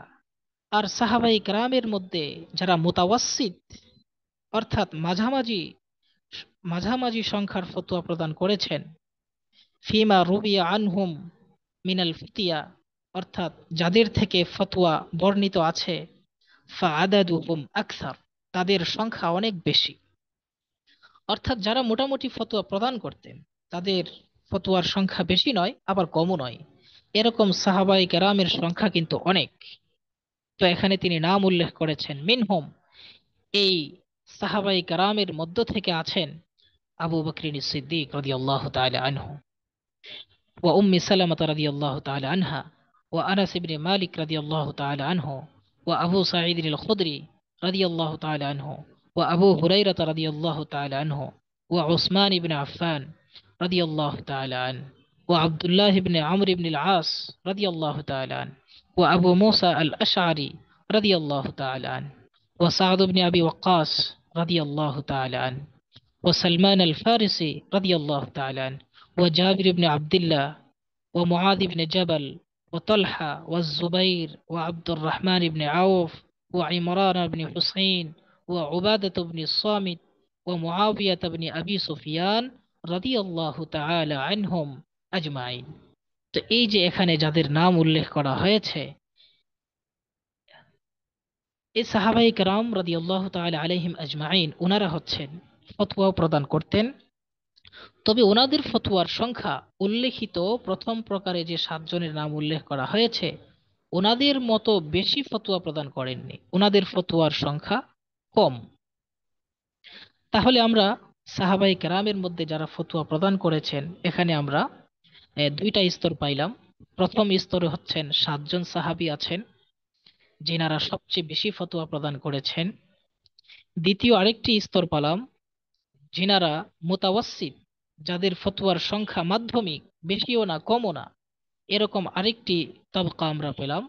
আর সাহাবায়ে কেরামের মধ্যে যারা মুতাওয়াসসিত অর্থাৎ মাঝামাঝি মাঝামাঝি সংখ্যার ফতোয়া প্রদান করেছেন, ফিমা রুবিয়া আনহুম মিনাল ফুতিয়া, অর্থাৎ যাদের থেকে ফতোয়া বর্ণিত আছে, ফাআদাদুহুম আকসার, তাদের সংখ্যা অনেক বেশি। অর্থাৎ যারা মোটামুটি ফতোয়া প্রদান করতেন তাদের ফতোয়ার সংখ্যা বেশি নয় আবার কমও নয়, এরকম সাহাবায়ে কেরামের সংখ্যা কিন্তু অনেক। তো এখানে তিনি নাম উল্লেখ করেছেন মিনহুম, এই সাহাবায়ে কেরামের মধ্য থেকে আছেন আবু বকরিন সিদ্দিক রাদিয়াল্লাহু তাআলা আনহু, ওয়া উম্মি সালামা রাদিয়াল্লাহু তাআলা আনহা, ওয়া আনাস ইবনে মালিক রাদিয়াল্লাহু তাআলা আনহু, ওয়া আবু সাঈদ আল খুদরি রাদিয়াল্লাহু তাআলা আনহু, ওয়া আবু হুরায়রা রাদিয়াল্লাহু তাআলা আনহু, ওয়া উসমান ইবনে আফফান রাদিয়াল্লাহু তাআলা আনহু, ওয়া আব্দুল্লাহ ইবনে আমর ইবনে আল আস রাদিয়াল্লাহু তাআলা আনহু, ওয়া আবু মুসা আল আশআরি রাদিয়াল্লাহু তাআলা আনহু, ওয়া সাদ ইবনে আবি ওয়াক্কাস রাদিয়াল্লাহু তাআলা আনহু, وسلمان الفارسي رضي الله تعالى عنه، وجابر بن عبد الله، ومعاذ بن جبل، وطلحة والزبير وعبد الرحمن بن عوف، وعمران بن حسين، وعبادة بن الصامت، ومعاوية بن أبي سفيان رضي الله تعالى عنهم أجمعين। তো এই যে এখানে যাদের নাম উল্লেখ করা হয়েছে, এই সাহাবায়ে কেরাম রাদিয়াল্লাহু তাআলা আলাইহিম আজমাইন, ওনারা হচ্ছেন ফতোয়া প্রদান করতেন, তবে ওনাদের ফতোয়ার সংখ্যা উল্লেখিত প্রথম প্রকারে যে 7 জনের নাম উল্লেখ করা হয়েছে ওনাদের মতো বেশি ফতোয়া প্রদান করেননি, ওনাদের ফতোয়ার সংখ্যা কম। তাহলে আমরা সাহাবায়ে কেরামের মধ্যে যারা ফতোয়া প্রদান করেছেন এখানে আমরা দুইটা স্তর পাইলাম। প্রথম স্তরে হচ্ছেন 7 জন সাহাবী আছেন যিনারা সবচেয়ে বেশি ফতোয়া প্রদান করেছেন। দ্বিতীয় আরেকটি স্তর পেলাম যিনারা মুতাওয়াসসিত, যাদের ফতোয়ার সংখ্যা মাধ্যমিক, বেশিও না কমও না, এরকম আরেকটি তবকা আমরা পেলাম।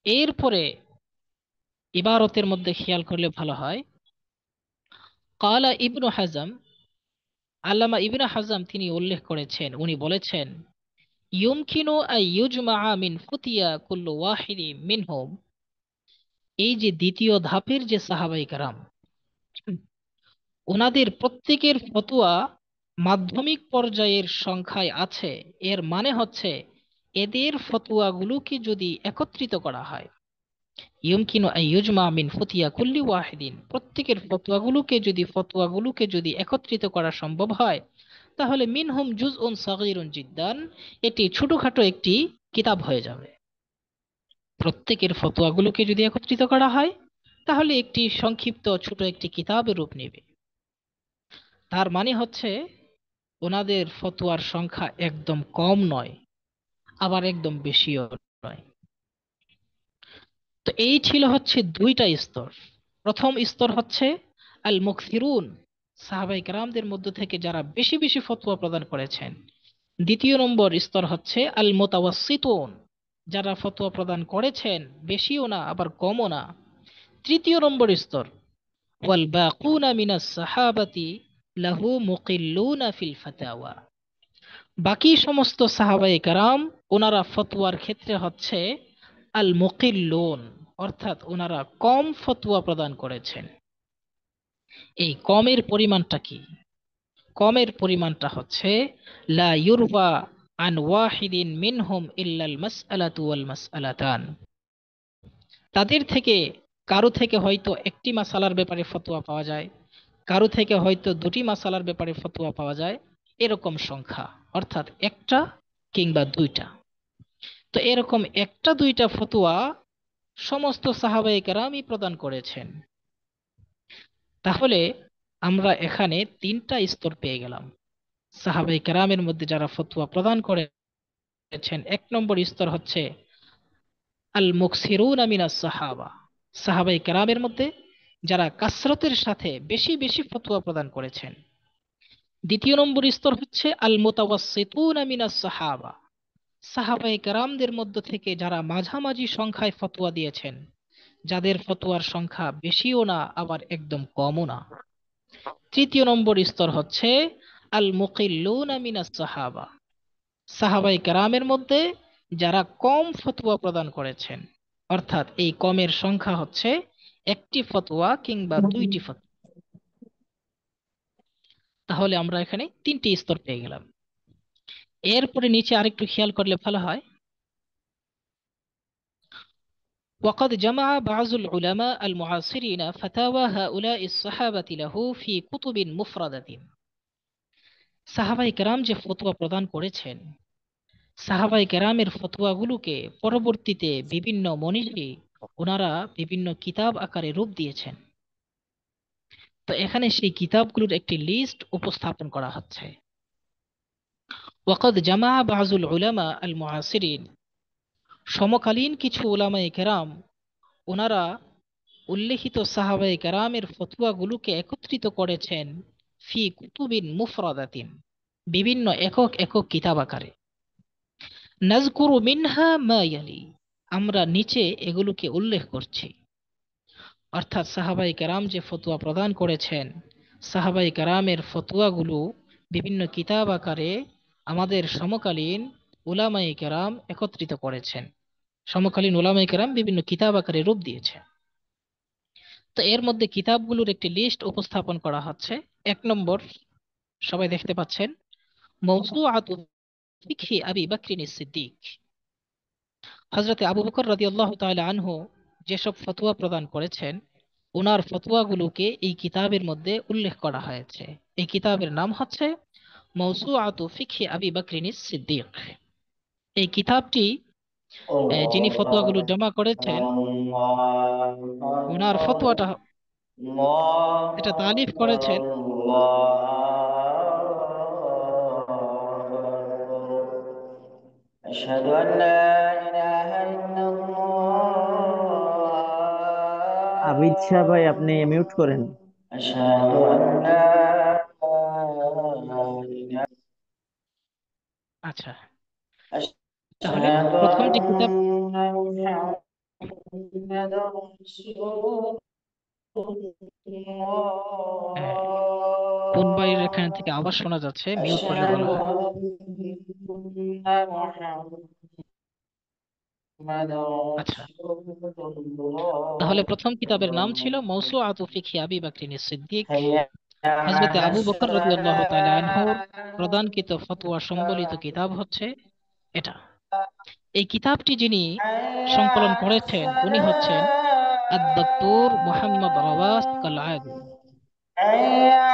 এরপরে ইবারতের মধ্যে খেয়াল করলে ভালো হয়, কালা ইবনু হাজম, আল্লামা ইবনে হাজম তিনি উল্লেখ করেছেন, উনি বলেছেন ইউমকিনু আন ইউজমাআ মিন ফুতিয়া কুল্লু ওয়াহিদি মিনহুম, এই যে দ্বিতীয় ধাপের যে সাহাবায়ে কেরাম ওনাদের প্রত্যেকের ফতোয়া মাধ্যমিক পর্যায়ের সংখ্যায় আছে, এর মানে হচ্ছে এদের ফতোয়াগুলোকে যদি একত্রিত করা হয়, ইউমকিনু আন ইউজমা মিন ফুতিয়া কুল্লি ওয়াহিদিন, প্রত্যেকের ফতোয়াগুলোকে যদি একত্রিত করা সম্ভব হয়, তাহলে মিনহুম জুজউন সাগীরুন জিদ্দান, এটি ছোটখাটো একটি কিতাব হয়ে যাবে। প্রত্যেকের ফতোয়াগুলোকে যদি একত্রিত করা হয়, তাহলে একটি সংক্ষিপ্ত ছোট একটি কিতাবের রূপ নেবে। তার মানে হচ্ছে ওনাদের ফতোয়ার সংখ্যা একদম কম নয়, আবার একদম বেশিও নয়। তো এই ছিল হচ্ছে দুইটা স্তর। প্রথম স্তর হচ্ছে আল মুকসিরুন, সাহাবাই কেরামদের মধ্য থেকে যারা বেশি বেশি ফতোয়া প্রদান করেছেন। দ্বিতীয় নম্বর স্তর হচ্ছে আল মুতাওয়াসসিতুন, যারা ফতোয়া প্রদান করেছেন বেশিও না আবার কমও না। তৃতীয় নম্বর স্তর ওয়াল বাকুনা মিনাস সাহাবাতি লাহু মুকিল্লুনা ফিল ফাতাওয়া, বাকি সমস্ত সাহাবায়ে কেরাম ওনারা ফতোয়ার ক্ষেত্রে হচ্ছে আল মুকিল্লুন, অর্থাৎ ওনারা কম ফতোয়া প্রদান করেছেন। এই কমের পরিমাণটা কি? কমের পরিমাণটা হচ্ছে লা ইউরওয়া আন ওয়াহিদিন মিনহুম ইল্লাল মাসআলাতু ওয়াল মাসআলাতান, তাদের থেকে কারো থেকে হয়তো একটি মাসালার ব্যাপারে ফতোয়া পাওয়া যায়, কারো থেকে হয়তো দুটি মাসালার ব্যাপারে ফতোয়া পাওয়া যায়, এরকম সংখ্যা, অর্থাৎ একটা কিংবা দুইটা। তো এরকম একটা দুইটা ফতোয়া সমস্ত সাহাবায়ে কেরামই প্রদান করেছেন। তাহলে আমরা এখানে তিনটা স্তর পেয়ে গেলাম। সাহাবায়ে কেরামের মধ্যে যারা ফতোয়া প্রদান করেছেন, এক নম্বর স্তর হচ্ছে আল মুকসিরুনা মিনাস সাহাবা, সাহাবায়ে কেরামের মধ্যে যারা কাসরতের সাথে বেশি বেশি ফতোয়া প্রদান করেছেন। দ্বিতীয় নম্বর স্তর হচ্ছে আল মুতাওয়াসসিতুনা মিনাস সাহাবা, সাহাবায়ে কেরামদের মধ্য থেকে যারা মাঝামাঝি সংখ্যায় ফতোয়া দিয়েছেন, যাদের ফতোয়ার সংখ্যা বেশিও না আবার একদম কমও না। তৃতীয় নম্বর স্তর হচ্ছে আল মুকিল্লুনা মিনাস সাহাবা, সাহাবায়ে কেরামের মধ্যে যারা কম ফতোয়া প্রদান করেছেন, অর্থাৎ এই কমের সংখ্যা হচ্ছে একটি ফতোয়া কিংবা দুইটি ফতোয়া। তাহলে আমরা এখানে তিনটি স্তর পেয়ে গেলাম। এরপরে নিচে আরেকটু খেয়াল করলে ভালো হয়। وقد جمع بعض العلماء المعاصرين فتاوى هؤلاء الصحابة له في كتب مفردة، সাহাবায়ে কেরাম যে ফতোয়া প্রদান করেছেন, সাহাবায়ে কেরামের ফতোয়াগুলোকে পরবর্তীতে বিভিন্ন মনীষী ওনারা বিভিন্ন কিতাব আকারে রূপ দিয়েছেন। তো এখানে সেই কিতাবগুলোর একটি লিস্ট উপস্থাপন করা হচ্ছে। ওয়াকাদ জামা বাযুল উলামা আল মুআসিরিন, সমকালীন কিছু উলামায়ে কেরাম ওনারা উল্লেখিত সাহাবায়ে কেরামের ফতোয়াগুলোকে একত্রিত করেছেন ফি কুতুবিন মুফরাদাতিন, বিভিন্ন একক একক কিতাব আকারে। নাজকুরু মিনহা মা ইয়ালি, আমরা নিচে এগুলোকে উল্লেখ করছি। অর্থাৎ সাহাবায়ে কেরাম যে ফতোয়া প্রদান করেছেন, সাহাবায়ে কেরামের ফতোয়াগুলো বিভিন্ন কিতাব আকারে আমাদের সমকালীন উলামায়ে কেরাম একত্রিত করেছেন, সমকালীন উলামায়ে কেরাম বিভিন্ন কিতাব আকারে রূপ দিয়েছেন। তো এর মধ্যে কিতাবগুলোর একটি লিস্ট উপস্থাপন করা হচ্ছে। এক নম্বর, সবাই দেখতে পাচ্ছেন, মাওসুআতু ফিকহি আবি বকরিন সিদ্দিক, হযরতে আবু বকর রাদিয়াল্লাহু তাআলা আনহু যেসব ফতোয়া প্রদান করেছেন, ওনার ফতোয়াগুলোকে এই কিতাবের মধ্যে উল্লেখ করা হয়েছে। এই কিতাবের নাম হচ্ছে মাওসুআতু ফিকহি আবি বকরিন সিদ্দিক। এই কিতাবটি যিনি ফতোয়াগুলো জমা করেছেন, ওনার ফতোয়াটা যেটা তালিফ করেছেন أشهد أن لا إله إلا الله আবিদ শাহ ভাই, আপনি মিউট করেন। أشهد أن لا إله আচ্ছা, তাহলে أشهد প্রথম أن যে কিতাব, محمد رسول কোন বাইরের الله এখান থেকে আওয়াজ শোনা যাচ্ছে, মিউট করলে أشهد ভালো হয়। أن محمد আচ্ছা, رسول তাহলে প্রথম কিতাবের নাম ছিল الله মাওসুআতু ফিকহি আবি বকরিন সিদ্দিক, حي হযরতে على আবু বকর রাদিয়াল্লাহু তাআলা আনহুর الصلاة প্রদানকৃত ফতোয়া সম্বলিত কিতাব হচ্ছে এটা। এই কিতাবটি যিনি حي সংকলন على করেছেন উনি হচ্ছেন আদ-দক্তর মোহাম্মদ রওয়াস কালআদি। حي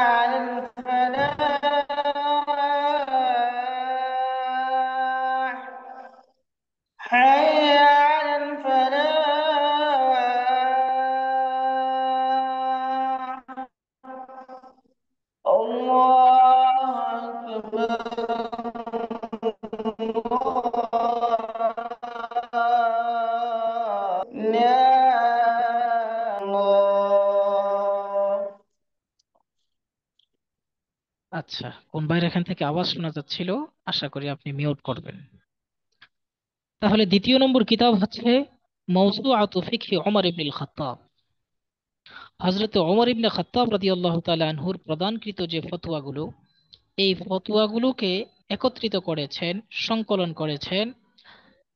على الفلاح حي على الفلاح الله أكبر يا الله আচ্ছা, কোন ভাইয়ের এখান থেকে আওয়াজ শোনা যাচ্ছিল? আশা করি আপনি মিউট করবেন। তাহলে দ্বিতীয় নম্বর কিতাব হচ্ছে মাওসুআতু ফিকহি ওমর ইবনুল খাত্তাব। হযরত ওমর ইবনে খাত্তাব রাদিয়াল্লাহু তাআলা আনহুর প্রদানকৃত যে ফতোয়াগুলো, এই ফতোয়াগুলোকে একত্রিত করেছেন, সংকলন করেছেন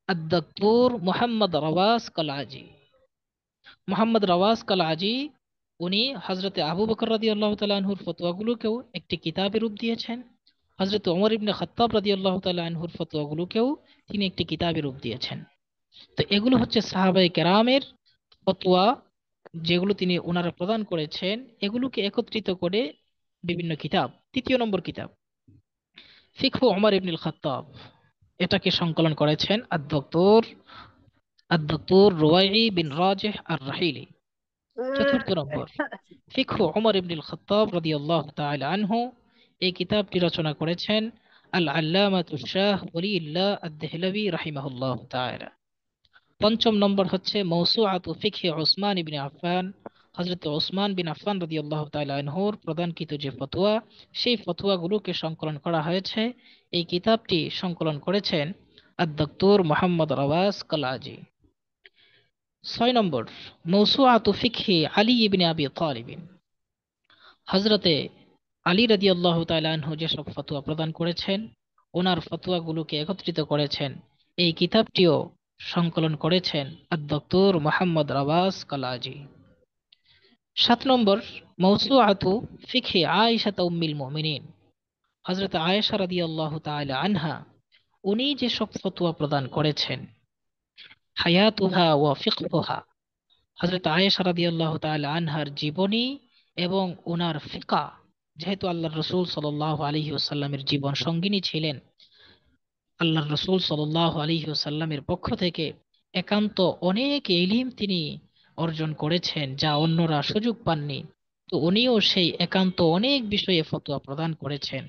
আদ-দক্তর মুহাম্মদ রওয়াস কালআজি। মুহাম্মদ রওয়াস কালআজি উনি হযরতে আবু বকর রাদিয়াল্লাহু তাআলা আনহুর ফতোয়াগুলোকেও একটি কিতাবের রূপ দিয়েছেন, হযরত ওমর ইবনে খাত্তাব রাদিয়াল্লাহু তাআলা আনহুর ফতোয়াগুলোকেও তিনি একটি কিতাবের রূপ দিয়েছেন। তো এগুলো হচ্ছে সাহাবায়ে কেরামের ফতোয়া, যেগুলো তিনি ওনারা প্রদান করেছেন, এগুলোকে একত্রিত করে বিভিন্ন কিতাব। তৃতীয় নম্বর কিতাব ফিকহু ওমর ইবনুল খাত্তাব, এটাকে সংকলন করেছেন আদ-দক্তর রুয়াই বিন রাজিহ আর-রাহিলি। চতুর্থ নম্বর ফিকহু ওমর ইবনুল খাত্তাব রাদিয়াল্লাহু তাআলা আনহু, এই কিতাবটি রচনা করেছেন আল-আল্লামাতু শাহ ওলিউল্লাহ আদ-দেহলভী রাহিমাহুল্লাহু তাআলা। পঞ্চম নম্বর হচ্ছে মওসুআতু ফিকহি উসমান ইবনে আফফান। হযরত ওসমান বিন আফফান রাদিয়াল্লাহু তাআলা আনহুর প্রদানকৃত যে ফতোয়া, সেই ফতোয়াগুলোকে সংকলন করা হয়েছে। এই কিতাবটি সংকলন করেছেন আদ-দক্তর মুহাম্মদ রওয়াস কালআজি। 6 নম্বর মওসুআতু ফিকহি আলী ইবনে আবি তালিব। হযরতে আলী রাদিয়াল্লাহু তাআলা আনহু যেসব ফতোয়া প্রদান করেছেন, ওনার ফতোয়াগুলোকে একত্রিত করেছেন। এই কিতাবটিও সংকলন করেছেন আদ-দক্তর মুহাম্মদ রওয়াস কালআজি। 7 নম্বর মওসুআতু ফিকহি আয়েশা উম্মিল মুমিনিন। হযরত আয়েশা রাদিয়াল্লাহু তাআলা আনহা উনি যেসব ফতোয়া প্রদান করেছেন, হায়াতুহা ওয়া ফিকহুহা, হযরত আয়েশা রাদিয়াল্লাহু তাআলা আনহার জীবনী এবং ওনার ফিকা, যেহেতু আল্লাহর রাসূল সাল্লাল্লাহু আলাইহি ওয়াসাল্লামের জীবন সঙ্গিনী ছিলেন, আল্লাহর রাসূল সাল্লাল্লাহু আলাইহি ওয়াসাল্লামের পক্ষ থেকে একান্ত অনেক ইলম তিনি অর্জন করেছেন, যা অন্যরা সুযোগ পাননি। তো উনিও সেই একান্ত অনেক বিষয়ে ফতোয়া প্রদান করেছেন।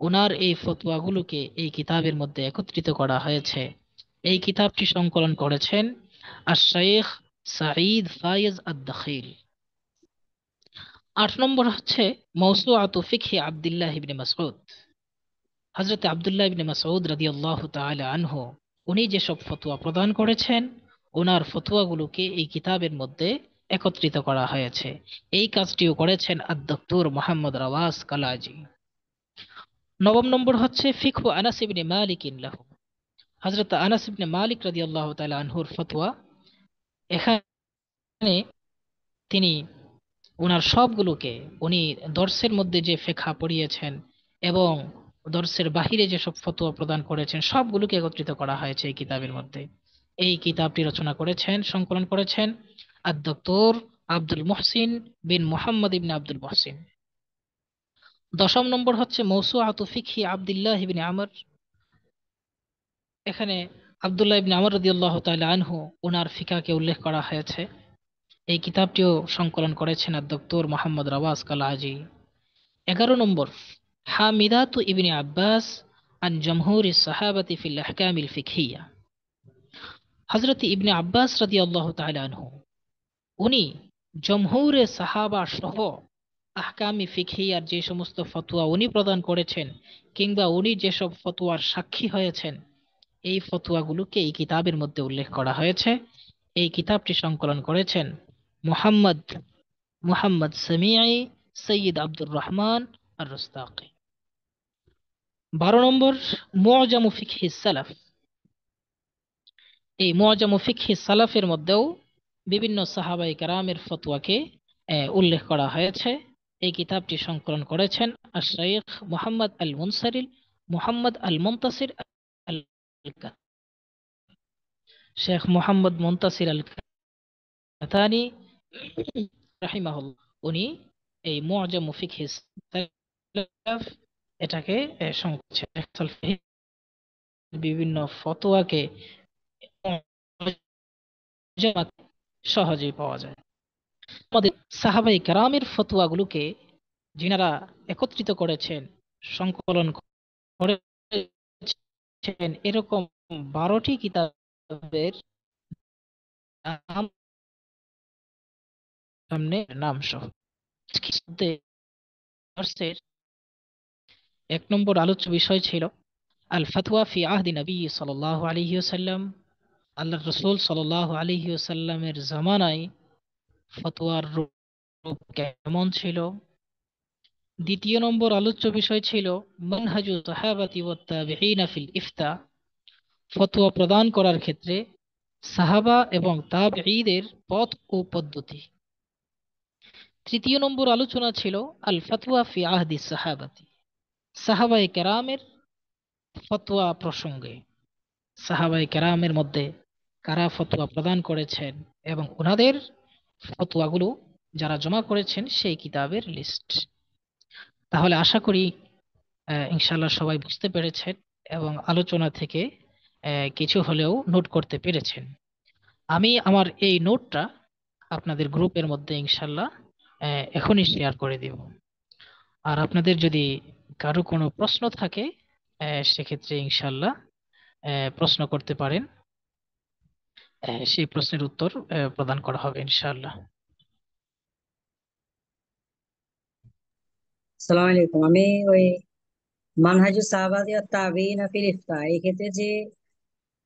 ওনার এই ফতোয়াগুলোকে এই কিতাবের মধ্যে একত্রিত করা হয়েছে। এই কিতাবটি সংকলন করেছেন আশ-শাইখ সাঈদ ফায়েজ আদ-দাখিল। 8 নম্বর হচ্ছে মওসুআতু ফিকহি আব্দুল্লাহ ইবনে মাসউদ। হযরত আব্দুল্লাহ ইবনে মাসউদ রাদিয়াল্লাহু তাআলা আনহু উনি যেসব ফতোয়া প্রদান করেছেন, ওনার ফতোয়াগুলোকে এই কিতাবের মধ্যে একত্রিত করা হয়েছে। এই কাজটিও করেছেন আদ-দক্তর মুহাম্মদ রওয়াস কালআজি। 9 নম্বর হচ্ছে ফিকহু আনাস ইবনে মালিক লাহু। হযরত আনাস ইবনে মালিক রাদিয়াল্লাহু তাআলা আনহুর ফতোয়া, এখানে তিনি ওনার সবগুলোকে, উনি দর্সের মধ্যে যে ফিকহ পড়িয়েছেন এবং দর্সের বাহিরে যেসব ফতোয়া প্রদান করেছেন, সবগুলোকে একত্রিত করা হয়েছে এই কিতাবের মধ্যে। এই কিতাবটি রচনা করেছেন, সংকলন করেছেন আদ-দক্তর আব্দুল মুহসিন বিন মুহাম্মদ ইবনে আব্দুল মুহসিন। 10 নম্বর হচ্ছে মওসুআতু ফিকহি আব্দুল্লাহ ইবনে আমর। এখানে আব্দুল্লাহ ইবনে আমর রাদিয়াল্লাহু তাআলা আনহু ওনার ফিকাহকে উল্লেখ করা হয়েছে। এই কিতাবটিও সংকলন করেছেন আদ-দক্তর মুহাম্মদ রওয়াস কালআজি। 11 নম্বর হামিদাতু ইবনে আব্বাস আন জমহুরি সাহাবাতি ফিল আহকামিল ফিকহিয়া। হযরত ইবনে আব্বাস রাদিয়াল্লাহু তাআলা আনহু উনি জমহুরে সাহাবা সহ আহকামি ফিকহিয়ার যে সমস্ত ফতোয়া উনি প্রদান করেছেন, কিংবা উনি যেসব ফতোয়ার সাক্ষী হয়েছেন, এই ফতোয়াগুলোকে এই কিতাবের মধ্যে উল্লেখ করা হয়েছে। এই কিতাবটি সংকলন করেছেন মুহাম্মদ মুহাম্মদ সামিঈ সৈয়দ আব্দুর রহমান আর-রুস্তাকি। 12 নম্বর মুআজামু ফিকহি সালাফ। এই মুআজামু ফিকহি সালাফের মধ্যেও বিভিন্ন সাহাবায়ে কেরামের ফতোয়াকে উল্লেখ করা হয়েছে। এই কিতাবটি সংকলন করেছেন আশ-শাইখ মুহাম্মদ আল মুনসারিল মুহাম্মদ আল মুনতাসির আল শেখ মোহাম্মদ মুনতাসির আল কাতানি রাহিমাহুল্লাহ, উনি এই মুআজামু ফিকহিস সালাফ এটাকে সংকলন করেছেন। বিভিন্ন ফতোয়াকে মুআজামাতে সহজেই পাওয়া যায়। আমাদের সাহাবায়ে কেরামের ফতোয়াগুলোকে যিনারা একত্রিত করেছেন, সংকলন করেছেন, এরকম 12টি কিতাবের নাম সামনে নাম সহ কোর্সের 1 নম্বর আলোচ্য বিষয় ছিল আল ফাতওয়া ফি আহদি নবী সাল্লাল্লাহু আলাইহি ওয়াসাল্লাম, আল্লাহর রাসূল সাল্লাল্লাহু আলাইহি ওয়াসাল্লামের জামানায় ফতোয়ার রূপ কেমন ছিল। 2 নম্বর আলোচ্য বিষয় ছিল মানহাজু সাহাবাতি ওয়াত তাবিঈনা ফিল ইফতা, ফতোয়া প্রদান করার ক্ষেত্রে সাহাবা এবং তাবেঈদের পথ ও পদ্ধতি। 3 নম্বর আলোচনা ছিল আল ফাতওয়া ফি আহদি সাহাবাতি, সাহাবায়ে কেরামের ফতোয়া প্রসঙ্গে, সাহাবায়ে কেরামের মধ্যে কারা ফতোয়া প্রদান করেছেন এবং ওনাদের ফতোয়াগুলো যারা জমা করেছেন সেই কিতাবের লিস্ট। তাহলে আশা করি ইনশাআল্লাহ সবাই বুঝতে পেরেছেন এবং আলোচনা থেকে কিছু হলেও নোট করতে পেরেছেন। আমি আমার এই নোটটা আপনাদের গ্রুপের মধ্যে ইনশাআল্লাহ এখনই শেয়ার করে দিব। আর আপনাদের যদি কারো কোনো প্রশ্ন থাকে সেক্ষেত্রে ইনশাআল্লাহ প্রশ্ন করতে পারেন, সেই প্রশ্নের উত্তর প্রদান করা হবে ইনশাআল্লাহ। আসসালামু আলাইকুম। আমি ওই মানহাজুস সাহাবাদি আর তাবিঈন ফিল ইফতা এই ক্ষেত্রে যে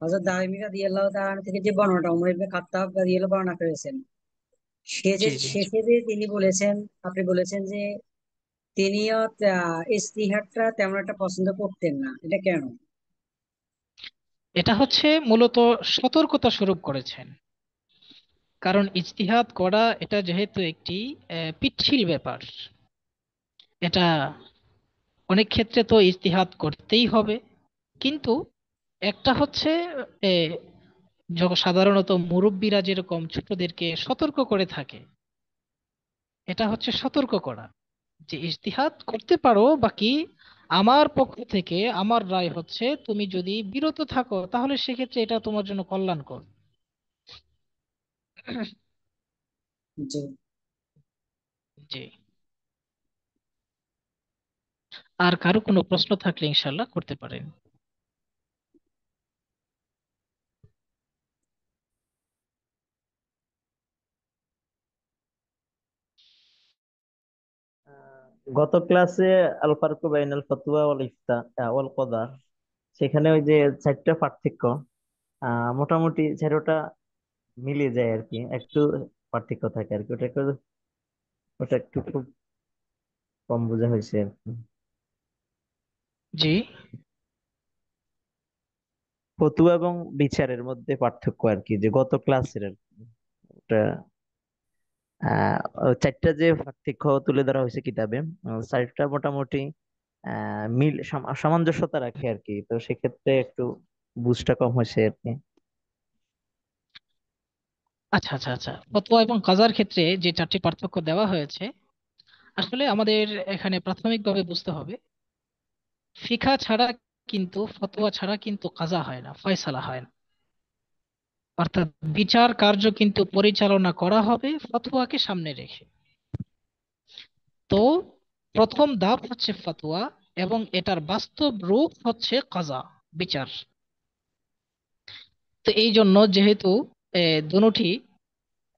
হযরত দারিমি রাদিয়াল্লাহু তাআলা থেকে যে বর্ণনাটা উমর ইবনে খাত্তাব রাদিয়াল্লাহু বর্ণনা করেছেন, জি জি শেষে যে তিনি বলেছেন, আপনি বলেছেন যে তিনিও ইজতিহাদটা তেমন একটা পছন্দ করতেন না, এটা কেন? এটা হচ্ছে মূলত সতর্কতা স্বরূপ করেছেন। কারণ ইজতিহাদ করা এটা যেহেতু একটি পিচ্ছিল ব্যাপার, এটা অনেক ক্ষেত্রে তো ইজতিহাদ করতেই হবে, কিন্তু একটা হচ্ছে যখন সাধারণত মুরব্বীরা যেরকম ছোটদেরকে সতর্ক করে থাকে, এটা হচ্ছে সতর্ক করা যে ইজতিহাদ করতে পারো, বাকি আমার পক্ষ থেকে আমার রায় হচ্ছে তুমি যদি বিরত থাকো তাহলে সেক্ষেত্রে এটা তোমার জন্য কল্যাণকর। জি। জি। আর কারো কোনো প্রশ্ন থাকলে ইনশাল্লাহ করতে পারেন। গত ক্লাসে আল ফারকু বাইনাল ফতোয়া ওয়াল ইফতা ওয়াল কদা, সেখানে ওই যে 4টা পার্থক্য মোটামুটি 4টা মিলে যায় আর কি, একটু পার্থক্য থাকে আর কি, ওটা একটু খুব কম বোঝা হয়েছে আর কি। জি। ফতুয়া এবং বিচারের মধ্যে পার্থক্য আর কি, যে গত ক্লাসের আর কি ওটা ওই 4টা যে পার্থক্য তুলে ধরা হয়েছে কিতাবে, 4টা মোটামুটি সামঞ্জস্যতা রাখে আর কি, তো সেক্ষেত্রে একটু বুঝটা কম হয়েছে আর কি। আচ্ছা আচ্ছা আচ্ছা, ফতোয়া এবং কাজার ক্ষেত্রে যে 4টি পার্থক্য দেওয়া হয়েছে, আসলে আমাদের এখানে প্রাথমিকভাবে বুঝতে হবে ফিকহা ছাড়া কিন্তু, ফতোয়া ছাড়া কিন্তু কাজা হয় না, ফয়সালা হয় না। অর্থাৎ বিচার কার্য কিন্তু পরিচালনা করা হবে ফতোয়াকে সামনে রেখে। তো প্রথম ধাপ হচ্ছে ফতোয়া এবং এটার বাস্তব রূপ হচ্ছে কাজা, বিচার। তো এই জন্য যেহেতু দুটি,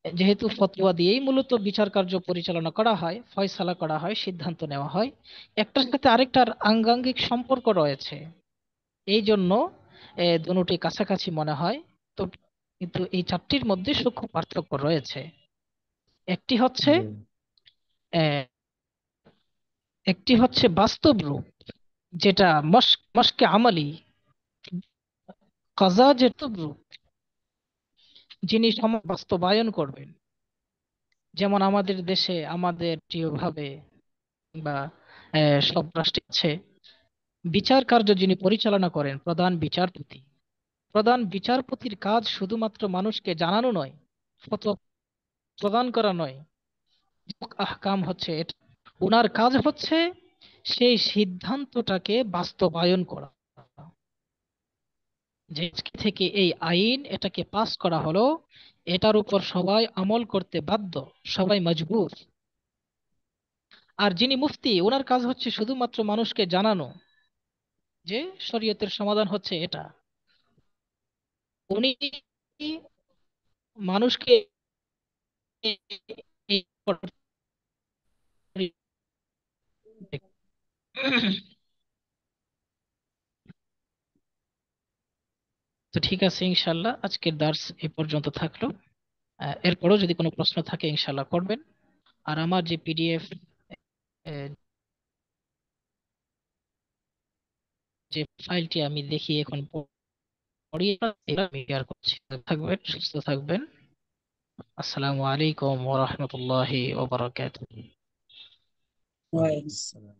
যেহেতু ফতোয়া দিয়েই মূলত বিচার কার্য পরিচালনা করা হয়, ফয়সালা করা হয়, সিদ্ধান্ত নেওয়া হয়, একটার সাথে আরেকটার আঙ্গাঙ্গিক সম্পর্ক রয়েছে, এই জন্য দুটি কাছাকাছি মনে হয়। তো কিন্তু এই 4টির মধ্যে সূক্ষ্ম পার্থক্য রয়েছে। একটি হচ্ছে জি। আহ, একটি হচ্ছে বাস্তব রূপ, যেটা মশকে আমালি, কাজা যেটা রূপ, যিনি বাস্তবায়ন করবেন। যেমন আমাদের দেশে আমাদের ভাবে বা সব রাষ্ট্রে আছে বিচার কার্য যিনি পরিচালনা করেন প্রধান বিচারপতি, প্রধান বিচারপতির কাজ শুধুমাত্র মানুষকে জানানো নয়, ফতোয়া প্রদান করা নয়, আহকাম হচ্ছে এটা। ওনার কাজ হচ্ছে সেই সিদ্ধান্তটাকে বাস্তবায়ন করা, যে আজকে থেকে এই আইন এটাকে পাস করা হলো, এটার উপর সবাই আমল করতে বাধ্য, সবাই মজবুর। আর যিনি মুফতি, ওনার কাজ হচ্ছে শুধুমাত্র মানুষকে জানানো যে শরীয়তের সমাধান হচ্ছে এটা। উনি মানুষকে এই তো ঠিক আছে, ইনশাল্লাহ আজকের দার্স এই পর্যন্ত থাকলো। এরপরও যদি কোনো প্রশ্ন থাকে ইনশাল্লাহ করবেন। আর আমার যে পিডিএফ, যে ফাইলটি আমি দেখি এখন পড়িয়ে আমি শেয়ার করছি। থাকবেন, সুস্থ থাকবেন। আসসালামু আলাইকুম ওয়া রাহমাতুল্লাহি ওয়া বারাকাতুহু। ওয়ালাইকুম আসসালাম।